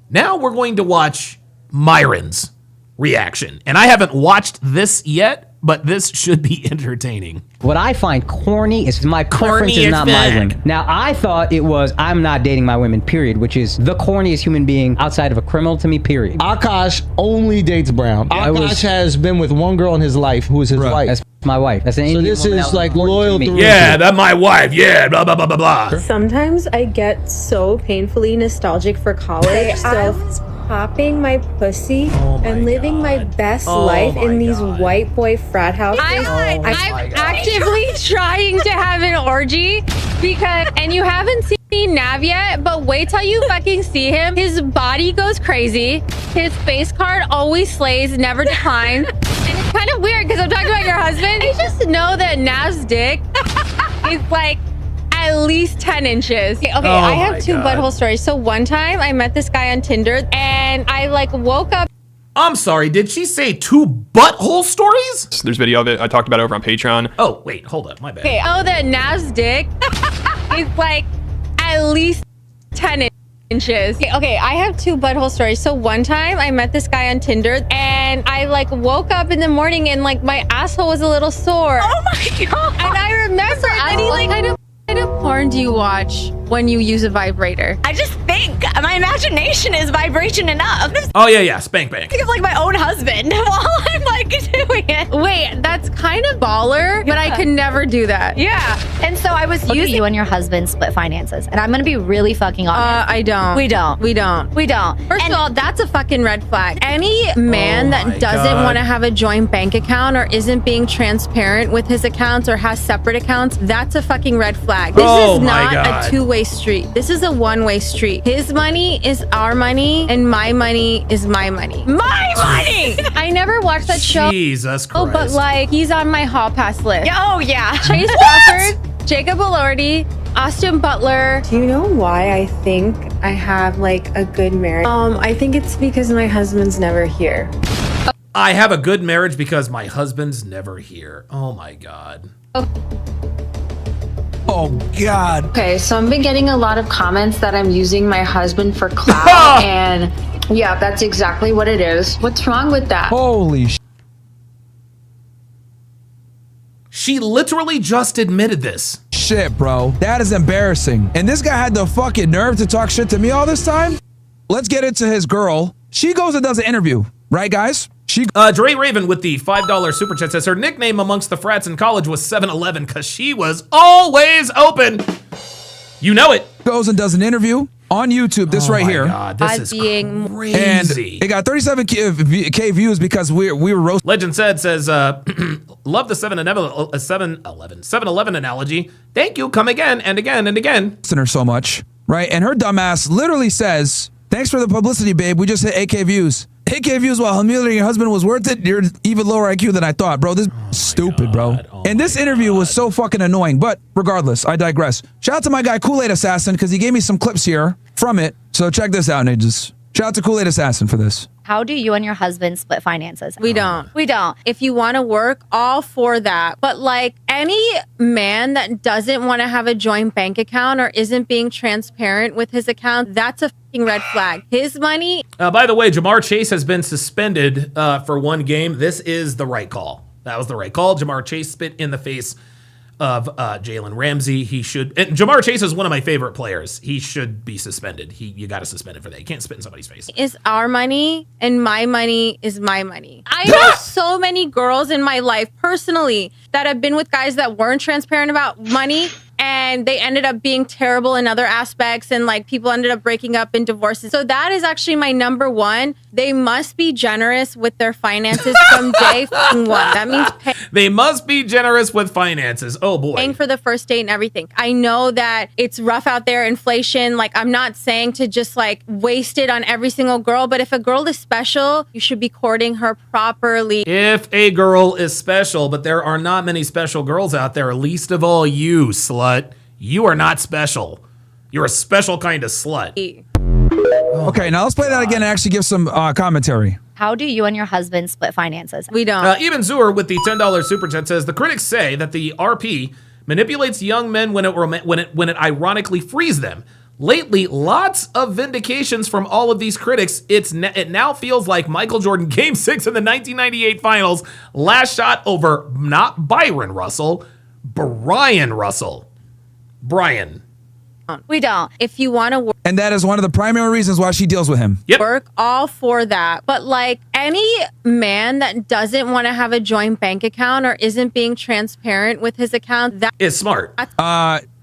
Now we're going to watch Myron's reaction. And I haven't watched this yet, but this should be entertaining. What I find corny is my preference is not my women. Now, I thought it was I'm not dating my women, period, which is the corniest human being outside of a criminal to me, period. Akaash only dates Brown. Akaash has been with one girl in his life who is his wife. That's my wife. That's an Indian this woman is that like was loyal to me. Yeah, that's my wife. Yeah, blah, blah, blah, blah, blah. Sometimes I get so painfully nostalgic for college. I was popping my pussy and living my best life in these white boy frat houses. I'm actively trying to have an orgy because, and you haven't seen Nav yet, but wait till you fucking see him. His body goes crazy. His face card always slays, never declines. And it's kind of weird because I'm talking about your husband. I just know that Nav's dick is like at least 10 inches. Okay, I have two butthole stories. So one time I met this guy on Tinder and I like woke up. I'm sorry, did she say two butthole stories? There's video of it. I talked about it over on Patreon. Oh, wait, hold up, my bad. Okay, that Nav's dick is like at least 10 inches. Okay, I have two butthole stories. So one time I met this guy on Tinder and I like woke up in the morning and like my asshole was a little sore. Oh my god! And I remember what kind of porn do you watch when you use a vibrator? I just think my imagination is vibration enough. Oh yeah, spank bank. Think of like my own husband while I'm like doing it. Wait, that's kind of baller, but I could never do that. Yeah. And so I was using you and your husband split finances, and I'm gonna be really fucking honest. I don't. We don't. First of all, that's a fucking red flag. Any man that doesn't want to have a joint bank account or isn't being transparent with his accounts or has separate accounts, that's a fucking red flag. This is not a two-way street. This is a one-way street. His money is our money, and my money is my money. My money! I never watched that show. Jesus Christ. Oh, but like, he's on my hall pass list. Oh, yeah. Chase Crawford, Jacob Elordi, Austin Butler. Do you know why I think I have like a good marriage? I think it's because my husband's never here. I have a good marriage because my husband's never here. Oh my God. Oh God. Okay, so I've been getting a lot of comments that I'm using my husband for clout, and yeah, that's exactly what it is. What's wrong with that? Holy shit. She literally just admitted this. Shit, bro. That is embarrassing. And this guy had the fucking nerve to talk shit to me all this time? Let's get into his girl. she goes and does an interview, right, guys? She Dre Raven with the $5 super chat says her nickname amongst the frats in college was 7-Eleven because she was always open. You know it. Goes and does an interview on YouTube. This right here. God, this is being crazy. And it got 37K views because we were roasting. Legend says, love the 7-Eleven analogy. Thank you. Come again and again and again. Her so much, right? And her dumbass literally says, "Thanks for the publicity, babe. We just hit 8K views. 8K views while humiliating your husband was worth it. You're even lower IQ than I thought, bro. This is stupid, bro." And this interview was so fucking annoying. But regardless, I digress. Shout out to my guy Kool-Aid Assassin because he gave me some clips here from it. So check this out, Nages. Shout out to Kool-Aid Assassin for this. How do you and your husband split finances? We don't. We don't. If you want to work, all for that. But like any man that doesn't want to have a joint bank account or isn't being transparent with his account, that's a fucking red flag. His money. By the way, Jamar Chase has been suspended for 1 game. This is the right call. That was the right call. Jamar Chase spit in the face of Jalen Ramsey. He should. And Jamar Chase is one of my favorite players. He should be suspended. You got to suspend him for that. You can't spit in somebody's face. Is our money and my money is my money. I know so many girls in my life personally that have been with guys that weren't transparent about money and they ended up being terrible in other aspects and like people ended up breaking up in divorces. So that is actually my number one. They must be generous with their finances from day one. That means they must be generous with finances. Oh boy. Paying for the first date and everything. I know that it's rough out there, inflation. Like I'm not saying to just like waste it on every single girl, but if a girl is special, you should be courting her properly. If a girl is special, but there are not many special girls out there, least of all you, slut. You are not special. You're a special kind of slut. Okay, now let's play that again and actually give some commentary. How do you and your husband split finances? We don't. Even Zur with the $10 super chat says the critics say that the RP manipulates young men when it ironically frees them. Lately, lots of vindications from all of these critics. It now feels like Michael Jordan Game 6 in the 1998 Finals. Last shot over not Byron Russell, Brian Russell. Brian. We don't. If you want to work. And that is one of the primary reasons why she deals with him. Yep. Work all for that. But like any man that doesn't want to have a joint bank account or isn't being transparent with his account, that is smart.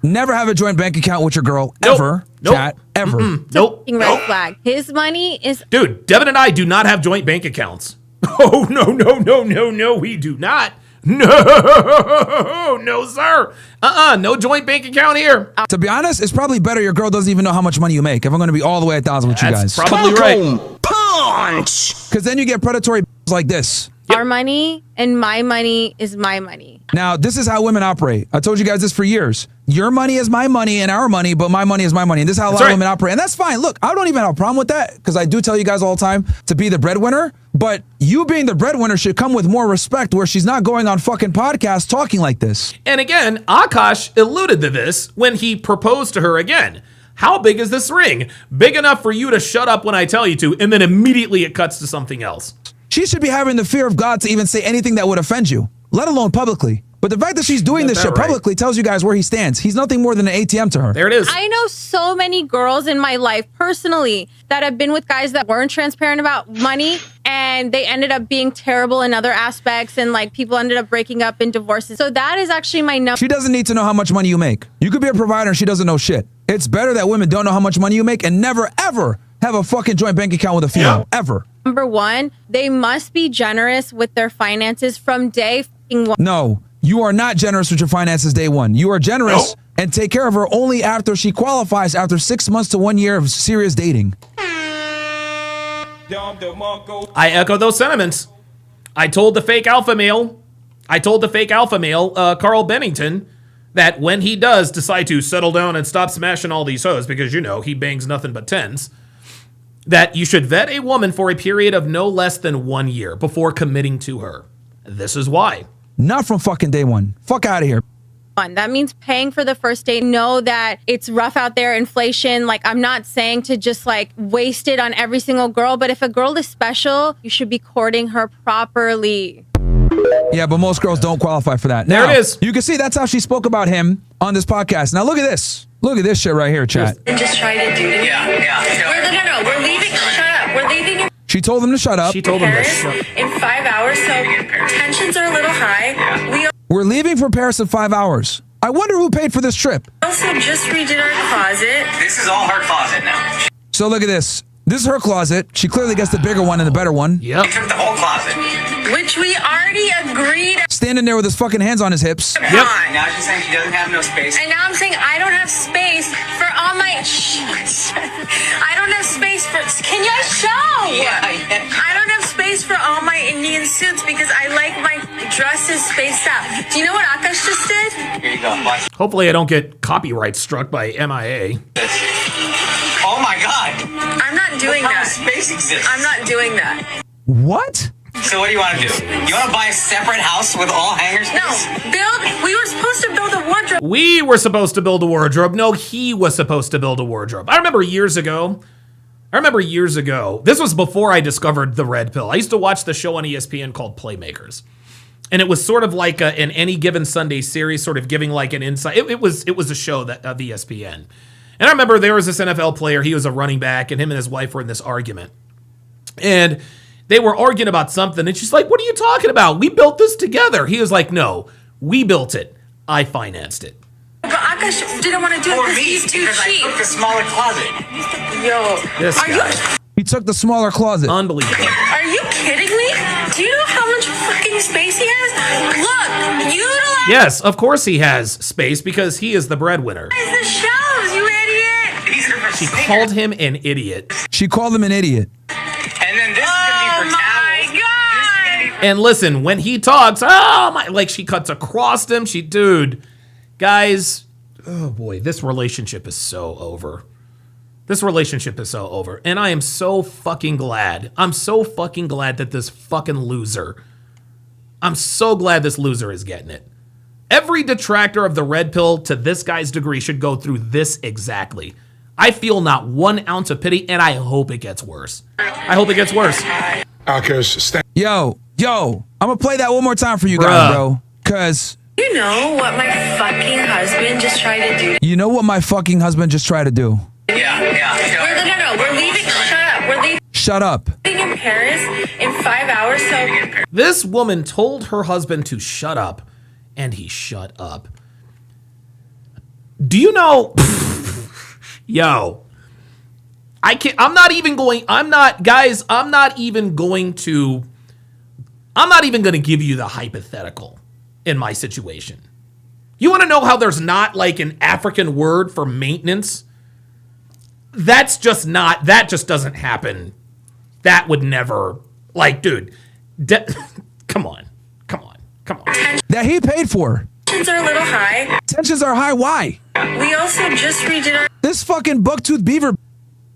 Never have a joint bank account with your girl, nope. ever. Nope. Chat, ever. Nope. Red flag. His money is. Dude, Devin and I do not have joint bank accounts. Oh, no, we do not. No, sir. No joint bank account here. To be honest, it's probably better your girl doesn't even know how much money you make. If I'm going to be all the way 1,000 with you guys. That's probably right. Punch! Because then you get predatory like this. Our money and my money is my money. Now, this is how women operate. I told you guys this for years. Your money is my money and our money, but my money is my money. And this is how a lot of women operate. And that's fine. Look, I don't even have a problem with that because I do tell you guys all the time to be the breadwinner. But you being the breadwinner should come with more respect where she's not going on fucking podcasts talking like this. And again, Akaash alluded to this when he proposed to her again. How big is this ring? Big enough for you to shut up when I tell you to, and then immediately it cuts to something else. She should be having the fear of God to even say anything that would offend you, let alone publicly. But the fact that she's doing this shit publicly tells you guys where he stands. He's nothing more than an ATM to her. There it is. I know so many girls in my life personally that have been with guys that weren't transparent about money and they ended up being terrible in other aspects and like people ended up breaking up in divorces. So that is actually my number. She doesn't need to know how much money you make. You could be a provider and she doesn't know shit. It's better that women don't know how much money you make and never ever have a fucking joint bank account with a female. Ever. Number one, they must be generous with their finances from day one. No. You are not generous with your finances day one. You are generous and take care of her only after she qualifies after 6 months to 1 year of serious dating. I echo those sentiments. I told the fake alpha male, Carl Bennington, that when he does decide to settle down and stop smashing all these hoes, because you know he bangs nothing but 10s, that you should vet a woman for a period of no less than 1 year before committing to her. This is why. Not from fucking day one. Fuck out of here. That means paying for the first date. Know that it's rough out there, inflation. Like I'm not saying to just like waste it on every single girl, but if a girl is special, you should be courting her properly. Yeah, but most girls don't qualify for that. There now, it is. You can see that's how she spoke about him on this podcast. Now look at this. Look at this shit right here, chat. Just try to do it. Yeah. No, we're leaving. Shut up. We're leaving. She told him to shut up. She told him to shut up. in 5 hours, so tensions are a little high. We're leaving for Paris in 5 hours. I wonder who paid for this trip. Also just redid our closet. This is all her closet now. So look at this. This is her closet. She clearly gets the bigger one and the better one. Yep. She took the whole closet. Which we already agreed. Standing there with his fucking hands on his hips. Yep. Now she's saying she doesn't have no space. And now I'm saying I don't have space for all my. I don't have space for. Can you show? Yeah. I don't have space for all my Indian suits because I like my dresses spaced out. Do you know what Akaash just did? Here you go. Watch. Hopefully I don't get copyright struck by MIA. Oh my God. I'm not doing Look how that. Space exists. I'm not doing that. What? So what do you want to do? You want to buy a separate house with all hangers? No, we were supposed to build a wardrobe. We were supposed to build a wardrobe. No, he was supposed to build a wardrobe. I remember years ago. This was before I discovered the red pill. I used to watch the show on ESPN called Playmakers. And it was sort of like an Any Given Sunday series, sort of giving like an insight. It was a show that of ESPN. And I remember there was this NFL player. He was a running back, and him and his wife were in this argument. And they were arguing about something, and she's like, "What are you talking about? We built this together." He was like, "No, we built it. I financed it." But Akaash didn't want to do it because he's too cheap. I took the smaller closet. Yo, This guy. He took the smaller closet. Unbelievable. Are you kidding me? Do you know how much fucking space he has? Look, utilize Yes, of course he has space because he is the breadwinner. the shelves, you idiot. She called him an idiot. She called him an idiot. And then this is going to be for towels. God. And listen, when he talks, oh my, like she cuts across him. Dude, guys, oh boy, this relationship is so over. This relationship is so over. And I am so fucking glad. I'm so fucking glad that this fucking loser, I'm so glad this loser is getting it. Every detractor of the red pill to this guy's degree should go through this exactly. I feel not 1 ounce of pity, and I hope it gets worse. I hope it gets worse. Yo, I'm gonna play that one more time for you guys, bro. Cause You know what my fucking husband just tried to do? you know what my fucking husband just tried to do. No, we're leaving. Shut up. We're leaving Shut up. in Paris in 5 hours, so. This woman told her husband to shut up, and he shut up. Do you know? Yo, I'm not even going to give you the hypothetical in my situation. You want to know how there's not like an African word for maintenance? That just doesn't happen. That would never, like, dude, come on. That he paid for. Tensions are a little high. Tensions are high. Why? We also just redid our This fucking buck-toothed beaver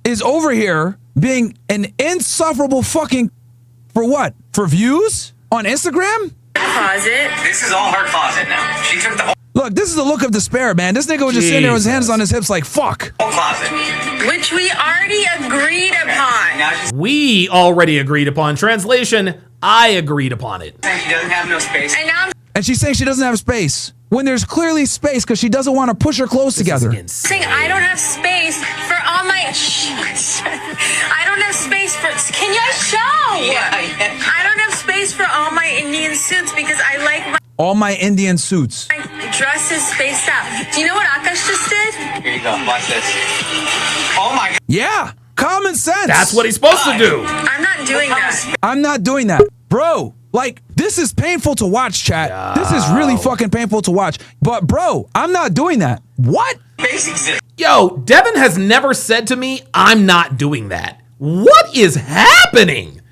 is over here being an insufferable fucking, for what? For views on Instagram? closet. This is all her closet now. She took the whole Look, this is the look of despair, man. This nigga was just sitting there with his hands on his hips like, fuck. closet. Which we already agreed upon. Now she's We already agreed upon. Translation, I agreed upon it. saying she doesn't have no space. And now I'm And she's saying she doesn't have space when there's clearly space because she doesn't want to push her clothes together. saying I don't have space for all my. I don't have space for. Can you show? I don't have space for all my Indian suits because I like All my Indian suits. my dresses spaced out. Do you know what Akaash just did? Here you go. Watch this. Oh my God. Yeah, common sense. That's what he's supposed to do. I'm not doing that. I'm not doing that. Bro, like, this is painful to watch, chat. This is really fucking painful to watch. But, bro, I'm not doing that. What? Yo, Devin has never said to me, I'm not doing that. What is happening?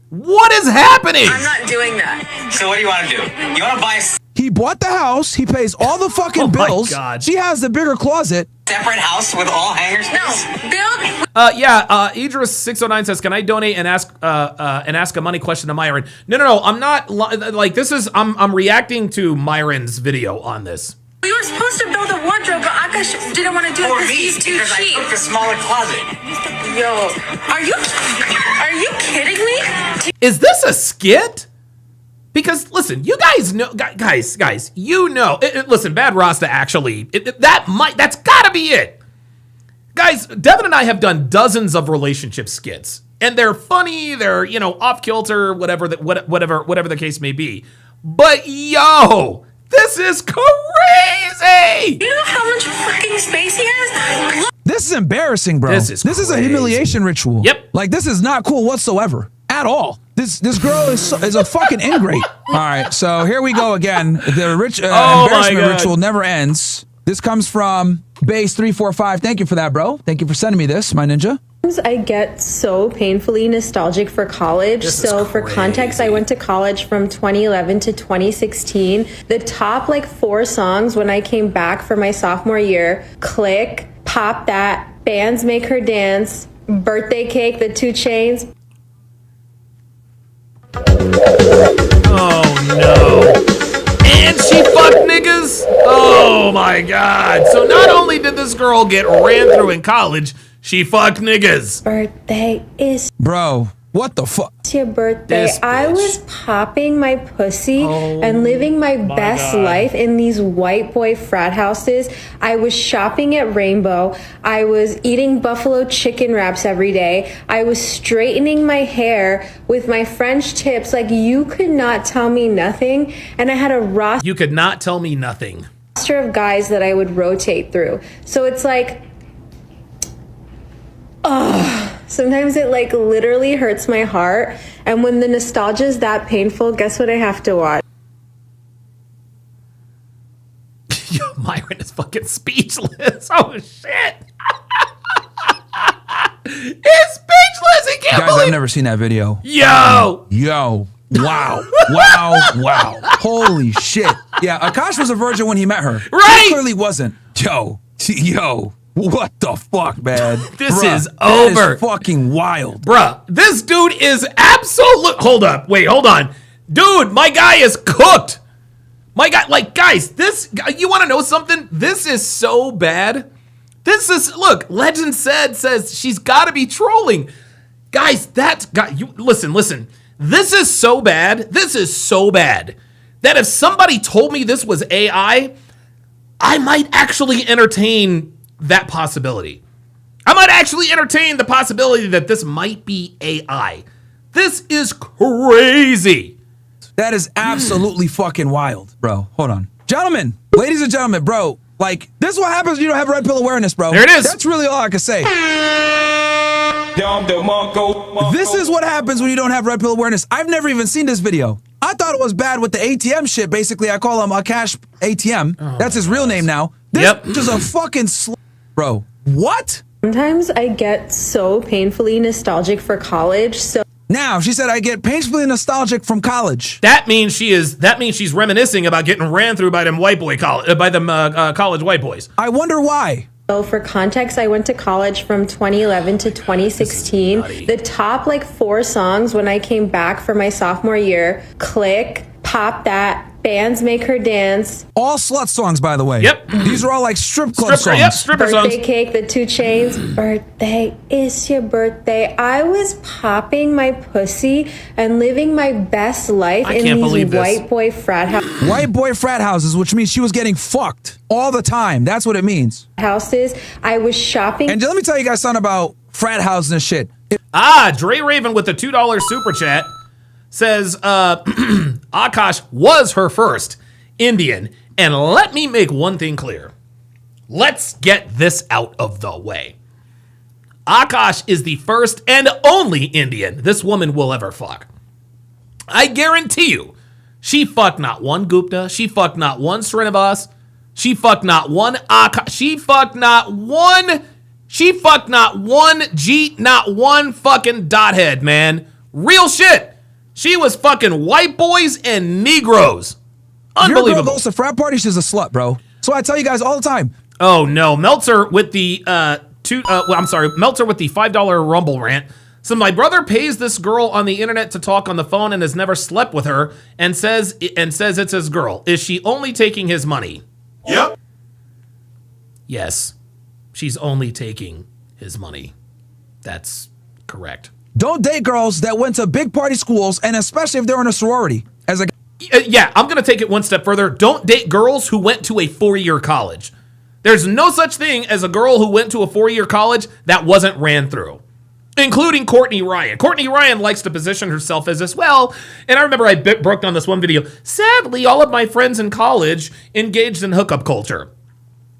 What is happening? I'm not doing that. So what do you want to do? You want to buy a He bought the house. He pays all the fucking my bills. God. She has the bigger closet. separate house with all hangers? No, build. Idris 609 says, "Can I donate and ask a money question to Myron?" No. I'm not like this is. I'm reacting to Myron's video on this. We were supposed to build a wardrobe, but Akaash didn't want to do it because he's too cheap. I took the smaller closet. Yo, are you kidding me? Is this a skit? Because listen, you guys know, guys, you know. Listen, Bad Rasta actually, that's gotta be it. Guys, Devin and I have done dozens of relationship skits, and they're funny, they're, you know, off kilter, whatever the case may be. But yo, this is crazy. You know how much fucking space he has? This is embarrassing, bro. This is a humiliation ritual. Yep. Like, this is not cool whatsoever at all. This girl is a fucking ingrate. All right, so here we go again. The embarrassment ritual never ends. This comes from Base345. Thank you for that, bro. Thank you for sending me this, my ninja. I get so painfully nostalgic for college. So for context, I went to college from 2011 to 2016. The top like 4 songs when I came back for my sophomore year: Click, Pop That, Bands Make Her Dance, Birthday Cake, The 2 Chainz. Oh no. And she fucked niggas? Oh my god. So not only did this girl get ran through in college, she fucked niggas. Birthday is... Bro, what the fuck? It's your birthday. I was popping my pussy and living my best life in these white boy frat houses. I was shopping at Rainbow. I was eating buffalo chicken wraps every day. I was straightening my hair with my French tips. Like, you could not tell me nothing. And I had a roster. You could not tell me nothing. Of guys that I would rotate through. So it's like, sometimes it like literally hurts my heart. And when the nostalgia is that painful, guess what I have to watch? Yo, Myron is fucking speechless. Oh shit. He's speechless. He can't Guys, believe. I've never seen that video. Yo. Yo. Wow. Wow. Wow. Holy shit. Yeah, Akaash was a virgin when he met her. Right. He clearly wasn't. Yo. What the fuck, man? This Bruh, is that over. is fucking wild. Bruh, this dude is absolute. Hold up. Wait, hold on. Dude, my guy is cooked. My guy, like, guys, this, you want to know something? This is so bad. This is, look, Legend says she's got to be trolling. Guys, that guy, you listen. This is so bad. This is so bad that if somebody told me this was AI, I might actually entertain that possibility. I might actually entertain the possibility that this might be AI. This is crazy. That is absolutely fucking wild, bro. Hold on. Gentlemen, ladies and gentlemen, bro, like, this is what happens when you don't have red pill awareness, bro. There it is. That's really all I can say. This is what happens when you don't have red pill awareness. I've never even seen this video. I thought it was bad with the ATM shit. Basically, I call him Akaash ATM. That's his real name now. This is a fucking bro. What? Sometimes I get so painfully nostalgic for college. So now she said I get painfully nostalgic from college. That means she's reminiscing about getting ran through by them white boy college white boys. I wonder why. So for context, I went to college from 2011 to 2016. The top like 4 songs when I came back for my sophomore year: Click, Pop That, Bands Make Her Dance. All slut songs, by the way. Yep. These are all like strip club songs. Yep, stripper songs. Birthday Cake, The 2 Chainz. Birthday is your birthday. I was popping my pussy and living my best life in these white boy frat houses. White boy frat houses, which means she was getting fucked all the time. That's what it means. Houses. I was shopping. And let me tell you guys something about frat houses and shit. Dre Raven with the $2 super chat says Akaash was her first Indian. And let me make one thing clear. Let's get this out of the way. Akaash is the first and only Indian this woman will ever fuck. I guarantee you, she fucked not one Gupta, she fucked not one Srinivas, she fucked not one Akaash, she fucked not one Jeet, not one fucking dothead, man. Real shit. She was fucking white boys and Negroes. Unbelievable. Your girl goes to frat party, she's a slut, bro. So I tell you guys all the time. Oh no, Meltzer with the Meltzer with the $5 Rumble rant. So my brother pays this girl on the internet to talk on the phone and has never slept with her and says it's his girl. Is she only taking his money? Yep. Yes. She's only taking his money. That's correct. Don't date girls that went to big party schools, and especially if they're in a sorority. Yeah, I'm going to take it one step further. Don't date girls who went to a 4-year college. There's no such thing as a girl who went to a 4-year college that wasn't ran through. including Courtney Ryan. Courtney Ryan likes to position herself as this, well, and I remember I broke down this one video. Sadly, all of my friends in college engaged in hookup culture.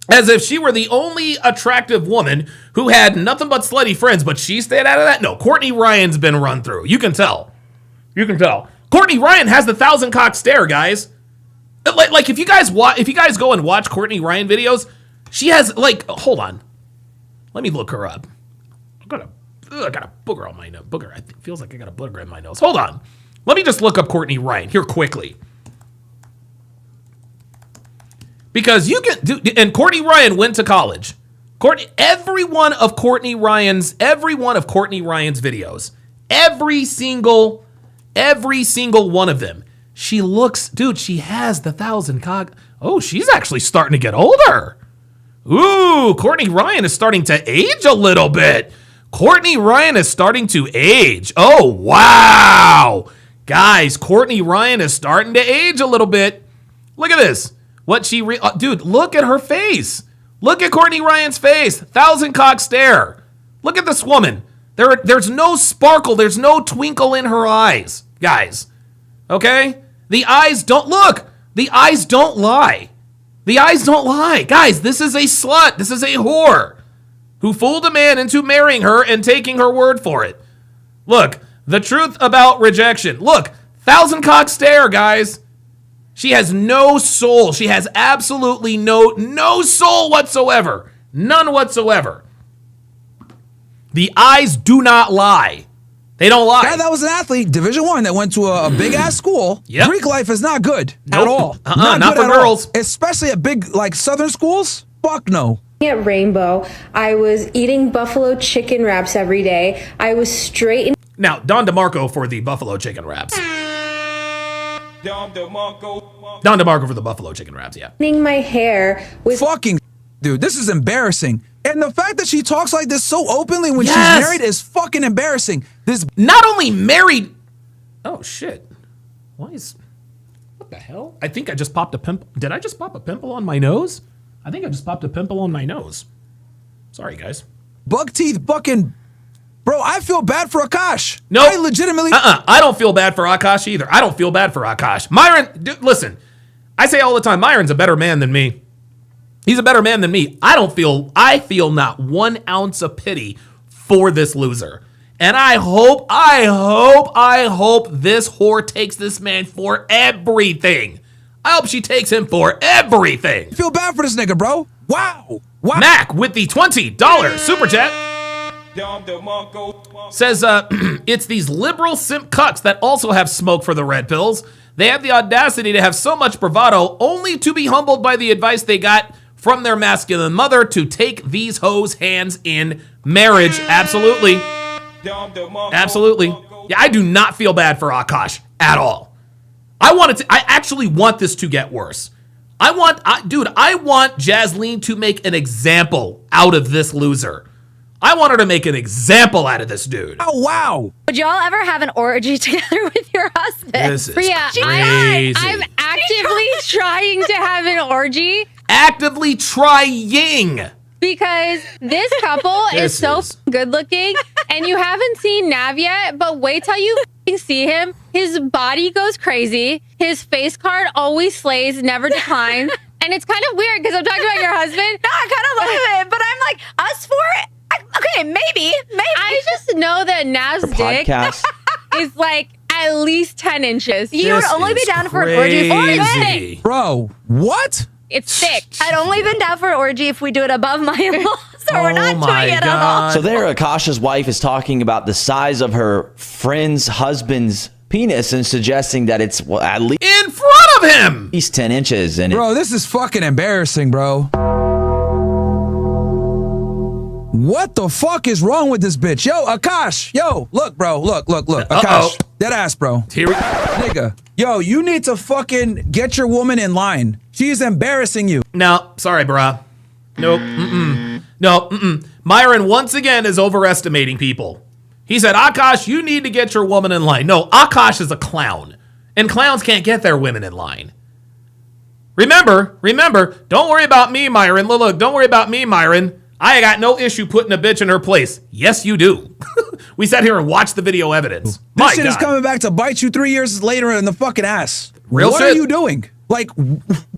As if she were the only attractive woman who had nothing but slutty friends, but she stayed out of that? No, Courtney Ryan's been run through. You can tell. You can tell. Courtney Ryan has the 1,000 cock stare, guys. Like if you guys go and watch Courtney Ryan videos, she has like, hold on. Let me look her up. I got a booger on my nose. Booger. It feels like I got a booger in my nose. Hold on. Let me just look up Courtney Ryan here quickly. Because you can do, and Courtney Ryan went to college. Every one of Courtney Ryan's videos, every single one of them. She looks, dude, she has the 1,000 cock. Oh, she's actually starting to get older. Ooh, Courtney Ryan is starting to age a little bit. Courtney Ryan is starting to age. Oh, wow. Guys, Courtney Ryan is starting to age a little bit. Look at this. Dude, look at her face. Look at Courtney Ryan's face. 1,000 cock stare. Look at this woman. There's no sparkle. There's no twinkle in her eyes, guys. Okay? The eyes don't look. The eyes don't lie. The eyes don't lie. Guys, this is a slut. This is a whore who fooled a man into marrying her and taking her word for it. Look, the truth about rejection. Look, 1,000 cock stare, guys. She has no soul. She has absolutely no soul whatsoever. None whatsoever. The eyes do not lie. They don't lie. Guy that was an athlete, Division I, that went to a big ass school. Yep. Greek life is not good at all. Not for girls. Especially at big like Southern schools. Fuck no. At Rainbow, I was eating buffalo chicken wraps every day. I was straight in. Now, Don DeMarco for the buffalo chicken wraps. Don DeMarco for the buffalo chicken wraps, yeah. My hair with fucking dude, this is embarrassing. And the fact that she talks like this so openly when she's married is fucking embarrassing. This not only married. Oh shit. What the hell? I think I just popped a pimple. Did I just pop a pimple on my nose? I think I just popped a pimple on my nose. Sorry, guys. Bug teeth fucking. Bro, I feel bad for Akaash. No. I legitimately. I don't feel bad for Akaash either. I don't feel bad for Akaash. Myron, dude, listen. I say all the time, Myron's a better man than me. He's a better man than me. I feel not 1 ounce of pity for this loser. And I hope this whore takes this man for everything. I hope she takes him for everything. I feel bad for this nigga, bro. Wow. Mac with the $20 super chat says, it's these liberal simp cucks that also have smoke for the red pills. They have the audacity to have so much bravado only to be humbled by the advice they got from their masculine mother to take these hoes' hands in marriage. Absolutely. Absolutely. Yeah, I do not feel bad for Akaash at all. I actually want this to get worse. I want Jasleen to make an example out of this loser. I want her to make an example out of this dude. Oh, wow. Would y'all ever have an orgy together with your husband? This is Priya, crazy. I'm actively trying to have an orgy. Actively trying. Because this couple is so good looking, and you haven't seen Nav yet, but wait till you see him. His body goes crazy. His face card always slays, never declines. And it's kind of weird because I'm talking about your husband. No, I kind of love it, but I'm like, us for it? Okay, maybe. I just know that Nav's dick is like at least 10 inches. You would only be down for an orgy for it. Bro, what? It's thick. I'd only been down for an orgy if we do it above my in-laws, so we're not doing it at all. So there, Akash's wife is talking about the size of her friend's husband's penis and suggesting that it's at least in front of him. At least 10 inches. And bro, this is fucking embarrassing, bro. What the fuck is wrong with this bitch? Yo, Akaash. Yo, look, bro. Look. Akaash. Dead ass, bro. Here we Nigga. Yo, you need to fucking get your woman in line. She is embarrassing you. No, sorry, bruh. Nope. No. Myron once again is overestimating people. He said, Akaash, you need to get your woman in line. No, Akaash is a clown. And clowns can't get their women in line. Remember, don't worry about me, Myron. Look, don't worry about me, Myron. I got no issue putting a bitch in her place. Yes, you do. we sat here and watched the video evidence. This My shit is God. coming back to bite you 3 years later in the fucking ass. Real what shit. are you doing? Like,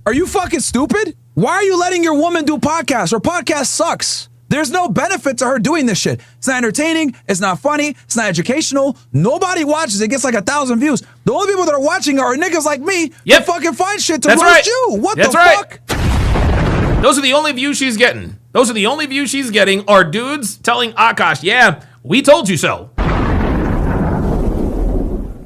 are you fucking stupid? Why are you letting your woman do podcasts? Her podcast sucks. There's no benefit to her doing this shit. It's not entertaining. It's not funny. It's not educational. Nobody watches. It gets like 1,000 views. The only people that are watching are niggas like me that fucking find shit to That's roast right. you. What That's the right. fuck? Those are the only views she's getting. Those are the only views she's getting are dudes telling Akaash, yeah, we told you so.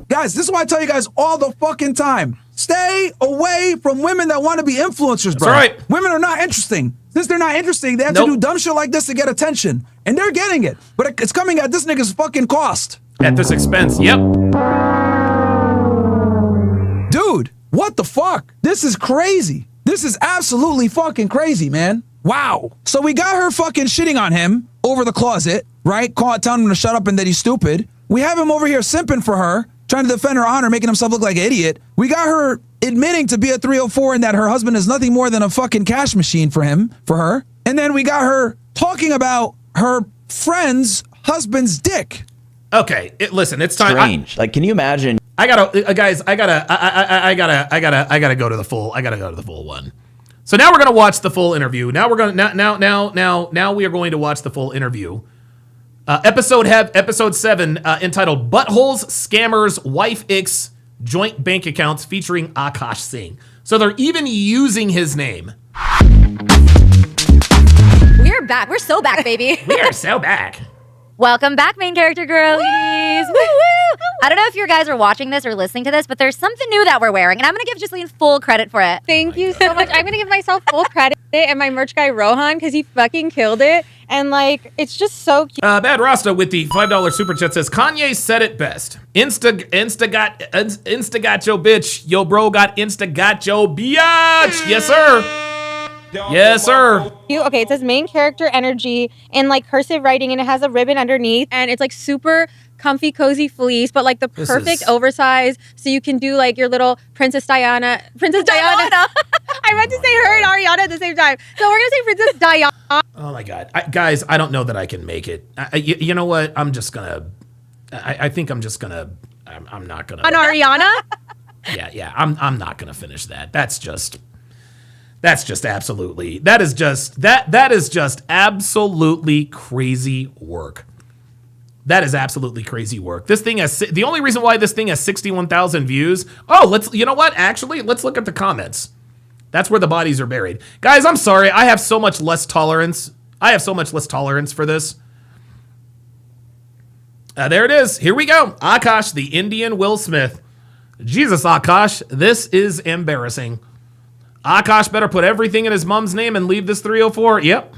Guys, this is why I tell you guys all the fucking time. Stay away from women that want to be influencers, bro. That's right. Women are not interesting. Since they're not interesting, they have to do dumb shit like this to get attention. And they're getting it. But it's coming at this nigga's fucking cost. At this expense, yep. Dude, what the fuck? This is crazy. This is absolutely fucking crazy, man. Wow. So we got her fucking shitting on him over the closet, right? Telling him to shut up and that he's stupid. We have him over here simping for her, trying to defend her honor, making himself look like an idiot. We got her admitting to be a 304 and that her husband is nothing more than a fucking cash machine for her. And then we got her talking about her friend's husband's dick. Okay, listen, it's time. Strange. Like, can you imagine? I gotta, guys. I gotta go to the full. I gotta go to the full one. So now we're gonna watch the full interview. Now we're gonna now we are going to watch the full interview. Episode 7 entitled "Buttholes, Scammers, Wife Icks, Joint Bank Accounts" featuring Akaash Singh. So they're even using his name. We're back. We're so back, baby. We are so back. Welcome back, main character girlies. Woo, woo. I don't know if you guys are watching this or listening to this, but there's something new that we're wearing, and I'm going to give Ghislaine full credit for it. Thank you so much. I'm going to give myself full credit and my merch guy, Rohan, because he fucking killed it. And, like, it's just so cute. Bad Rasta with the $5 super chat says, Kanye said it best. Insta got your bitch. Yo, bro got Insta got your biatch. Yes, sir. Yes, sir. Okay, it says main character energy in like cursive writing, and it has a ribbon underneath, and it's like super comfy, cozy fleece, but like the perfect oversize, so you can do like your little Princess Diana. I meant to say her and Ariana at the same time, so we're gonna say Princess Diana. Oh my God, guys, I don't know that I can make it. You know what? I'm just gonna. I think I'm just gonna. I'm not gonna. On Ariana? Yeah. I'm not gonna finish that. That's just absolutely. That is just absolutely crazy work. That is absolutely crazy work. This thing has, the only reason why this thing has 61,000 views. Oh, you know what? Actually, let's look at the comments. That's where the bodies are buried. Guys, I'm sorry. I have so much less tolerance. For this. There it is. Here we go. Akaash, the Indian Will Smith. Jesus, Akaash, this is embarrassing. Akaash better put everything in his mom's name and leave this 304. Yep.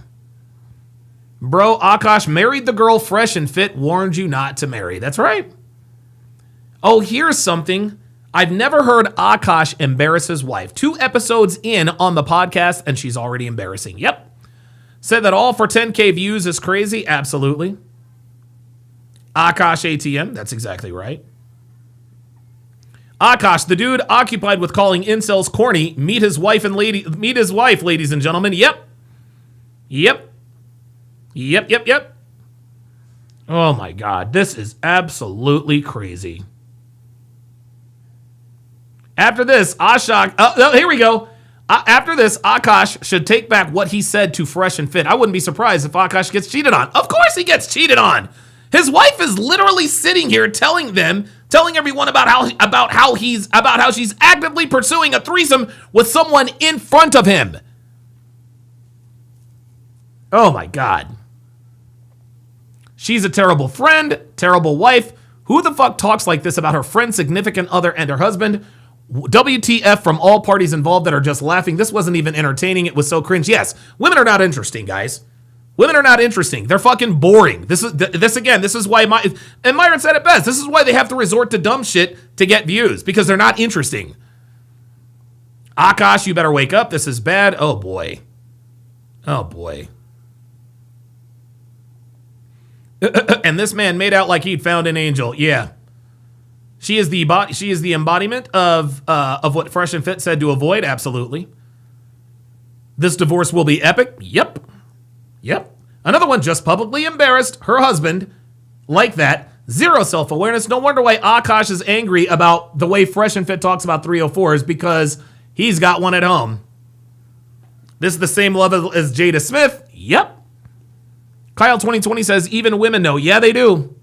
Bro, Akaash married the girl fresh and fit, warned you not to marry. That's right. Oh, here's something. I've never heard Akaash embarrass his wife. 2 episodes in on the podcast, and she's already embarrassing. Yep. Said that all for 10K views is crazy. Absolutely. Akaash ATM. That's exactly right. Akaash, the dude occupied with calling incels corny. Meet his wife, ladies and gentlemen. Yep. Oh my God, this is absolutely crazy. After this, here we go. After this, Akaash should take back what he said to Fresh and Fit. I wouldn't be surprised if Akaash gets cheated on. Of course he gets cheated on. His wife is literally sitting here telling everyone about how she's actively pursuing a threesome with someone in front of him. Oh my God. She's a terrible friend, terrible wife. Who the fuck talks like this about her friend, significant other, and her husband? WTF from all parties involved that are just laughing. This wasn't even entertaining. It was so cringe. Yes, women are not interesting, guys. Women are not interesting. They're fucking boring. This is why and Myron said it best. This is why they have to resort to dumb shit to get views, because they're not interesting. Akaash, you better wake up. This is bad. Oh boy. And this man made out like he'd found an angel. Yeah. She is the embodiment of what Fresh and Fit said to avoid. Absolutely. This divorce will be epic. Yep. Another one just publicly embarrassed her husband like that. Zero self-awareness. No wonder why Akaash is angry about the way Fresh and Fit talks about 304s, because he's got one at home. This is the same level as Jada Smith. Yep. Kyle 2020 says, even women know. Yeah, they do.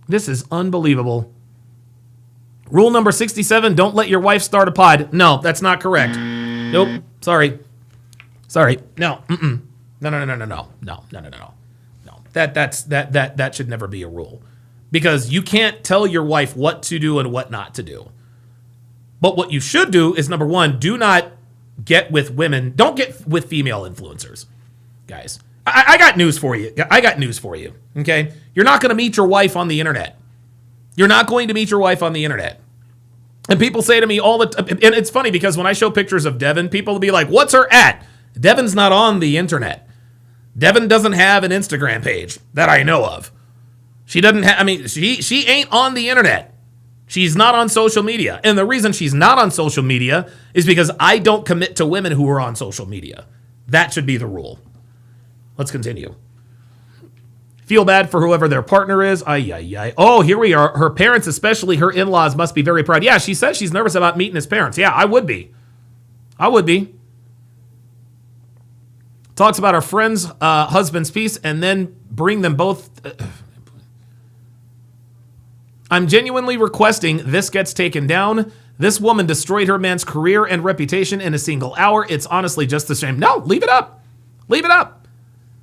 This is unbelievable. Rule number 67, don't let your wife start a pod. No, that's not correct. Nope. Sorry. No. Mm-mm. No. That should never be a rule. Because you can't tell your wife what to do and what not to do. But what you should do is, number one, do not get with women. Don't get with female influencers. Guys, I got news for you. Okay? You're not going to meet your wife on the internet. And people say to me all the time, and it's funny because when I show pictures of Devin, people will be like, what's her at? Devin's not on the internet. Devin doesn't have an Instagram page that I know of. She doesn't have, she ain't on the internet. She's not on social media. And the reason she's not on social media is because I don't commit to women who are on social media. That should be the rule. Let's continue. Feel bad for whoever their partner is. Oh, here we are. Her parents, especially her in-laws, must be very proud. Yeah, she says she's nervous about meeting his parents. Yeah, I would be. Talks about her friend's husband's piece and then bring them both. I'm genuinely requesting this gets taken down. This woman destroyed her man's career and reputation in a single hour. It's honestly just a shame. No, leave it up.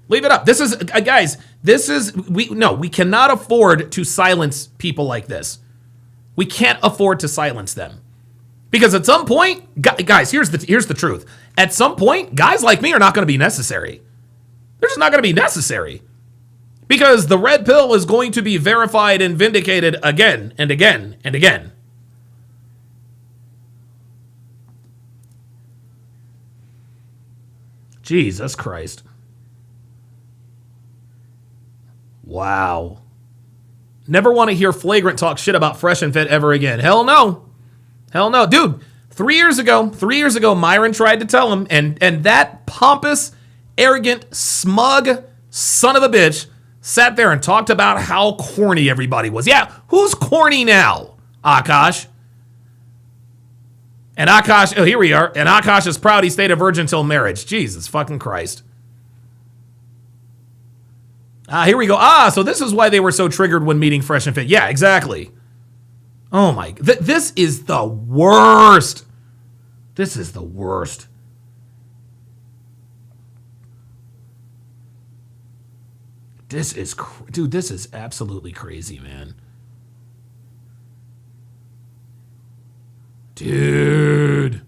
This is, guys, we cannot afford to silence people like this. We can't afford to silence them. Because at some point, guys, here's the truth. At some point, guys like me are not going to be necessary. They're just not going to be necessary. Because the red pill is going to be verified and vindicated again and again and again. Jesus Christ. Wow. Never want to hear Flagrant talk shit about Fresh and Fit ever again. Hell no. Dude, 3 years ago, Myron tried to tell him, and that pompous, arrogant, smug son of a bitch sat there and talked about how corny everybody was. Yeah, who's corny now? Akaash. And Akaash, here we are. And Akaash is proud he stayed a virgin till marriage. Jesus fucking Christ. Here we go. So this is why they were so triggered when meeting Fresh and Fit. Yeah, exactly. Oh my, this is the worst. This is dude, this is absolutely crazy, man. Dude.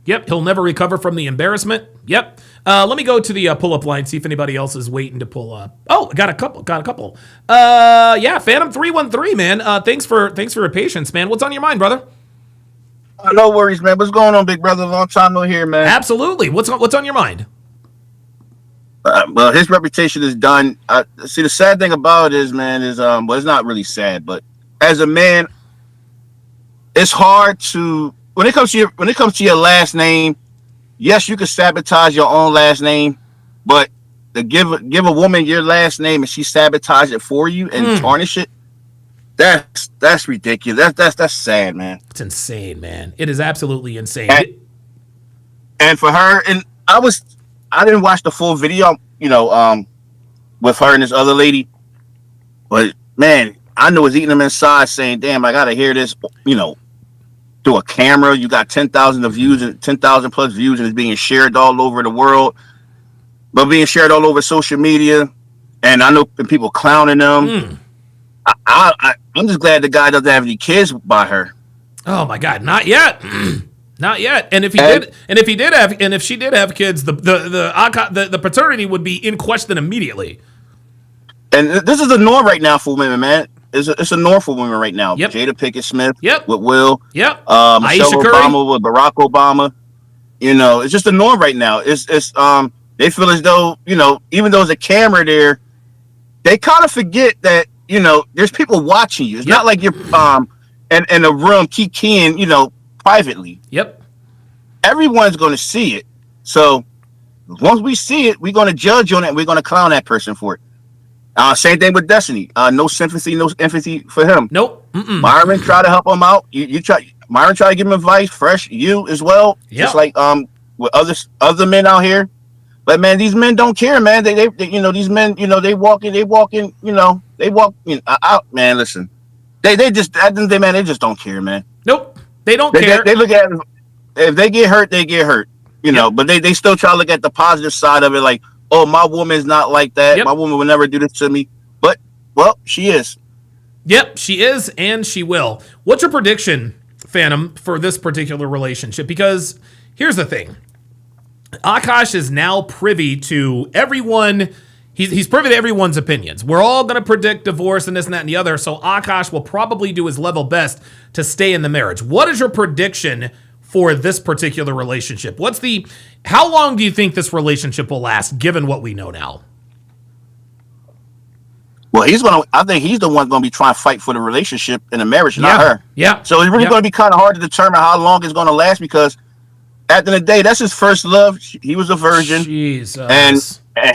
Yep, he'll never recover from the embarrassment. Yep. Let me go to the pull-up line, see if anybody else is waiting to pull up. Oh, got a couple. Yeah, Phantom 313, man. Thanks for your patience, man. What's on your mind, brother? No worries, man. What's going on, big brother? Long time no hear, man. Absolutely. What's on your mind? Well, his reputation is done. See, the sad thing about it is, man, well, it's not really sad, but as a man, it's hard to when it comes to your last name. Yes, you can sabotage your own last name, but to give a woman your last name and she sabotage it for you and tarnish it, that's ridiculous. That's sad, man. It's insane, man. It is absolutely insane. And for her, and I didn't watch the full video, with her and this other lady, but man, I know it's eating them inside, saying, "Damn, I gotta hear this," through a camera. You got 10,000 views and 10,000 plus views, and it's being shared all over the world, but being shared all over social media. And I know people clowning them. I'm just glad the guy doesn't have any kids by her. Oh my God, not yet. Not yet. And if she did have kids, the paternity would be in question immediately. And this is a norm right now for women, man. It's a norm for women right now. Yep. Jada Pinkett Smith. Yep. With Will. Yep. Michelle Obama with Barack Obama. It's just a norm right now. It's they feel as though, even though there's a camera there, they kind of forget that, there's people watching you. It's not like you're in a room keying, privately. Yep. Everyone's going to see it. So once we see it, we're gonna judge on it. And we're gonna clown that person for it. Same thing with Destiny. No sympathy, no empathy for him. Nope. Myron tried to help him out. Myron tried to give him advice. Fresh, you as well. Yep. Just like with other men out here. But man, these men don't care, man. They these men, they walk in, out, man. Listen, they just at the end of the day, man, they just don't care, man. Nope, they don't care. They look at it, if they get hurt, they get hurt, But they still try to look at the positive side of it, like, oh, my woman's not like that. Yep. My woman would never do this to me. But well, she is. Yep, she is, and she will. What's your prediction, Phantom, for this particular relationship? Because here's the thing. Akaash is now privy to everyone. He's privy to everyone's opinions. We're all going to predict divorce and this and that and the other, so Akaash will probably do his level best to stay in the marriage. What is your prediction for this particular relationship? How long do you think this relationship will last, given what we know now? Well, I think he's the one going to be trying to fight for the relationship in the marriage, not her. Yeah. So it's really going to be kind of hard to determine how long it's going to last, because at the end of the day, that's his first love. He was a virgin. Jesus. And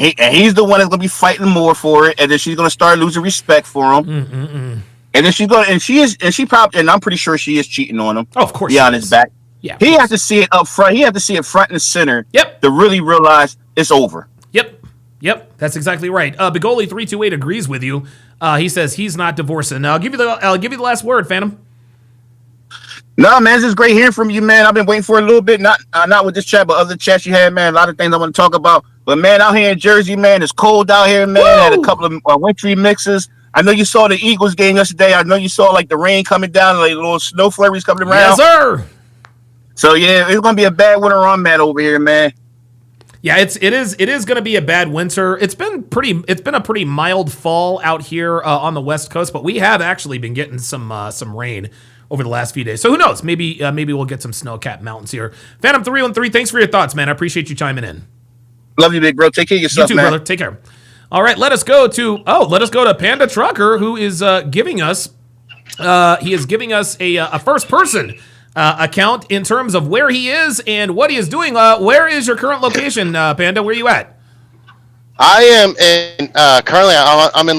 he's the one that's going to be fighting more for it. And then she's going to start losing respect for him. And then and I'm pretty sure she is cheating on him. Oh, of course. Behind his back. Yeah. He has to see it up front. He has to see it front and center. Yep. To really realize it's over. Yep, that's exactly right. Bigoli328 agrees with you. He says he's not divorcing. I'll give you the last word, Phantom. No, man, it's just great hearing from you, man. I've been waiting for a little bit, not with this chat, but other chats you had, man. A lot of things I want to talk about. But man, out here in Jersey, man, it's cold out here, man. I had a couple of wintry mixes. I know you saw the Eagles game yesterday. I know you saw like the rain coming down, like little snow flurries coming around. Yes, sir. So yeah, it's gonna be a bad winter on Matt over here, man. Yeah, it is going to be a bad winter. It's been a pretty mild fall out here on the West Coast, but we have actually been getting some rain over the last few days. So who knows? Maybe we'll get some snow-capped mountains here. Phantom 313, thanks for your thoughts, man. I appreciate you chiming in. Love you, big bro. Take care of yourself, you too, man. brother. Take care. All right, let us go to Panda Trucker, who is giving us a first person account in terms of where he is and what he is doing. Where is your current location, Panda? Where are you at? I am in currently. I'm in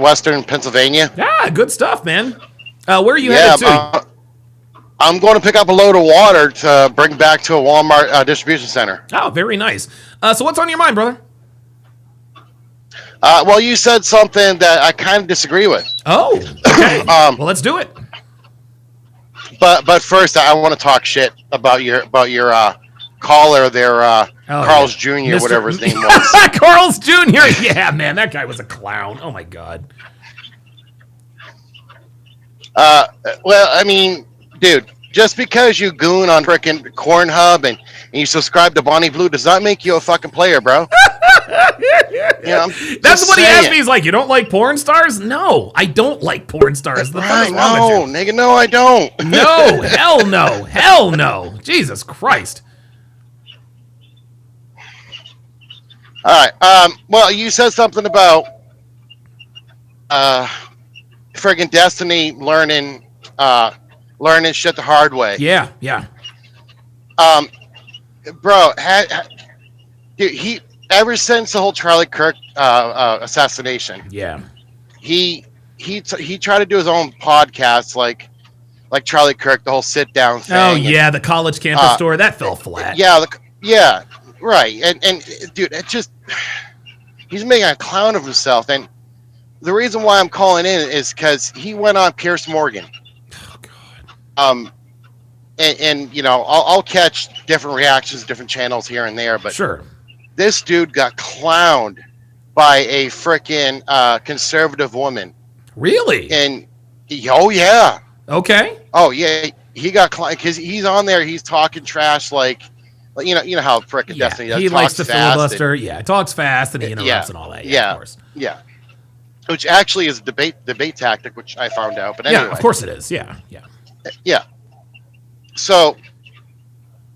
Western Pennsylvania. Yeah, good stuff, man. Where are you headed to? I'm going to pick up a load of water to bring back to a Walmart distribution center. Oh, very nice. So what's on your mind, brother? Well, you said something that I kind of disagree with. Oh, okay. Well, let's do it. But first, I want to talk shit about your caller there, Carl's Jr., whatever his name was. Carl's Jr. Yeah, man, that guy was a clown. Oh my god. Well, I mean, dude, just because you goon on frickin' Cornhub and you subscribe to Bonnie Blue does not make you a fucking player, bro. That's what he asked me. He's like, you don't like porn stars? No, I don't like porn stars. The fuck is wrong with you? Nigga, no, I don't. No, hell no. Hell no. Jesus Christ. All right. Well, you said something about friggin' Destiny learning shit the hard way. Yeah, yeah. Bro, dude, ever since the whole Charlie Kirk assassination, yeah, he tried to do his own podcast like Charlie Kirk, the whole sit down thing. Oh yeah, the college campus story that fell flat. Yeah, right. And dude, it just he's making a clown of himself. And the reason why I'm calling in is because he went on Piers Morgan. Oh god. And you know, I'll catch different reactions, different channels here and there, but sure. This dude got clowned by a frickin' conservative woman. Really? And oh yeah. Okay. Oh yeah, he got clowned because he's on there. He's talking trash like you know how frickin' Destiny does. He likes to filibuster. And, talks fast and he interrupts and all that. Yeah, of course. Yeah. Which actually is a debate tactic, which I found out. But anyway, yeah, of course it is. Yeah. So,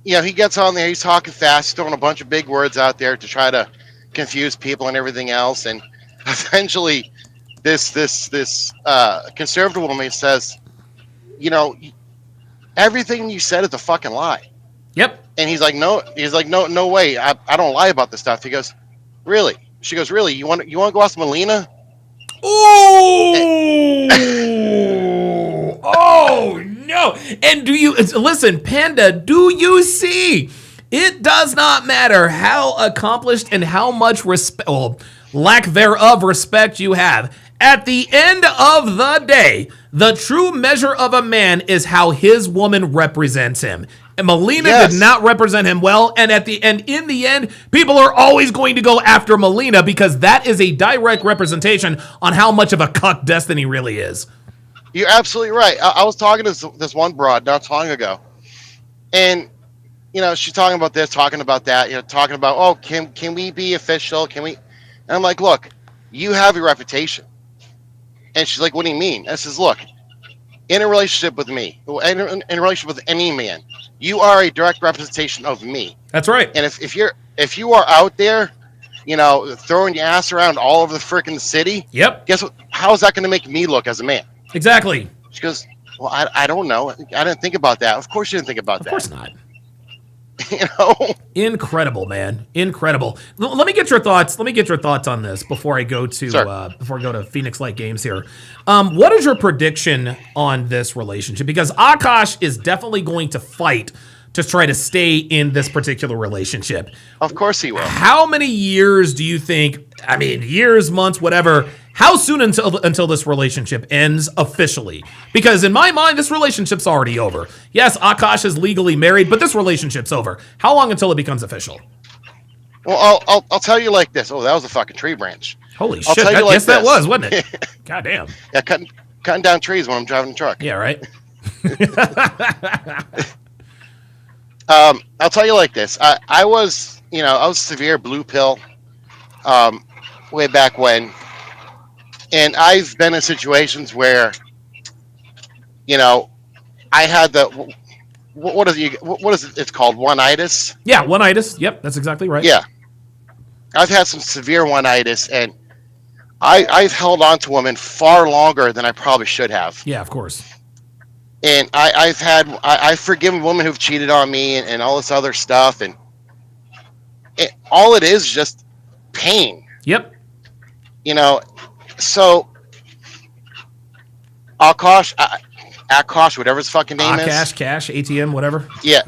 you know, he gets on there, he's talking fast, throwing a bunch of big words out there to try to confuse people and everything else. And eventually this conservative woman says, you know, everything you said is a fucking lie. Yep. And he's like, no, no way. I don't lie about this stuff. He goes, really? She goes, really? You want to go ask Melina? Oh, oh no! And do you listen, Panda? Do you see? It does not matter how accomplished and how much respect, well, lack thereof, respect you have. At the end of the day, the true measure of a man is how his woman represents him. And Melina did not represent him well, and in the end, people are always going to go after Melina because that is a direct representation on how much of a cuck Destiny really is. You're absolutely right. I was talking to this one broad not too long ago, and she's talking about this, talking about that, talking about, oh, can we be official? Can we? And I'm like, look, you have a reputation. And she's like, what do you mean? I says, look, in a relationship with me, in a relationship with any man, you are a direct representation of me. That's right. And if you are out there, throwing your ass around all over the freaking city, yep. Guess what? How is that going to make me look as a man? Exactly. She goes, well, I don't know. I didn't think about that. Of course you didn't think about that. Of course not. Incredible, man. Incredible. Let me get your thoughts. Let me get your thoughts on this before I go to Phoenix Light Games here. What is your prediction on this relationship? Because Akaash is definitely going to fight to try to stay in this particular relationship. Of course he will. How many years do you think? I mean, years, months, whatever. How soon until this relationship ends officially? Because in my mind, this relationship's already over. Yes, Akaash is legally married, but this relationship's over. How long until it becomes official? Well, I'll tell you like this. Oh, that was a fucking tree branch. Holy shit! Yes, that was, wasn't it? God damn. Yeah, cutting down trees when I'm driving the truck. Yeah, right. I'll tell you like this. I was severe blue pill, way back when. And I've been in situations where, I had what is it? It's called one-itis. Yeah, one-itis. Yep, that's exactly right. Yeah, I've had some severe one-itis, and I've held on to women far longer than I probably should have. Yeah, of course. And I've forgiven women who've cheated on me and all this other stuff, and all it is just pain. Yep. So, Akaash, whatever his fucking name is. Akaash, Cash, ATM, whatever. Yeah,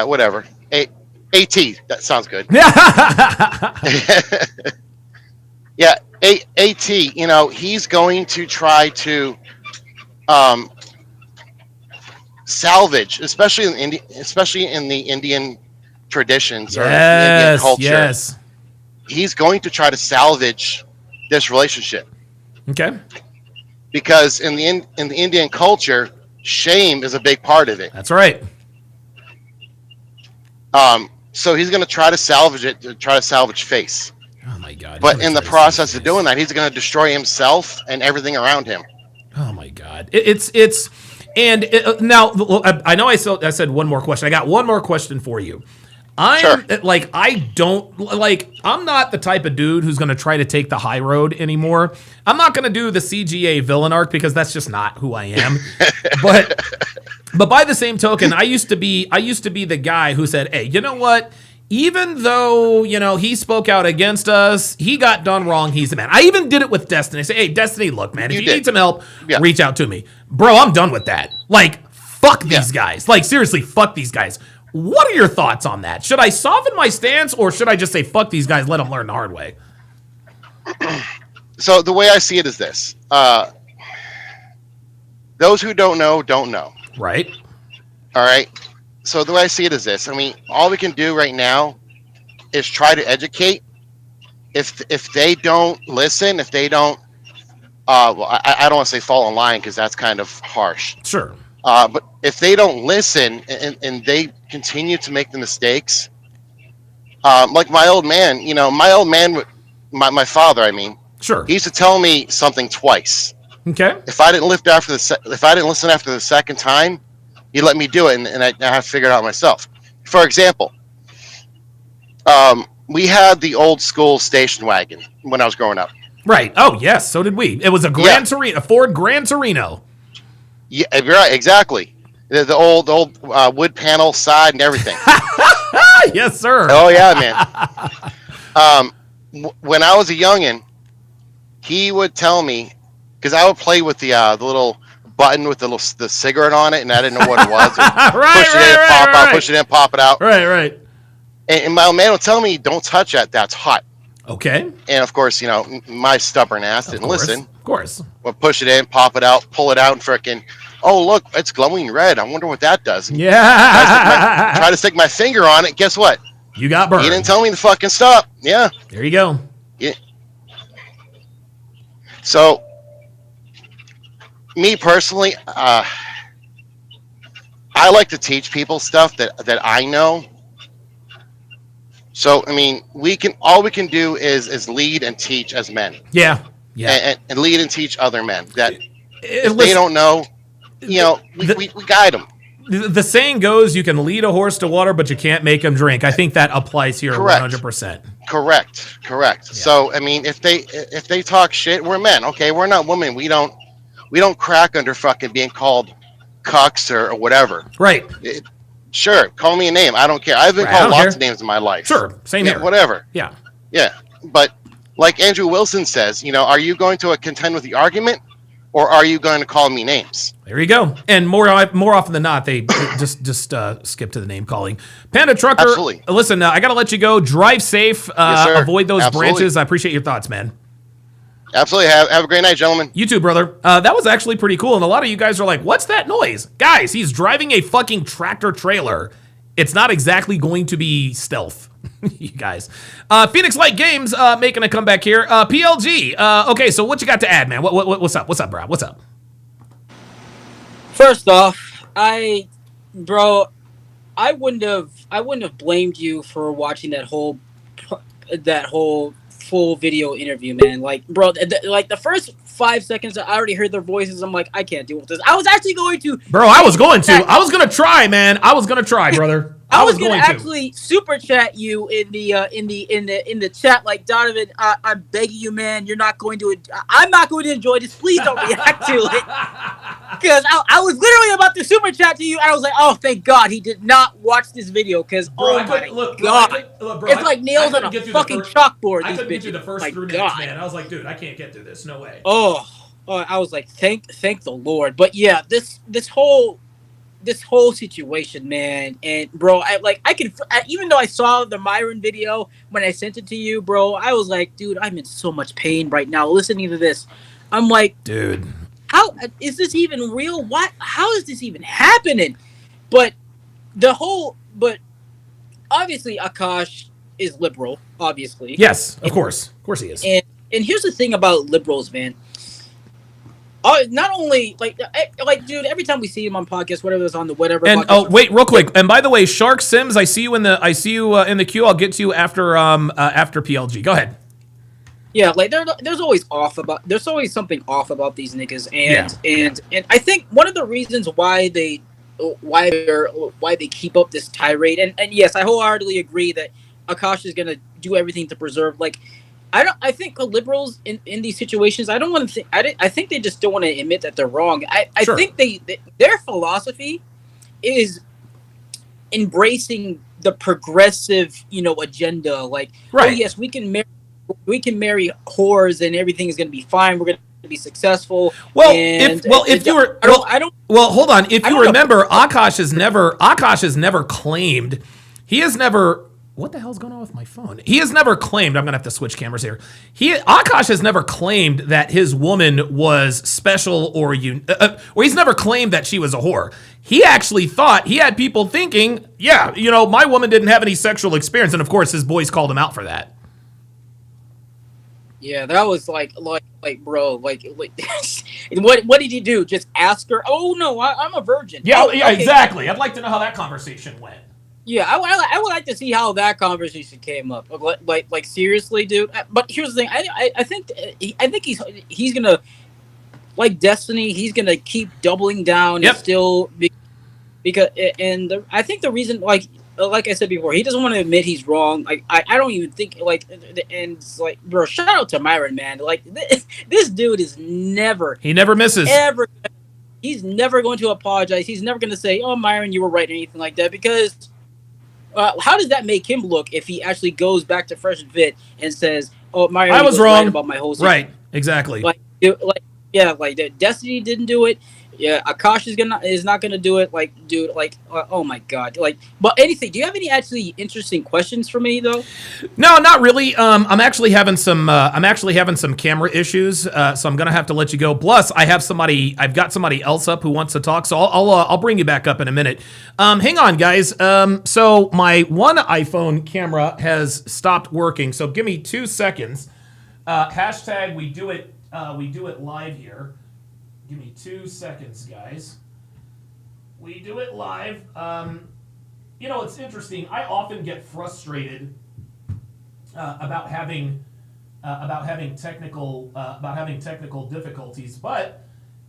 whatever. AT, that sounds good. Yeah, AT, he's going to try to salvage, especially in the Indian traditions or Indian culture. Yes. He's going to try to salvage this relationship. Okay. Because in the Indian culture, shame is a big part of it. That's right. So he's going to try to salvage it, to try to salvage face. Oh my God. But in the process of doing that, he's going to destroy himself and everything around him. Oh my God. Now I know I said one more question. I got one more question for you. I'm not the type of dude who's going to try to take the high road anymore. I'm not going to do the CGA villain arc because that's just not who I am. but by the same token, I used to be the guy who said, "Hey, you know what? Even though, he spoke out against us, he got done wrong. He's the man." I even did it with Destiny. I say, "Hey, Destiny, look, man, if you need some help, reach out to me." Bro, I'm done with that. Like, fuck these guys. Like, seriously, fuck these guys. What are your thoughts on that? Should I soften my stance or should I just say, fuck these guys, let them learn the hard way? So the way I see it is this. Those who don't know, don't know. Right. All right. So the way I see it is this. I mean, all we can do right now is try to educate. If they don't listen, if they don't, I don't want to say fall in line because that's kind of harsh. Sure. But if they don't listen and they continue to make the mistakes, like my old man, my father, I mean, sure, he used to tell me something twice. Okay. If I didn't listen after the second time, he let me do it, and I have to figure it out myself. For example, we had the old school station wagon when I was growing up. Right. Oh yes, so did we. It was a Ford Gran Torino. Yeah, right, exactly. The old wood panel side and everything. Yes, sir. Oh yeah, man. When I was a youngin, he would tell me, because I would play with the little button with the cigarette on it, and I didn't know what it was. Push it in, pop out. Push it in, pop it out. Right. And my old man would tell me, "Don't touch that. That's hot." Okay. And of course, my stubborn ass didn't listen. Of course. Well, push it in, pop it out, pull it out, and frickin', oh look, it's glowing red. I wonder what that does. Yeah. Try to stick my finger on it. Guess what? You got burned. He didn't tell me to fucking stop. Yeah. There you go. Yeah. So, me personally, I like to teach people stuff that I know. So, I mean, all we can do is lead and teach as men. Yeah. And lead and teach other men that if they don't know, we guide them. The saying goes, you can lead a horse to water, but you can't make him drink. I think that applies here 100%. Correct. Yeah. So, I mean, if they talk shit, we're men. Okay, we're not women. We don't crack under fucking being called cucks or whatever. Right. Sure, call me a name. I don't care. I've been called lots of names in my life. Sure, same here. Whatever. Yeah. But like Andrew Wilson says, are you going to contend with the argument, or are you going to call me names? There you go. And more often than not, they just skip to the name calling. Panda Trucker, Absolutely. Listen, I got to let you go. Drive safe. Yes, avoid those Absolutely. branches. I appreciate your thoughts, man. Absolutely. Have a great night, gentlemen. You too, brother. That was actually pretty cool. And a lot of you guys are like, what's that noise? Guys, he's driving a fucking tractor trailer. It's not exactly going to be stealth. You guys. Phoenix Light Games making a comeback here. PLG. Okay, so what you got to add, man? What's up? What's up, bro? What's up? First off, I wouldn't have blamed you for watching that whole full video interview, man. Like, bro, like the first 5 seconds, I already heard their voices. I'm like, I can't deal with this. I was actually going to, bro. I was going to try, man. I was going to try, brother. I was going to actually super chat you in the chat, like, Donovan, I'm begging you, man. I'm not going to enjoy this. Please don't react to it. Because I was literally about to super chat to you, and I was like, oh, thank God he did not watch this video. Because oh my God, it's like nails on a fucking chalkboard. I couldn't get through the first 3 minutes, man. I was like, dude, I can't get through this. No way. Oh, I was like, thank the Lord. But yeah, this whole situation, man, and bro, I could, even though I saw the Myron video when I sent it to you, bro, I was like, dude, I'm in so much pain right now listening to this. I'm like, dude, how is this even real? How is this even happening? But obviously Akaash is liberal, obviously. Yes, of course he is. And here's the thing about liberals, man. Not only like dude, every time we see him on podcasts, whatever is on the whatever. And wait, real quick. And by the way, Shark Sims, I see you in the queue. I'll get to you after PLG. Go ahead. Yeah, like there's always something off about these niggas, and I think one of the reasons why they keep up this tirade, and yes, I wholeheartedly agree that Akaash is gonna do everything to preserve, like. I think the liberals in these situations, I think they just don't want to admit that they're wrong. I think their philosophy is embracing the progressive, agenda. Like, right. Oh yes, we can marry whores and everything is going to be fine. We're going to be successful. Well, hold on. If you remember, Akaash has never claimed. He has never. What the hell's going on with my phone? He has never claimed, I'm going to have to switch cameras here. Akaash has never claimed that his woman was special or he's never claimed that she was a whore. He actually thought, he had people thinking, yeah, my woman didn't have any sexual experience. And of course, his boys called him out for that. Yeah, that was like, bro, like what did he do? Just ask her, oh no, I'm a virgin. Yeah, okay. Exactly. I'd like to know how that conversation went. Yeah, I would like to see how that conversation came up. Like seriously, dude. But here's the thing. I think he's gonna, like Destiny. He's gonna keep doubling down and still because I think the reason, like I said before, he doesn't want to admit he's wrong. Like I don't even think and it's like, bro, shout out to Myron, man. Like this dude is never misses. he's never going to apologize. He's never going to say, "Oh, Myron, you were right," or anything like that. Because how does that make him look if he actually goes back to Fresh Fit and says, "Oh, Myron, I was wrong right about my whole situation." Right, exactly. Like Destiny didn't do it. Yeah, Akaash is not gonna do it. Like, dude, oh my god, But anything? Do you have any actually interesting questions for me though? No, not really. I'm actually having some camera issues, so I'm gonna have to let you go. Plus, I've got somebody else up who wants to talk, so I'll bring you back up in a minute. Hang on, guys. So my one iPhone camera has stopped working, so give me 2 seconds. Hashtag we do it live here. Give me 2 seconds, guys. We do it live. It's interesting. I often get frustrated about having technical difficulties, but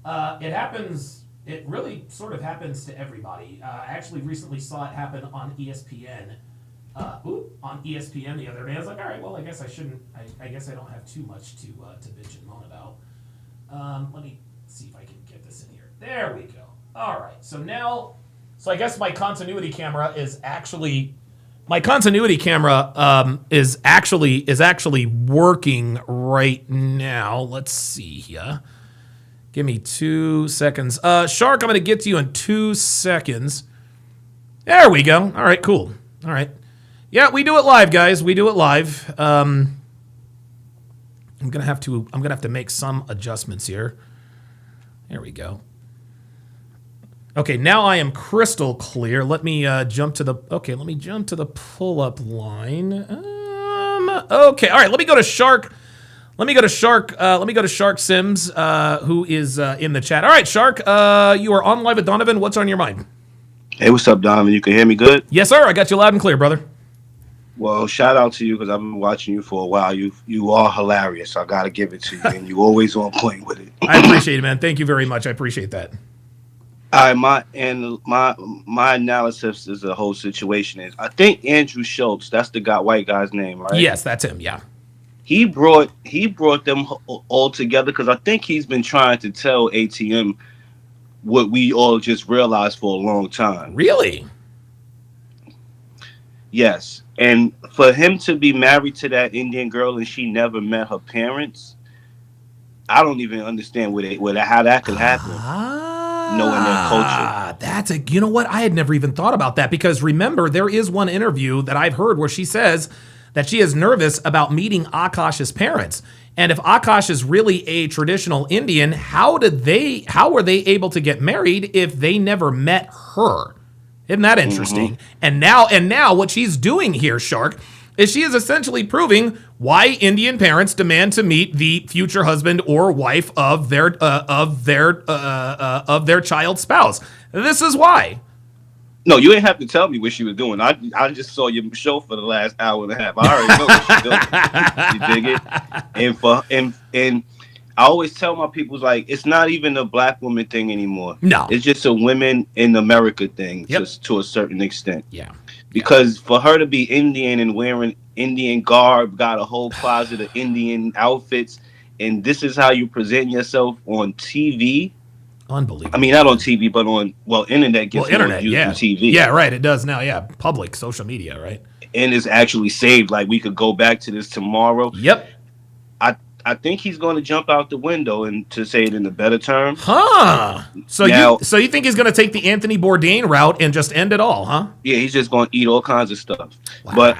it happens. It really sort of happens to everybody. I actually recently saw it happen on ESPN. On ESPN the other day. I was like, all right, well, I guess I shouldn't. I guess I don't have too much to bitch and moan about. Let me see if I can get this in here. There we go. All right. So I guess my continuity camera is actually working right now. Let's see here. Give me 2 seconds. Shark, I'm going to get to you in 2 seconds. There we go. All right, cool. All right. Yeah, we do it live, guys. We do it live. I'm gonna have to make some adjustments here. There we go. Okay, now I am crystal clear. Let me jump to the pull-up line. Okay, all right. Let me go to Shark. Let me go to Shark Sims, who is in the chat. All right, Shark. You are on live with Donovan. What's on your mind? Hey, what's up, Donovan? You can hear me good? Yes, sir. I got you loud and clear, brother. Well, shout out to you because I've been watching you for a while. You are hilarious. I got to give it to you, and you always on point with it. I appreciate it, man. Thank you very much. I appreciate that. All right, my analysis is the whole situation is I think Andrew Schultz, that's the white guy's name, right? Yes, that's him. Yeah. He brought them all together because I think he's been trying to tell ATM what we all just realized for a long time. Really? Yes. And for him to be married to that Indian girl and she never met her parents, I don't even understand how that could happen. Knowing their culture. You know what? I had never even thought about that because remember, there is one interview that I've heard where she says that she is nervous about meeting Akaash's parents. And if Akaash is really a traditional Indian, how were they able to get married if they never met her? Isn't that interesting? Mm-hmm. And now what she's doing here, Shark, is she is essentially proving why Indian parents demand to meet the future husband or wife of their child's spouse. This is why. No, you ain't have to tell me what she was doing. I just saw your show for the last hour and a half. I already know what she's doing. You dig it? And I always tell my people, it's not even a black woman thing anymore. No. It's just a women in America thing, just to a certain extent. Yeah. Because for her to be Indian and wearing Indian garb, got a whole closet of Indian outfits, and this is how you present yourself on TV. Unbelievable. I mean, not on TV, but on, internet gets internet, used yeah. on TV. Yeah, right. It does now, yeah. Public social media, right? And it's actually saved. We could go back to this tomorrow. Yep. I think he's going to jump out the window, and to say it in a better term. Huh. So you think he's going to take the Anthony Bourdain route and just end it all, huh? Yeah, he's just going to eat all kinds of stuff. Wow. But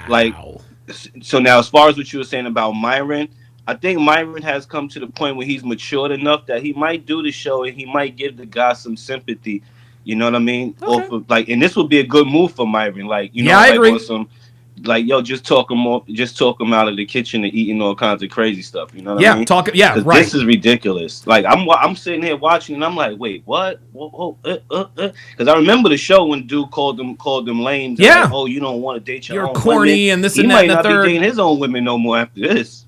so now as far as what you were saying about Myron, I think Myron has come to the point where he's matured enough that he might do the show and he might give the guy some sympathy. You know what I mean? Okay. And this would be a good move for Myron. I agree. Just talk him out of the kitchen and eating all kinds of crazy stuff. You know what I mean? Right. This is ridiculous. I'm sitting here watching and I'm like, wait, what? Because I remember the show when dude called them lames. Yeah. You don't want to date you're own corny women. And this he and that. He might not be dating his own women no more after this.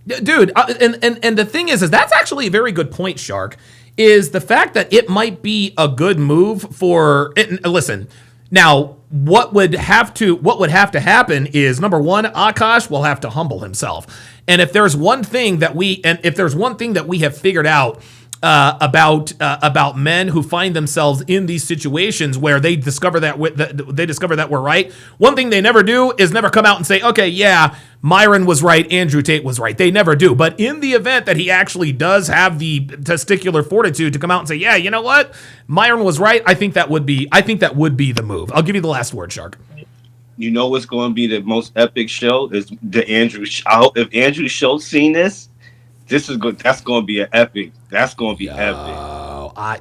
Dude, and the thing is that's actually a very good point, Shark, is the fact that it might be a good move for it. Listen, now what would have to happen is, number one, Akaash will have to humble himself. And if there's one thing that we have figured out about men who find themselves in these situations where they discover that we're right. One thing they never do is never come out and say, okay, yeah, Myron was right, Andrew Tate was right. They never do. But in the event that he actually does have the testicular fortitude to come out and say, yeah, you know what, Myron was right, I think that would be the move. I'll give you the last word, Shark. You know what's going to be the most epic show is the Andrew. I hope if Andrew Schultz seen this, this is good. That's going to be an epic. That's going to be epic. I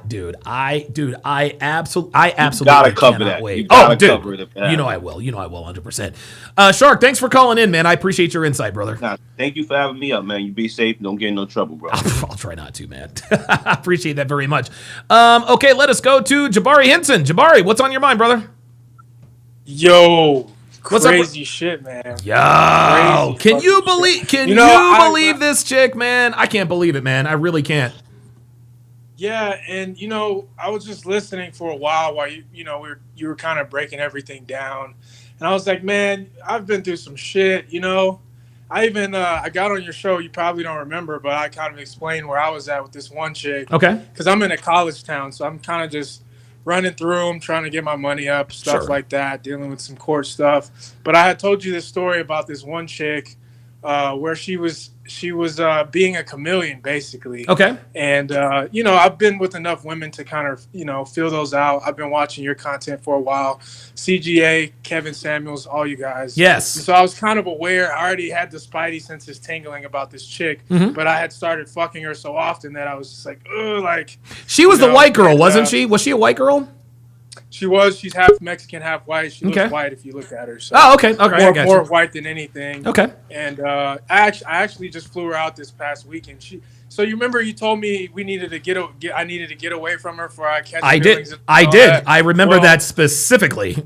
absolutely gotta cover that. Wait. You gotta cover it. You know I will. 100%. Shark, thanks for calling in, man. I appreciate your insight, brother. Nah, thank you for having me up, man. You be safe. Don't get in no trouble, bro. I'll try not to, man. I appreciate that very much. Okay, let us go to Jabari Henson. Jabari, what's on your mind, brother? Yo, what's crazy shit, man. Yo, can you believe this chick, man? I can't believe it, man. I really can't. Yeah, and I was just listening for a while you were kind of breaking everything down, and I was like, man, I've been through some shit. I even I got on your show. You probably don't remember, but I kind of explained where I was at with this one chick. Okay. Because I'm in a college town, so I'm kind of just running through them, trying to get my money up, stuff like that, dealing with some court stuff. But I had told you this story about this one chick where she was being a chameleon, basically. Okay. And, I've been with enough women to kind of, feel those out. I've been watching your content for a while. CGA, Kevin Samuels, all you guys. Yes. And so I was kind of aware. I already had the spidey senses tingling about this chick, but I had started fucking her so often that I was just like, ugh, like. She was the white girl, wasn't she? Was she a white girle? She was. She's half Mexican, half white. She looks white if you look at her. So okay. More white than anything. Okay. And I actually just flew her out this past weekend. So you remember you told me I needed to get away from her before I catch feelings. I did. I remember that specifically.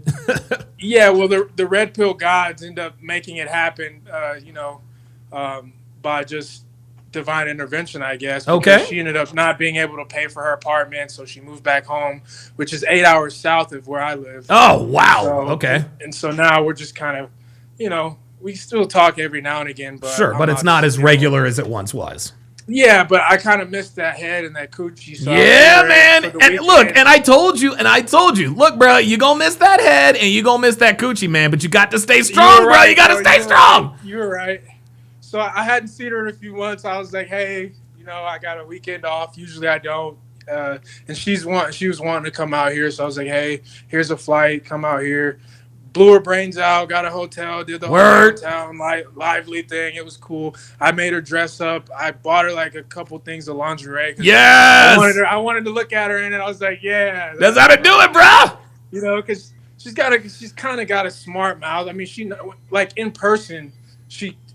Yeah. Well, the red pill gods end up making it happen. By just divine intervention, I guess. Okay. She ended up not being able to pay for her apartment, so she moved back home, which is 8 hours south of where I live. Oh, wow. So, okay. And so now we're just kind of, we still talk every now and again, but sure, but it's not as regular as it once was. Yeah, but I kind of missed that head and that coochie. So yeah, man. And look, and I told you, look, bro, you gonna miss that head and you gonna miss that coochie, man. But you got to stay strong, bro. You got to stay strong. You're right. So I hadn't seen her in a few months. I was like, hey, I got a weekend off. Usually I don't. And she was wanting to come out here. So I was like, hey, here's a flight. Come out here. Blew her brains out. Got a hotel. Did the whole downtown lively thing. It was cool. I made her dress up. I bought her like a couple things of lingerie. Yes. I wanted to look at her, and I was like, yeah. That's how to do it, bro. Because she's kind of got a smart mouth. I mean, she like in person,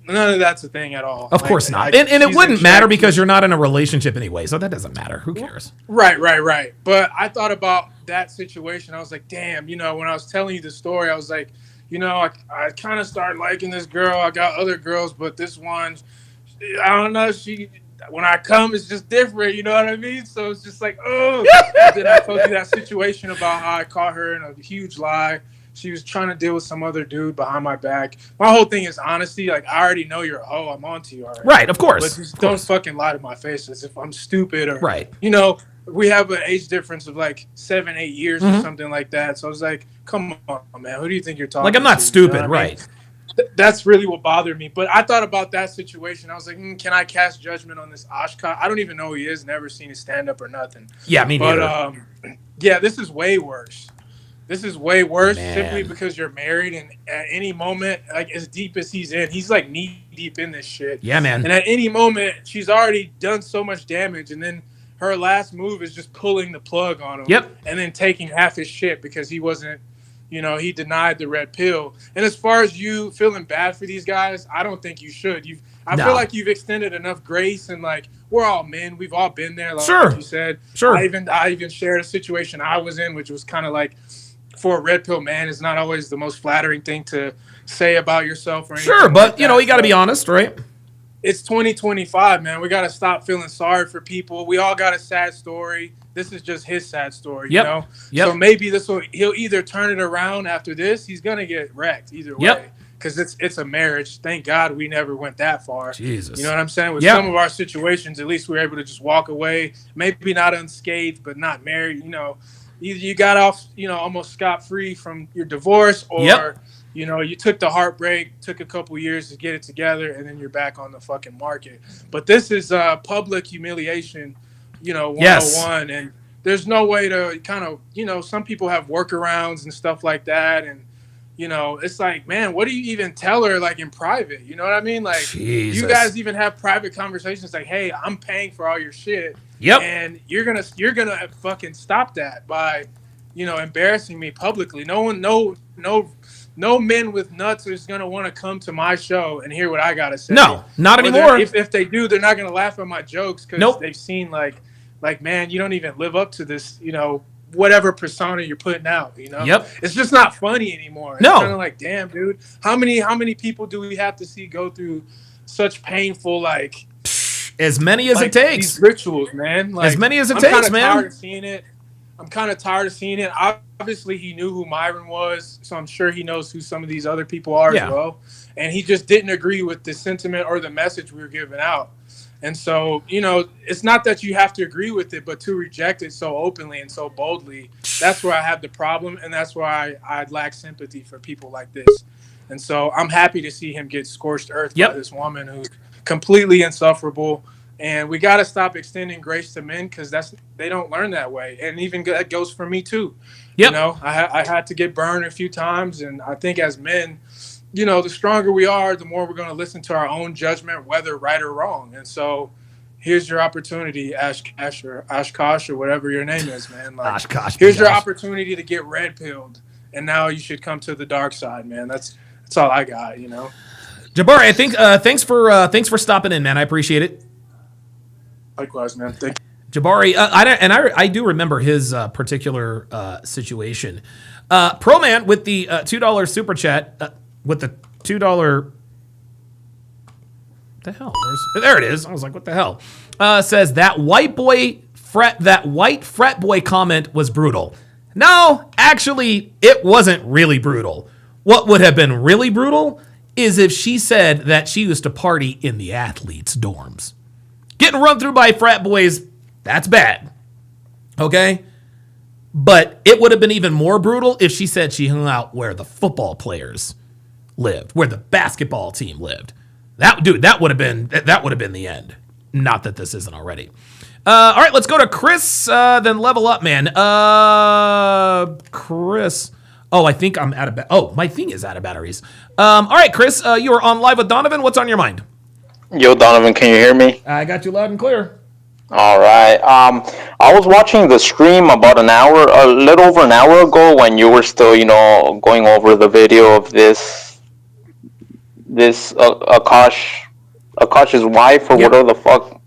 none of that's a thing at all. Of course not. And it wouldn't matter because you're not in a relationship anyway, so that doesn't matter. Who cares? Right. But I thought about that situation. I was like, damn, when I was telling you the story, I was like, I kind of started liking this girl. I got other girls, but this one, I don't know, when I come, it's just different, you know what I mean? So it's just like, oh. And then I told you that situation about how I caught her in a huge lie. She was trying to deal with some other dude behind my back. My whole thing is honesty. Like, I already know you're a hoe. I'm on to you already. Right, of course. But just don't fucking lie to my face as if I'm stupid or, right. We have an age difference of like 7-8 years or something like that. So I was like, come on, man. Who do you think you're talking to? Like, I'm not stupid, right? That's really what bothered me. But I thought about that situation. I was like, can I cast judgment on this Oshkosh? I don't even know who he is. Never seen his stand-up or nothing. Yeah, me neither. But, yeah, this is way worse. This is way worse simply because you're married, and at any moment, like as deep as he's in, he's like knee deep in this shit. Yeah, man. And at any moment, she's already done so much damage, and then her last move is just pulling the plug on him. Yep. And then taking half his shit because he wasn't, he denied the red pill. And as far as you feeling bad for these guys, I don't think you should. I feel like you've extended enough grace, and like we're all men, we've all been there. Like you said. Sure. I even shared a situation I was in, which was kind of like, for a red pill man, is not always the most flattering thing to say about yourself or anything. Sure, but you got to be honest, right? It's 2025, man. We got to stop feeling sorry for people. We all got a sad story. This is just his sad story, you know? Yep. So maybe he'll either turn it around after this. He's going to get wrecked either way. because it's a marriage. Thank God we never went that far. Jesus. You know what I'm saying? With Yeah. some of our situations, at least we were able to just walk away, maybe not unscathed, but not married. You know, either you got off, you know, almost scot-free from your divorce, or Yep. you know, you took the heartbreak, took a couple years to get it together, and then you're back on the fucking market. But this is public humiliation, you know, 101. And there's no way to kind of, you know, some people have workarounds and stuff like that. And, you know, it's like, man, what do you even tell her, like, in private? You know what I mean? Like, Jesus. you guys even have private conversations like, hey, I'm paying for all your shit. Yep. And you're gonna fucking stop that by, you know, embarrassing me publicly. No men with nuts is gonna want to come to my show and hear what I gotta say. No, not Or anymore. If they do, they're not gonna laugh at my jokes because Nope. they've seen like, man, you don't even live up to this, you know, whatever persona you're putting out. You know, Yep. It's just not funny anymore. No. It's kind of like, damn, dude, how many people do we have to see go through such painful, like, as many as it takes. These rituals, man. Like, As many as it I'm takes, kinda man. Tired of seeing it. I'm kind of tired of seeing it. Obviously, he knew who Myron was, so I'm sure he knows who some of these other people are Yeah. as well. And he just didn't agree with the sentiment or the message we were giving out. And so, you know, it's not that you have to agree with it, but to reject it so openly and so boldly, that's where I have the problem, and that's why I lack sympathy for people like this. And so I'm happy to see him get scorched earth by this woman who's completely insufferable. And we got to stop extending grace to men because they don't learn that way. And even that goes for me too. You know, I had to get burned a few times. And I think as men, you know, the stronger we are, the more we're going to listen to our own judgment, whether right or wrong. And so here's your opportunity, Akaash or whatever your name is, man. Like, Akaash, here's your opportunity to get red pilled. And now you should come to the dark side, man. That's all I got, you know. Jabari, I think thanks for stopping in, man. I appreciate it. Likewise, man. Thank you. Jabari, I do remember his particular situation. Pro Man with the $2 super chat with the $2. What the hell? There it is. I was like, what the hell? Says that white frat boy comment was brutal. No, actually, it wasn't really brutal. What would have been really brutal is if she said that she used to party in the athletes' dorms. Getting run through by frat boys, that's bad. Okay? But it would have been even more brutal if she said she hung out where the football players lived, where the basketball team lived. That would have been the end. Not that this isn't already. All right, let's go to Chris, then level up, man. Chris. Oh, I think I'm out of my thing is out of batteries. All right, Chris, you are on Live with Donovan. What's on your mind? Yo, Donovan, can you hear me? I got you loud and clear. All right. I was watching the stream about a little over an hour ago when you were still, you know, going over the video of this Akaash's wife or whatever the fuck.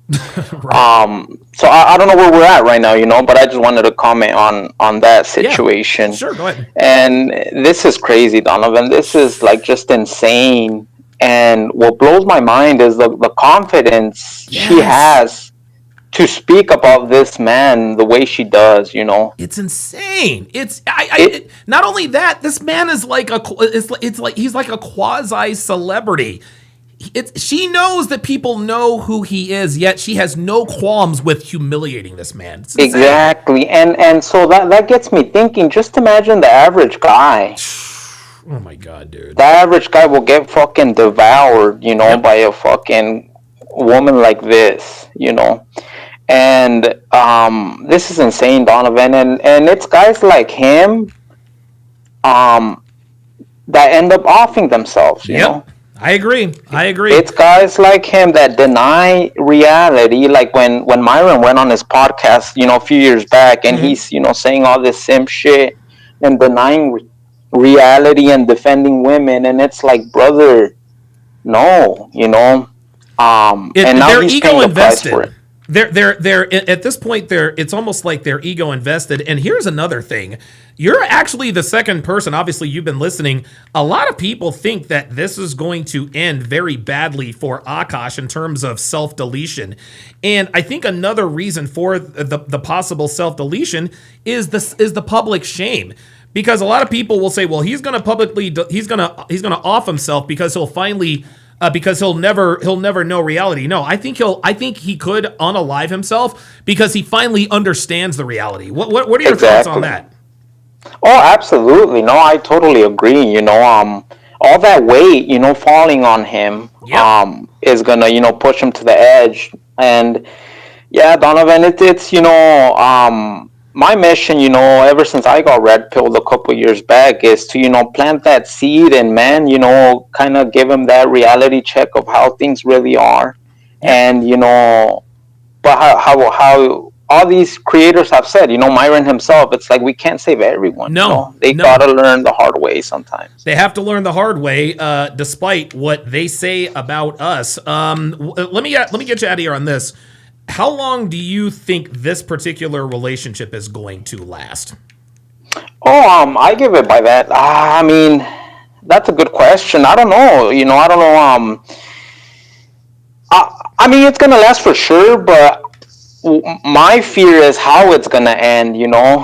So I don't know where we're at right now, you know, but I just wanted to comment on that situation. Yeah, sure, go ahead. And this is crazy, Donovan. This is like just insane. And what blows my mind is the confidence she has to speak about this man the way she does, you know. It's insane. Not only that, this man is like he's like a quasi celebrity. She knows that people know who he is, yet she has no qualms with humiliating this man. Exactly. And so that gets me thinking, just imagine the average guy. Oh my God, dude. The average guy will get fucking devoured, you know, by a fucking woman like this, you know. And this is insane, Donovan. And it's guys like him that end up offing themselves, you know. I agree. It's guys like him that deny reality, like when Myron went on his podcast, you know, a few years back, and he's, you know, saying all this simp shit and denying reality and defending women, and it's like, brother, no, you know. And now he's paying the price for it. They're at this point, it's almost like they're ego invested. And here's another thing. You're actually the second person, obviously you've been listening. A lot of people think that this is going to end very badly for Akaash in terms of self-deletion. And I think another reason for the possible self-deletion is the public shame. Because a lot of people will say, well, he's going to publicly, he's going to off himself because he'll finally, because he'll never know reality. No, I think he could unalive himself because he finally understands the reality. What are your thoughts on that? Oh, absolutely. No, I totally agree. You know, all that weight, you know, falling on him, is gonna, you know, push him to the edge. And yeah, Donovan, it's you know, my mission, you know, ever since I got red pilled a couple years back, is to, you know, plant that seed and, man, you know, kind of give him that reality check of how things really are. And, you know, but how all these creators have said, you know, Myron himself, it's like we can't save everyone. No, you know? They gotta learn the hard way sometimes. They have to learn the hard way, despite what they say about us. Let me get you out of here on this. How long do you think this particular relationship is going to last? Oh, I give it by that. I mean, that's a good question. I don't know. You know, I don't know. I mean, it's gonna last for sure, but my fear is how it's gonna end. You know,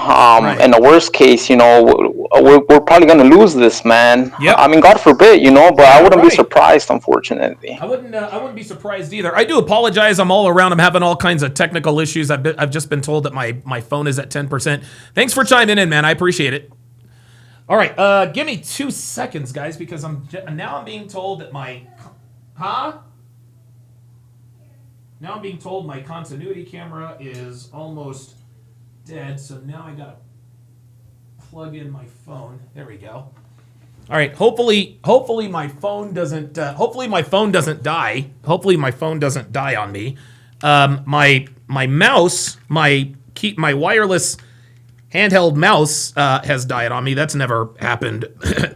in the worst case, you know, we're probably gonna lose this man. I mean, God forbid, you know, but I wouldn't be surprised, unfortunately. I wouldn't be surprised either. I do apologize. I'm all around. I'm having all kinds of technical issues. I've just been told that my phone is at 10%. Thanks for chiming in, man. I appreciate it. All right, give me 2 seconds, guys, because I'm being told that Now I'm being told my continuity camera is almost dead, so now I gotta plug in my phone. There we go. All right. Hopefully my phone doesn't. Hopefully my phone doesn't die. Hopefully my phone doesn't die on me. My mouse, my wireless handheld mouse has died on me. That's never happened.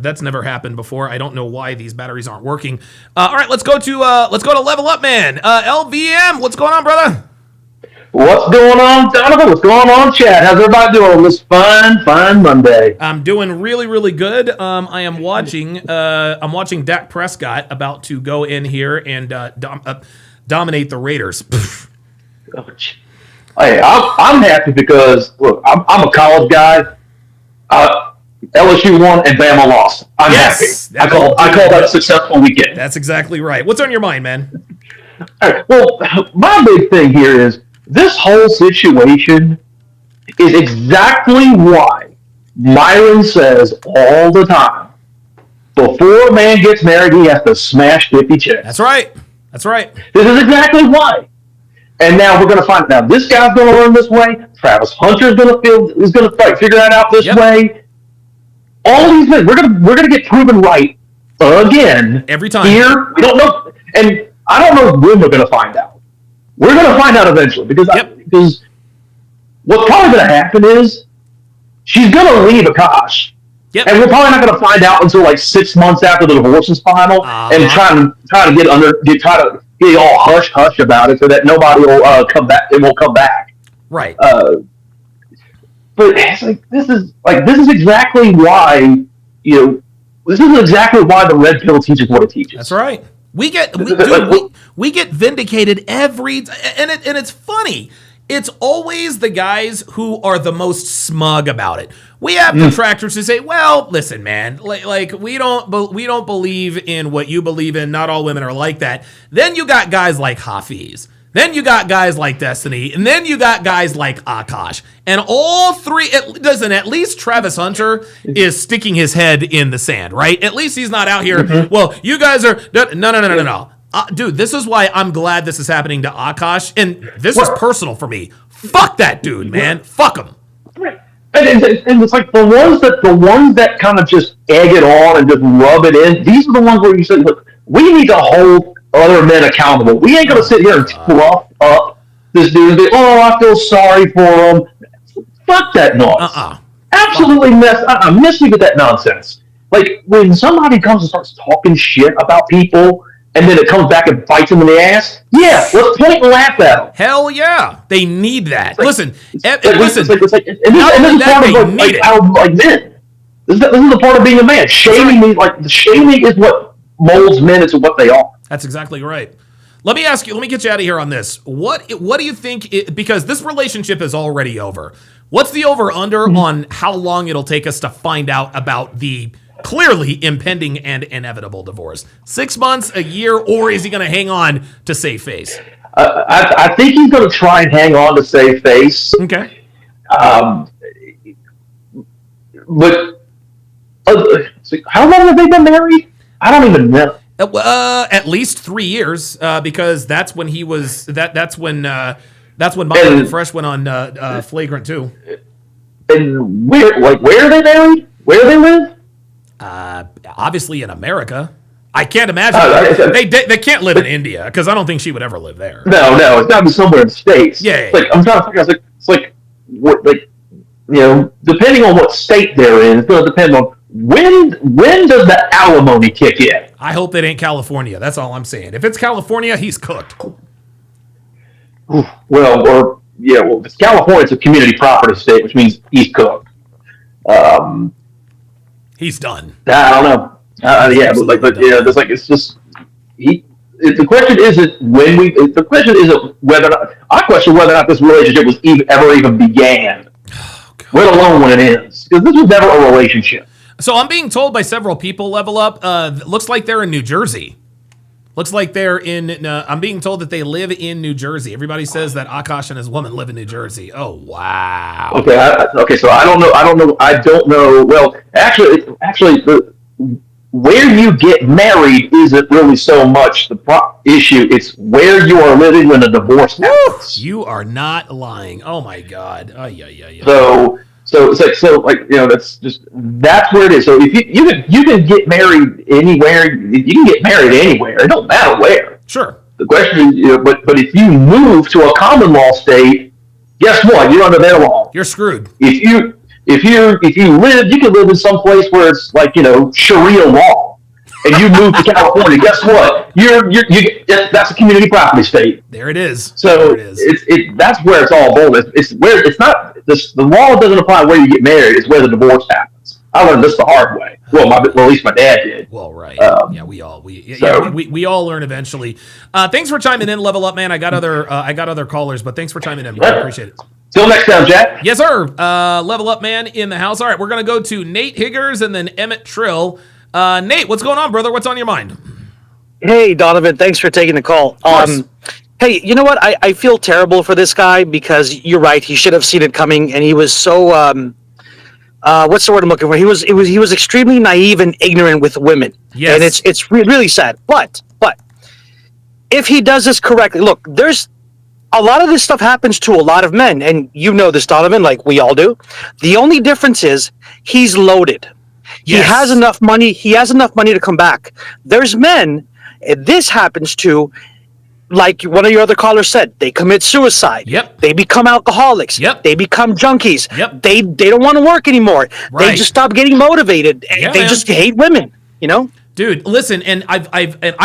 That's never happened before. I don't know why these batteries aren't working. All right, let's go to Level Up Man. LVM, what's going on, brother? What's going on, Donovan? What's going on, Chad? How's everybody doing on this fine Monday? I'm doing really, really good. I am watching. I'm watching Dak Prescott about to go in here and dominate the Raiders. Hey, I'm happy because look, I'm a college guy. LSU won and Bama lost. I'm happy. I call that a successful weekend. That's exactly right. What's on your mind, man? All right, well, my big thing here is this whole situation is exactly why Myron says all the time, before a man gets married, he has to smash 50 chicks. That's right. That's right. This is exactly why. And now we're going to find out. This guy's going to learn this way. Travis Hunter is going to figure that out this way. All these men, we're going to get proven right again every time. Here, we don't know, and I don't know when we're going to find out. We're going to find out eventually because what's probably going to happen is she's going to leave Akaash. Yep. And we're probably not going to find out until like 6 months after the divorce is final, and try to get all hush about it so that nobody will come back. It will come back. Right. But it's like this is exactly why this is exactly why the red pill teaches what it teaches. That's right. We get vindicated and it's funny. It's always the guys who are the most smug about it. We have detractors who say, "Well, listen, man, like we don't believe in what you believe in. Not all women are like that." Then you got guys like Hafiz. Then you got guys like Destiny, and then you got guys like Akaash. And all three, at least Travis Hunter is sticking his head in the sand, right? At least he's not out here, well, you guys are, no. Dude, this is why I'm glad this is happening to Akaash, and this is personal for me. Fuck that dude, man. Fuck him. And it's like the ones that kind of just egg it on and just rub it in, these are the ones where you say, look, we need to hold other men accountable. We ain't gonna sit here and fluff up this dude and be, oh, I feel sorry for him. Fuck that noise. Absolutely miss me with that nonsense. Like when somebody comes and starts talking shit about people and then it comes back and bites them in the ass, yeah, let's point and laugh at them. Hell yeah. They need that. Listen, this is part of men. This is the part of being a man. Shaming me, shaming is what molds men into what they are. That's exactly right. Let me get you out of here on this. What do you think, because this relationship is already over. What's the over-under on how long it'll take us to find out about the clearly impending and inevitable divorce? 6 months, a year, or is he going to hang on to save face? I think he's going to try and hang on to save face. Okay. But how long have they been married? I don't even know. At least 3 years, because that's when he was. That's when Myron and Fresh went on Flagrant 2. And where are they married? Where do they live? Obviously in America. I can't imagine they can't live in India, because I don't think she would ever live there. No, it's got to be somewhere in the States. Yeah. I'm trying to figure out. It's like depending on what state they're in, it's going to depend on when does the alimony kick in. I hope it ain't California. That's all I'm saying. If it's California, he's cooked. Well, if it's California, it's a community property state, which means he's cooked. He's done. I don't know. It's just the question isn't when we. The question isn't whether or not. I question whether or not this relationship was ever even began, let alone when it ends, because this was never a relationship. So I'm being told by several people, Level Up, looks like they're in New Jersey. Looks like they're in, I'm being told that they live in New Jersey. Everybody says that Akaash and his woman live in New Jersey. Oh, wow. Okay, so I don't know. Well, actually, where you get married isn't really so much the issue. It's where you are living when a divorce happens. You are not lying. Oh, my God. That's where it is. So if you can get married anywhere. You can get married anywhere. It don't matter where. Sure. The question is, but if you move to a common law state, guess what? You're under their law. You're screwed. If you live, you can live in some place where it's like Sharia law, and you move to California. Guess what? That's a community property state. There it is. So that's where it's all bold. It's not the law doesn't apply where you get married. It's where the divorce happens. I learned this the hard way. Well, at least my dad did. Well, right. We all learn eventually. Thanks for chiming in, Level Up, man. I got other callers, but thanks for chiming in. I appreciate it. Till next time, Jack. Yes, sir. Level Up, man, in the house. All right, we're gonna go to Nate Higgers and then Emmett Trill. Nate, what's going on, brother? What's on your mind? Hey, Donovan. Thanks for taking the call. Hey, you know what? I feel terrible for this guy because you're right. He should have seen it coming, and he was so what's the word I'm looking for? He was extremely naive and ignorant with women. Yes. And it's really sad. But if he does this correctly, look, there's a lot of this stuff happens to a lot of men, and you know this, Donovan, like we all do. The only difference is he's loaded. Yes. He has enough money. He has enough money to come back. There's men, and this happens to, like one of your other callers said, they commit suicide. Yep. They become alcoholics. Yep. They become junkies. Yep. They don't want to work anymore. Right. They just stop getting motivated. Yeah, they just hate women, Dude, listen, and I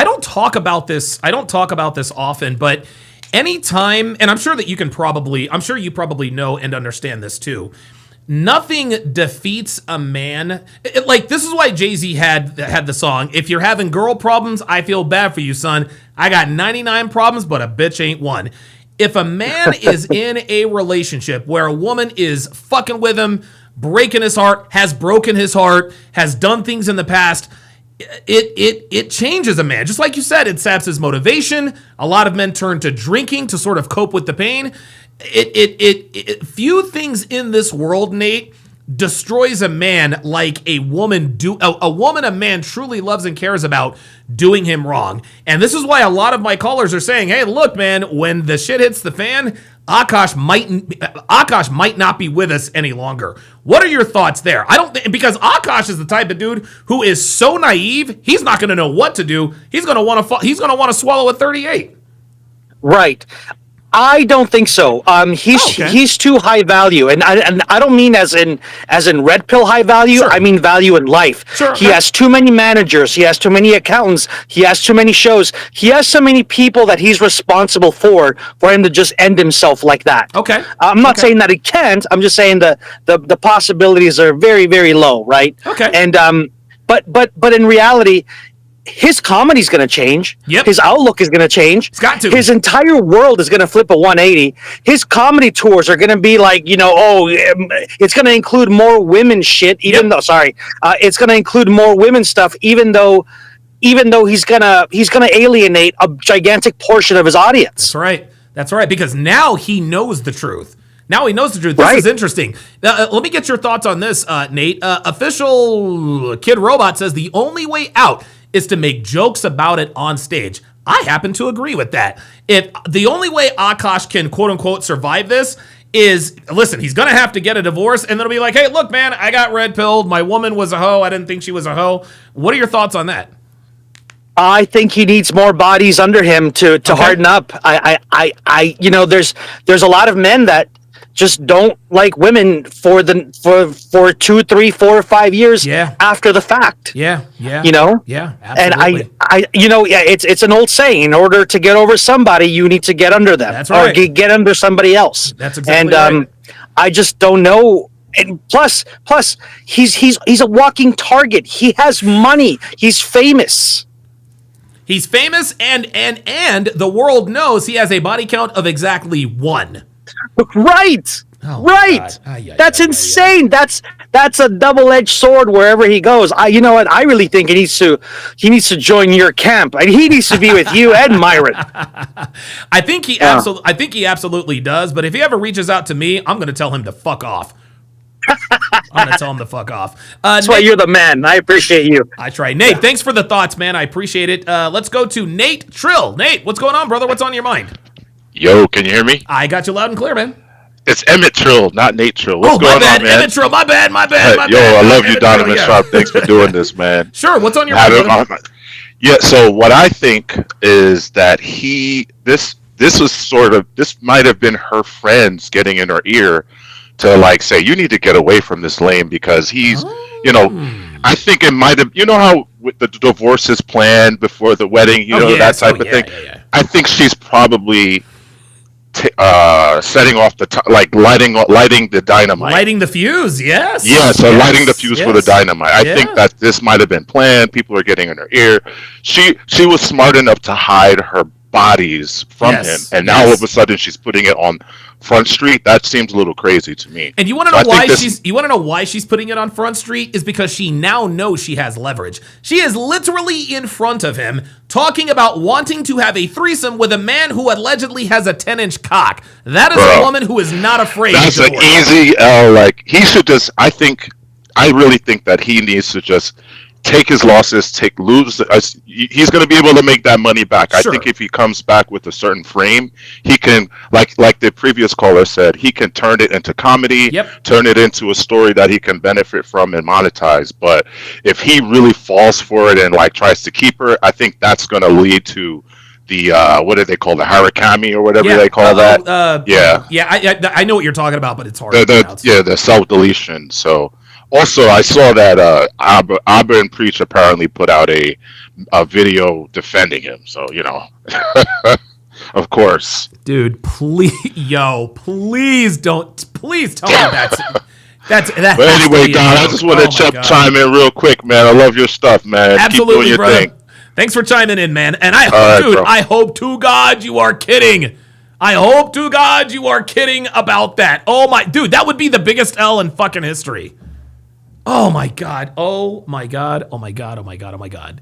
don't talk about this. I don't talk about this often, but anytime, and I'm sure you probably know and understand this too. Nothing defeats a man. This is why Jay-Z had the song, if you're having girl problems, I feel bad for you, son. I got 99 problems, but a bitch ain't one. If a man is in a relationship where a woman is fucking with him, breaking his heart, has broken his heart, has done things in the past, it changes a man. Just like you said, it saps his motivation. A lot of men turn to drinking to sort of cope with the pain. Few things in this world, Nate, destroys a man like a woman a man truly loves and cares about doing him wrong. And this is why a lot of my callers are saying, hey, look, man, when the shit hits the fan, Akaash might not be with us any longer. What are your thoughts there? Because Akaash is the type of dude who is so naive, he's not going to know what to do. He's going to want to swallow a 38. Right. I don't think so. He's too high value, and I don't mean as in red pill high value. Sure. I mean value in life. Sure. He has too many managers. He has too many accountants. He has too many shows. He has so many people that he's responsible for him to just end himself like that. Okay. I'm not saying that he can't. I'm just saying the possibilities are very, very low, right? Okay. And but in reality, his comedy's going to change. Yep. His outlook is going to change. It's got to. His entire world is going to flip a 180. His comedy tours are going to be like, it's going to include more women shit, it's going to include more women stuff, even though he's going to alienate a gigantic portion of his audience. That's right, because now he knows the truth. This is interesting. Let me get your thoughts on this, Nate. Official Kid Robot says the only way out is to make jokes about it on stage. I happen to agree with that. If the only way Akaash can quote unquote survive this is, listen, he's going to have to get a divorce, and then it'll be like, hey, look, man, I got red pilled. My woman was a hoe. I didn't think she was a hoe. What are your thoughts on that? I think he needs more bodies under him to harden up. There's a lot of men that just don't like women for 2, 3, 4, or 5 years after the fact. Yeah. Absolutely. And it's an old saying: in order to get over somebody, you need to get under them, or get under somebody else. That's exactly right. I just don't know. And plus, he's a walking target. He has money. He's famous. He's famous, and the world knows he has a body count of exactly 1. Right. That's insane. That's a double-edged sword wherever he goes. I really think he needs to join your camp. He needs to be with you and Myron. I think he absolutely does. But if he ever reaches out to me, I'm going to tell him to fuck off. That's why you're the man. I appreciate you. I try. Nate, thanks for the thoughts, man. I appreciate it. Let's go to Nate Trill. Nate, what's going on, brother? What's on your mind? Yo, can you hear me? I got you loud and clear, man. It's Emmett Trill, not Nate Trill. What's going on, man? Emmett Trill, my bad. Yo, I love you, Donovan Sharp. Thanks for doing this, man. Sure, what's on your mind? Yeah, so what I think is that this might have been her friends getting in her ear to like say, you need to get away from this lame because he's, I think it might have, how with the divorce is planned before the wedding, that type of thing. Yeah. I think she's probably setting off lighting the dynamite. Lighting the fuse, yes. Yeah, so lighting the fuse for the dynamite. I think that this might have been planned. People are getting in her ear. She was smart enough to hide her bodies from him, and now all of a sudden she's putting it on Front Street. That seems a little crazy to me. And you want to know why she's putting it on Front Street is because she now knows she has leverage. She is literally in front of him talking about wanting to have a threesome with a man who allegedly has a 10-inch cock. That is a woman who is not afraid. That's an easy L. Like, he should just, I really think that he needs to just take his losses, he's going to be able to make that money back. Sure. I think if he comes back with a certain frame, he can, like the previous caller said, he can turn it into comedy, turn it into a story that he can benefit from and monetize. But if he really falls for it and like tries to keep her, I think that's going to lead to the what do they call the harakami or whatever they call that? I know what you're talking about, but it's hard. The self deletion. So. Also, I saw that Abba and Preach apparently put out a video defending him. So, of course. Dude, please tell me that's. But anyway, Don, I just want to chime in real quick, man. I love your stuff, man. Absolutely, keep doing your thing. Thanks for chiming in, man. And I hope to God you are kidding. I hope to God you are kidding about that. Oh my, dude, that would be the biggest L in fucking history. Oh my God. Oh my God. Oh my God. Oh my God. Oh my God.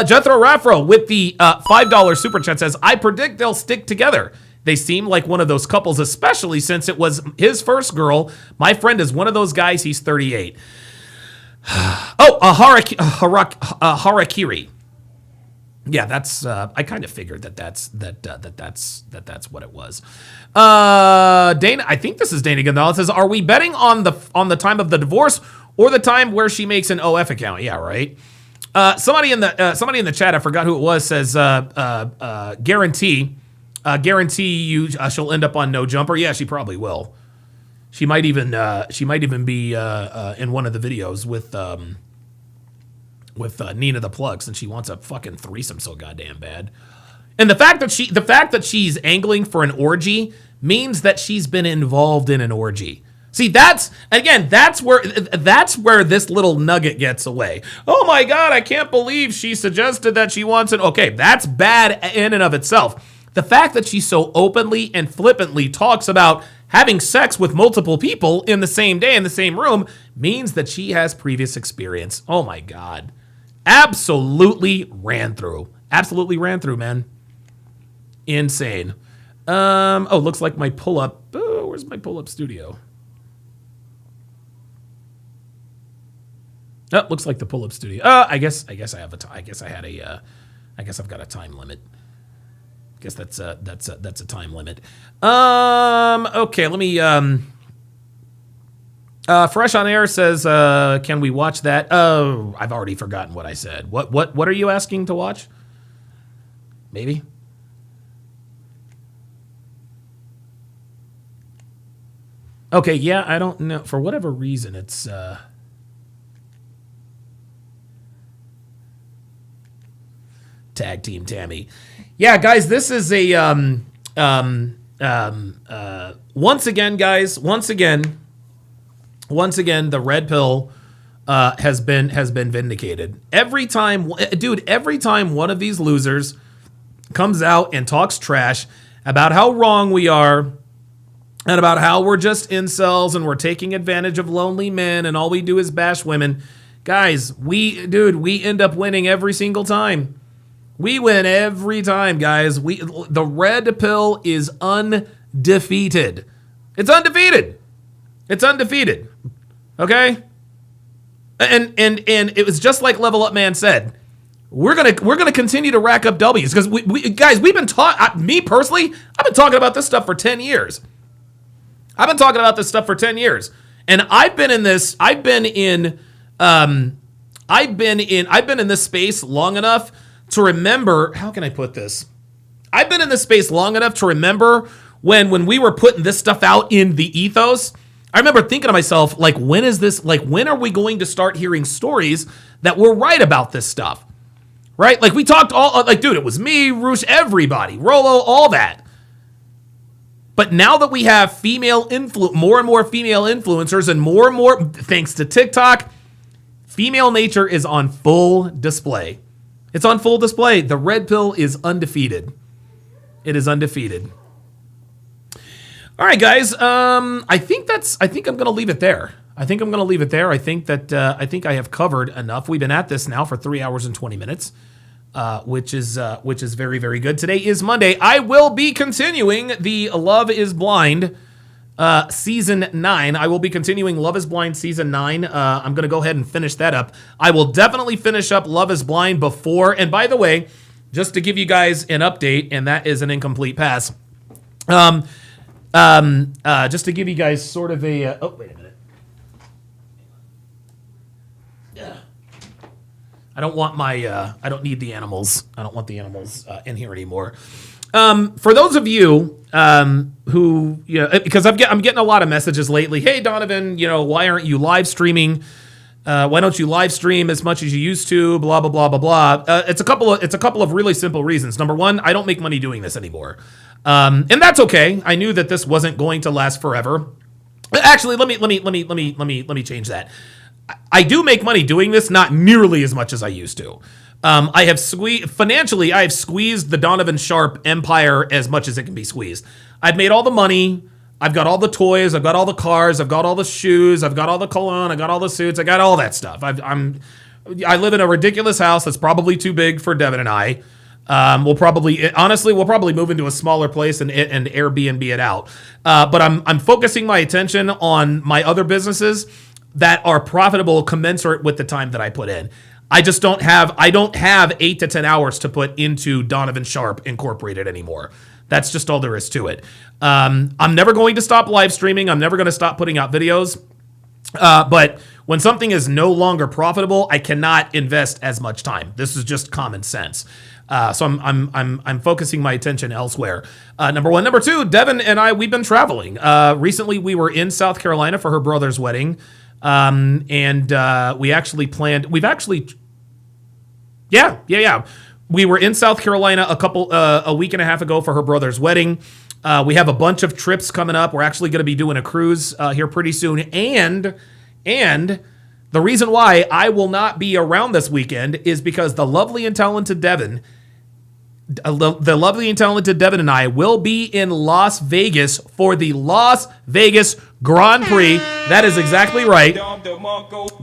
Jethro Raffro with the $5 super chat says, I predict they'll stick together. They seem like one of those couples, especially since it was his first girl. My friend is one of those guys. He's 38. Harakiri. Yeah, that's. I kind of figured that's what it was. Dana, I think this is Dana Gonzalez says, "Are we betting on the time of the divorce or the time where she makes an OF account?" Yeah, right. Somebody in the chat, I forgot who it was, says, "Guarantee you she'll end up on No Jumper." Yeah, she probably will. She might even be in one of the videos with Nina the Plug, since she wants a fucking threesome so goddamn bad. And the fact that she's angling for an orgy means that she's been involved in an orgy. See, that's where this little nugget gets away. Oh my God, I can't believe she suggested that she wants it. Okay, that's bad in and of itself. The fact that she so openly and flippantly talks about having sex with multiple people in the same day in the same room means that she has previous experience. Oh my God. Absolutely ran through. Absolutely ran through, man. Insane. Oh, looks like my pull-up. Oh, where's my pull-up studio? Oh, looks like the pull-up studio. I guess I have I guess I've got a time limit. I guess that's a time limit. Okay, let me Fresh on Air says, can we watch that? Oh, I've already forgotten what I said. What are you asking to watch? Maybe. Okay, yeah, I don't know. For whatever reason, it's Tag Team Tammy. Yeah, guys, this is a once again, guys, once again, the red pill has been vindicated. Every time one of these losers comes out and talks trash about how wrong we are and about how we're just incels and we're taking advantage of lonely men and all we do is bash women, guys, we end up winning every single time. We win every time, guys. The red pill is undefeated. It's undefeated. It's undefeated. Okay? And it was just like Level Up Man said. We're gonna continue to rack up W's because we've been me personally, I've been talking about this stuff for 10 years. And I've been in this space long enough to remember, how can I put this? I've been in this space long enough to remember when we were putting this stuff out in the ethos. I remember thinking to myself, like, when are we going to start hearing stories that we're right about this stuff? Right? Like, we talked dude, it was me, Roosh, everybody, Rolo, all that. But now that we have more and more female influencers and more, thanks to TikTok, female nature is on full display. It's on full display. The red pill is undefeated. It is undefeated. All right, guys. I think I'm going to leave it there. I think I have covered enough. We've been at this now for 3 hours and 20 minutes, which is very, very good. Today is Monday. I will be continuing the Love is Blind Season 9. I will be continuing Love is Blind Season 9. I'm going to go ahead and finish that up. I will definitely finish up Love is Blind before. And by the way, just to give you guys an update, and that is an incomplete pass. Just to give you guys sort of a... oh, wait a minute. I don't want my... I don't need the animals. I don't want the animals in here anymore. For those of you who, because I'm getting a lot of messages lately. Hey, Donovan, why aren't you live streaming? Why don't you live stream as much as you used to? Blah blah blah blah blah. It's a couple of really simple reasons. Number one, I don't make money doing this anymore, and that's okay. I knew that this wasn't going to last forever. Actually, let me change that. I do make money doing this, not nearly as much as I used to. I have squeezed the Donovan Sharp empire as much as it can be squeezed. I've made all the money. I've got all the toys. I've got all the cars. I've got all the shoes. I've got all the cologne. I got all the suits. I got all that stuff. I live in a ridiculous house that's probably too big for Devin and I. We'll probably move into a smaller place and Airbnb it out. But I'm focusing my attention on my other businesses that are profitable, commensurate with the time that I put in. I don't have 8 to 10 hours to put into Donovan Sharp Incorporated anymore. That's just all there is to it. I'm never going to stop live streaming. I'm never going to stop putting out videos. But when something is no longer profitable, I cannot invest as much time. This is just common sense. So I'm focusing my attention elsewhere. Number one. Number two, Devin and I, we've been traveling. Recently we were in South Carolina for her brother's wedding. We were in South Carolina a week and a half ago for her brother's wedding. We have a bunch of trips coming up. We're actually going to be doing a cruise here pretty soon. And the reason why I will not be around this weekend is because the lovely and talented Devin and I will be in Las Vegas for the Las Vegas Grand Prix. That is exactly right.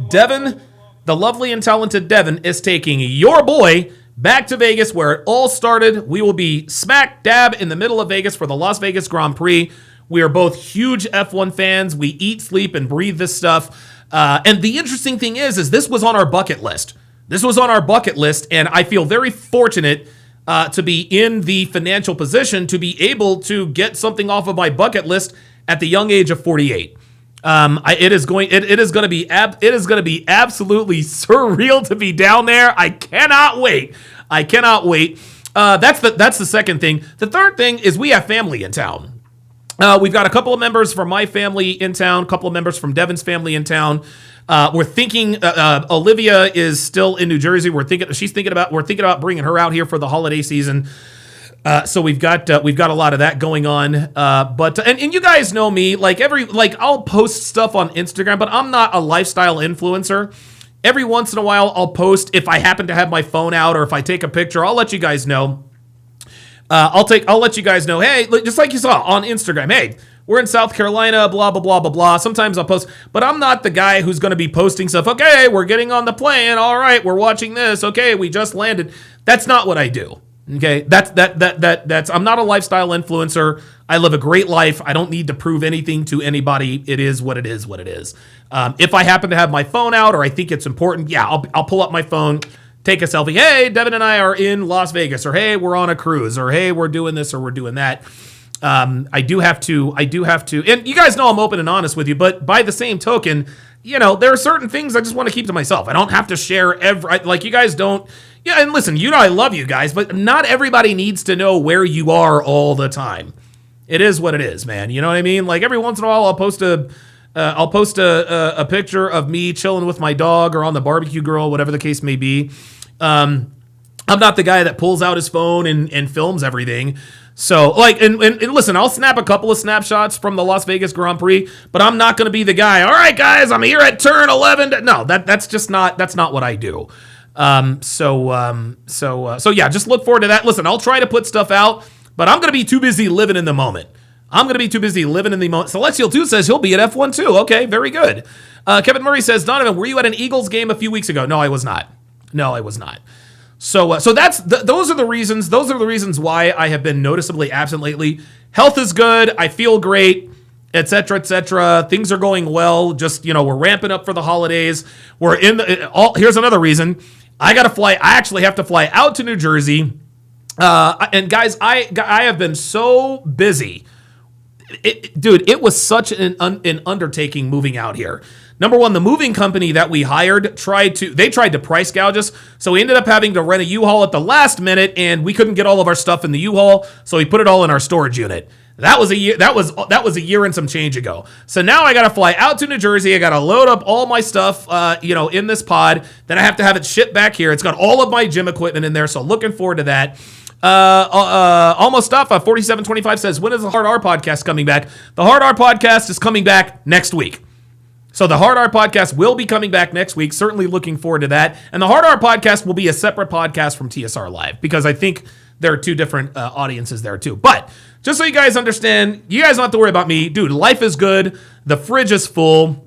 Devin, the lovely and talented Devin, is taking your boy back to Vegas where it all started. We will be smack dab in the middle of Vegas for the Las Vegas Grand Prix. We are both huge F1 fans. We eat, sleep, and breathe this stuff. And the interesting thing is this was on our bucket list. And I feel very fortunate to be in the financial position to be able to get something off of my bucket list at the young age of 48. It is going to be absolutely surreal to be down there. I cannot wait. That's the second thing. The third thing is we have family in town. We've got a couple of members from my family in town, a couple of members from Devin's family in town. We're thinking Olivia is still in New Jersey. We're thinking about bringing her out here for the holiday season. So we've got a lot of that going on. But you guys know me, I'll post stuff on Instagram, but I'm not a lifestyle influencer. Every once in a while I'll post if I happen to have my phone out or if I take a picture, I'll let you guys know. I'll let you guys know, hey, just like you saw on Instagram, hey, we're in South Carolina, blah, blah, blah, blah, blah. Sometimes I'll post, but I'm not the guy who's going to be posting stuff. Okay, we're getting on the plane. All right, we're watching this. Okay, we just landed. That's not what I do. Okay, that's I'm not a lifestyle influencer. I live a great life. I don't need to prove anything to anybody. It is what it is. If I happen to have my phone out or I think it's important, yeah, I'll pull up my phone, take a selfie. Hey, Devin and I are in Las Vegas, or hey, we're on a cruise, or hey, we're doing this or we're doing that. I do have to, and you guys know I'm open and honest with you, but by the same token, there are certain things I just want to keep to myself. I don't have to share you guys don't. Yeah, and listen, I love you guys, but not everybody needs to know where you are all the time. It is what it is, man. You know what I mean? Like every once in a while, I'll post a picture of me chilling with my dog or on the barbecue grill, whatever the case may be. I'm not the guy that pulls out his phone and films everything. So and listen, I'll snap a couple of snapshots from the Las Vegas Grand Prix, but I'm not going to be the guy. All right, guys, I'm here at turn 11. No, that's not what I do. So yeah, just look forward to that. Listen, I'll try to put stuff out, but I'm going to be too busy living in the moment. Celestial 2 says he'll be at F1 too. Okay, very good. Kevin Murray says, Donovan, were you at an Eagles game a few weeks ago? No, I was not. So those are the reasons. Those are the reasons why I have been noticeably absent lately. Health is good. I feel great, etc., etc. Things are going well. Just we're ramping up for the holidays. Here's another reason. I actually have to fly out to New Jersey. And guys, I have been so busy. It was such an undertaking moving out here. Number one, the moving company that we hired tried to price gouge us, so we ended up having to rent a U-Haul at the last minute, and we couldn't get all of our stuff in the U-Haul, so we put it all in our storage unit. That was a year. That was a year and some change ago. So now I got to fly out to New Jersey. I got to load up all my stuff, in this pod. Then I have to have it shipped back here. It's got all of my gym equipment in there, so looking forward to that. Almost Stuff 4725 says, when is the Hard R podcast coming back? The Hard R podcast is coming back next week. So the Hard R podcast will be coming back next week. Certainly looking forward to that. And the Hard R podcast will be a separate podcast from TSR Live because I think there are two different audiences there too. But just so you guys understand, you guys don't have to worry about me. Dude, life is good. The fridge is full.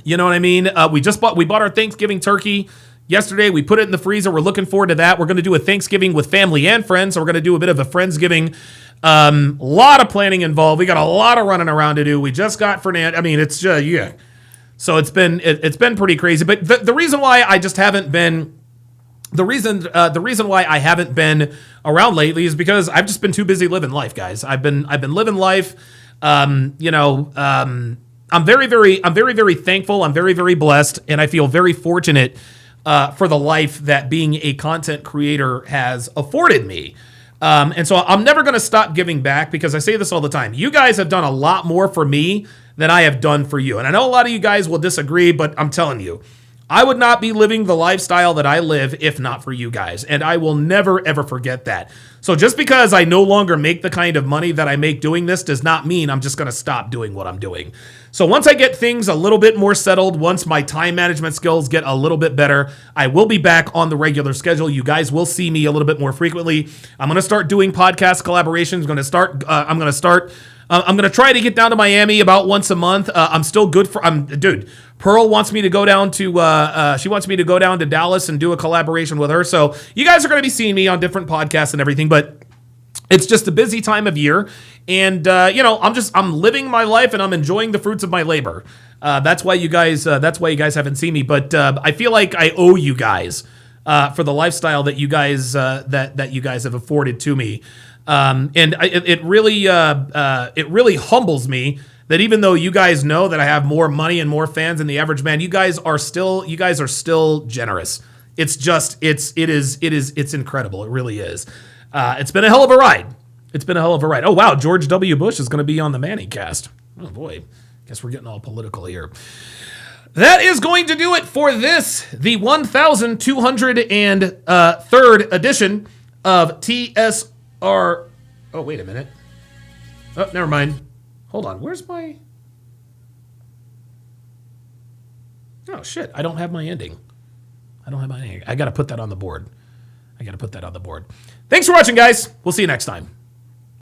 You know what I mean? We bought our Thanksgiving turkey yesterday. We put it in the freezer. We're looking forward to that. We're going to do a Thanksgiving with family and friends. So we're going to do a bit of a Friendsgiving. A lot of planning involved. We got a lot of running around to do. We just got Fernand. I mean, it's just, yeah. So it's been pretty crazy. But the reason why I just haven't been, the reason why I haven't been around lately is because I've just been too busy living life, guys. I've been living life. I'm very, very thankful. I'm very, very blessed, and I feel very fortunate for the life that being a content creator has afforded me. And so I'm never going to stop giving back because I say this all the time. You guys have done a lot more for me than I have done for you. And I know a lot of you guys will disagree, but I'm telling you, I would not be living the lifestyle that I live if not for you guys. And I will never, ever forget that. So just because I no longer make the kind of money that I make doing this does not mean I'm just going to stop doing what I'm doing. So once I get things a little bit more settled, once my time management skills get a little bit better, I will be back on the regular schedule. You guys will see me a little bit more frequently. I'm going to start doing podcast collaborations. I'm going to try to get down to Miami about once a month. I'm still good for, dude, Pearl wants me to go down to, she wants me to go down to Dallas and do a collaboration with her. So you guys are going to be seeing me on different podcasts and everything, but it's just a busy time of year. And, I'm living my life and I'm enjoying the fruits of my labor. That's why you guys haven't seen me, but, I feel like I owe you guys, for the lifestyle that you guys, that you guys have afforded to me. It really humbles me that even though you guys know that I have more money and more fans than the average man, you guys are still generous. It's incredible. It really is. It's been a hell of a ride. Oh wow, George W. Bush is going to be on the Manning cast. Oh boy, guess we're getting all political here. That is going to do it for this, the 1,203rd edition of TSR. Oh, wait a minute. Oh, never mind. Hold on. Where's my... Oh, shit. I don't have my ending. I got to put that on the board. Thanks for watching, guys. We'll see you next time.